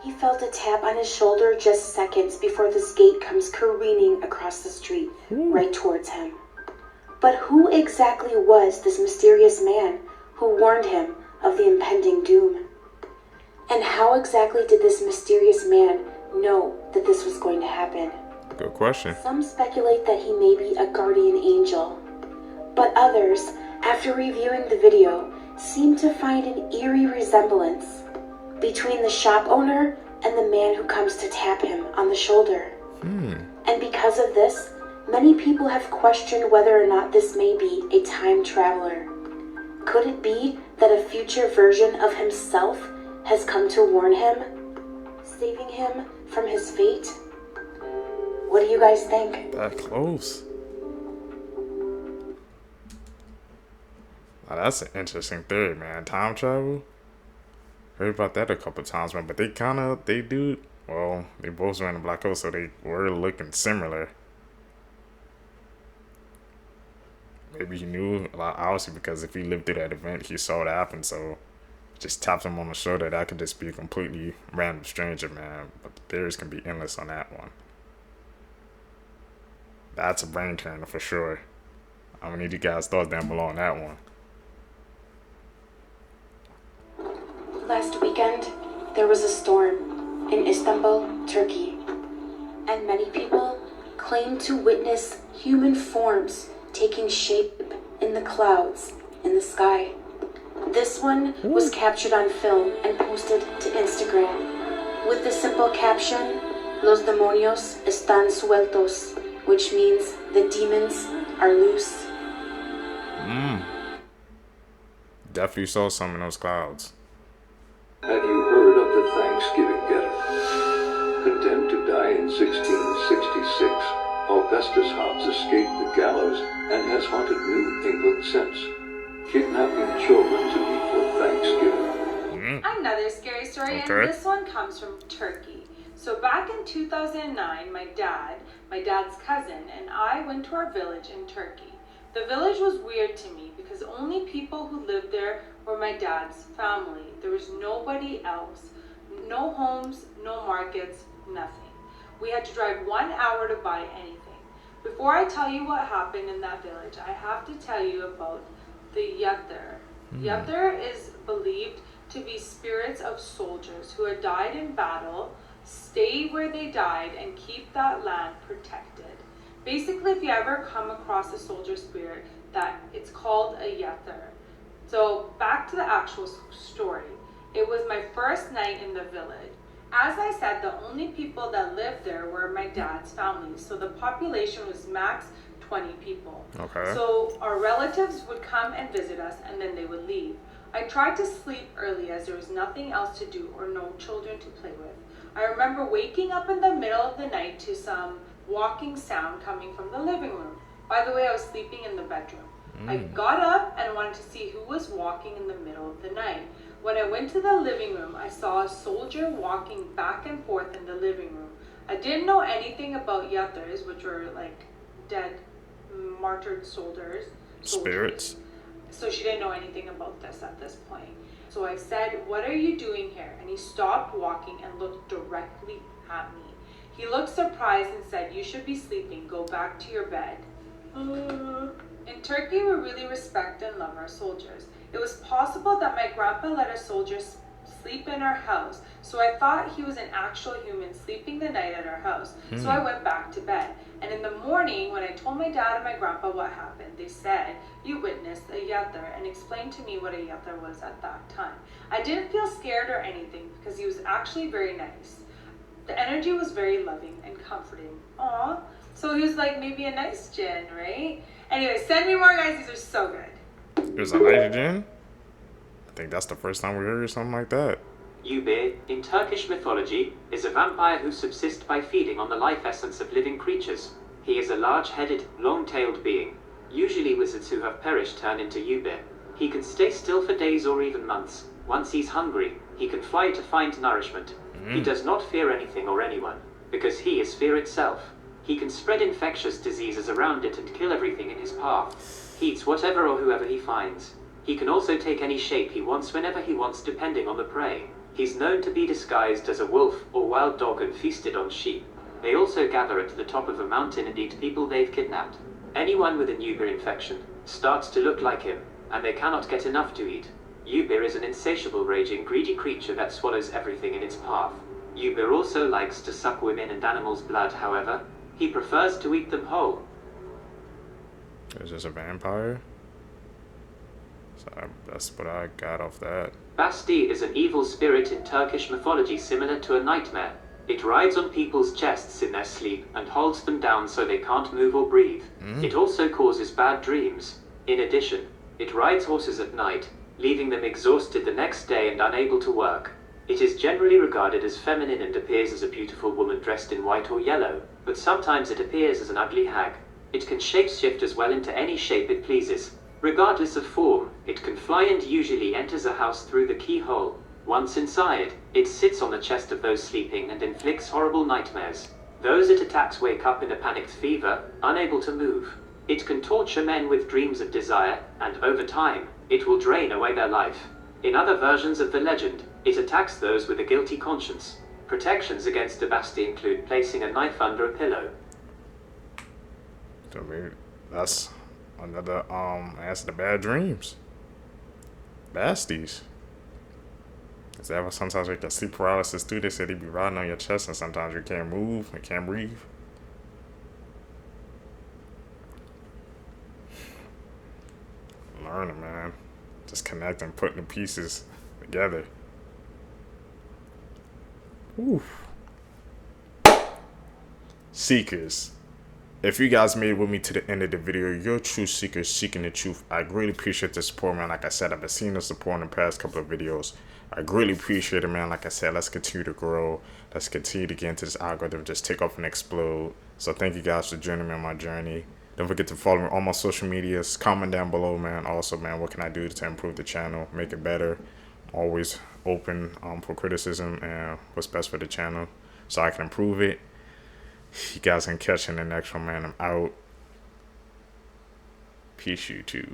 He felt a tap on his shoulder just seconds before the skate comes careening across the street, right towards him. But who exactly was this mysterious man who warned him of the impending doom? And how exactly did this mysterious man know that this was going to happen? Good question. Some speculate that he may be a guardian angel, but others, after reviewing the video, seem to find an eerie resemblance between the shop owner and the man who comes to tap him on the shoulder. And because of this, many people have questioned whether or not this may be a time traveler. Could it be that a future version of himself has come to warn him, saving him from his fate? What do you guys think? That close. Now, that's an interesting theory, man. Time travel? Heard about that a couple times, man. But they do. Well, they both ran a black hole, so they were looking similar. Maybe he knew a lot, obviously, because if he lived through that event, he saw it happen, so just tapped him on the shoulder. That could just be a completely random stranger, man. But the theories can be endless on that one. That's a brain turner for sure. I'm gonna need you guys' thoughts down below on that one. Last weekend, there was a storm in Istanbul, Turkey, and many people claimed to witness human forms taking shape in the clouds in the sky. This one was captured on film and posted to Instagram with the simple caption, "Los demonios están sueltos," which means the demons are loose. Definitely saw some in those clouds. Have you heard of the Thanksgiving Ghetto? Condemned to die in 1666, Augustus Hobbs escaped the gallows and has haunted New England since, kidnapping children to eat for Thanksgiving. Another scary story, and this one comes from Turkey. So back in 2009, my dad's cousin, and I went to our village in Turkey. The village was weird to me because only people who lived there were my dad's family. There was nobody else. No homes, no markets, nothing. We had to drive 1 hour to buy anything. Before I tell you what happened in that village, I have to tell you about the Youve. Youve is believed to be spirits of soldiers who had died in battle, stay where they died, and keep that land protected. Basically, if you ever come across a soldier spirit, that it's called a Youve. So back to the actual story. It was my first night in the village. As I said, the only people that lived there were my dad's family. So the population was max 20 people. Okay. So our relatives would come and visit us, and then they would leave. I tried to sleep early as there was nothing else to do or no children to play with. I remember waking up in the middle of the night to some walking sound coming from the living room. By the way, I was sleeping in the bedroom. I got up and wanted to see who was walking in the middle of the night. When I went to the living room, I saw a soldier walking back and forth in the living room. I didn't know anything about Youves, which were like dead, martyred soldiers. Spirits. so she didn't know anything about this at this point. So I said, "What are you doing here?" And he stopped walking and looked directly at me. He looked surprised and said, "You should be sleeping. Go back to your bed." In Turkey, we really respect and love our soldiers. It was possible that my grandpa let a soldier sleep in our house, so I thought he was an actual human sleeping the night at our house. So I went back to bed. And in the morning, when I told my dad and my grandpa what happened, they said, "You witnessed a yather," and explained to me what a yather was at that time. I didn't feel scared or anything because he was actually very nice. The energy was very loving and comforting. Aw. So he was like maybe a nice djinn, right? Anyway, send me more, guys. These are so good. There's a nitrogen? I think that's the first time we heard something like that. Youve, in Turkish mythology, is a vampire who subsists by feeding on the life essence of living creatures. He is a large-headed, long-tailed being. Usually wizards who have perished turn into Youve. He can stay still for days or even months. Once he's hungry, he can fly to find nourishment. He does not fear anything or anyone, because he is fear itself. He can spread infectious diseases around it and kill everything in his path. He eats whatever or whoever he finds. He can also take any shape he wants whenever he wants, depending on the prey. He's known to be disguised as a wolf or wild dog and feasted on sheep. They also gather at the top of a mountain and eat people they've kidnapped. Anyone with a Youve infection starts to look like him, and they cannot get enough to eat. Youve is an insatiable, raging, greedy creature that swallows everything in its path. Youve also likes to suck women and animals' blood, however. He prefers to eat them whole. Is this a vampire? So that's what I got off that. Basti is an evil spirit in Turkish mythology similar to a nightmare. It rides on people's chests in their sleep and holds them down so they can't move or breathe. It also causes bad dreams. In addition, it rides horses at night, leaving them exhausted the next day and unable to work. It is generally regarded as feminine and appears as a beautiful woman dressed in white or yellow, but sometimes it appears as an ugly hag. It can shapeshift as well into any shape it pleases. Regardless of form, it can fly and usually enters a house through the keyhole. Once inside, it sits on the chest of those sleeping and inflicts horrible nightmares. Those it attacks wake up in a panicked fever, unable to move. It can torture men with dreams of desire, and over time, it will drain away their life. In other versions of the legend, it attacks those with a guilty conscience. Protections against the Basti include placing a knife under a pillow. So maybe that's another answer to bad dreams. Basties. Is that what sometimes we get sleep paralysis too? They say they be riding on your chest and sometimes you can't move and can't breathe. Learning, man. Just connecting, putting the pieces together. Oof. Seekers. If you guys made it with me to the end of the video, you're true seekers seeking the truth. I greatly appreciate the support, man. Like I said, I've been seeing the support in the past couple of videos. I greatly appreciate it, man. Like I said, let's continue to grow. Let's continue to get into this algorithm, just take off and explode. So thank you guys for joining me on my journey. Don't forget to follow me on all my social medias. Comment down below, man. Also, man, what can I do to improve the channel, make it better? Always open for criticism and what's best for the channel so I can improve it. You guys can catch in the next one, man. I'm out. Peace, YouTube.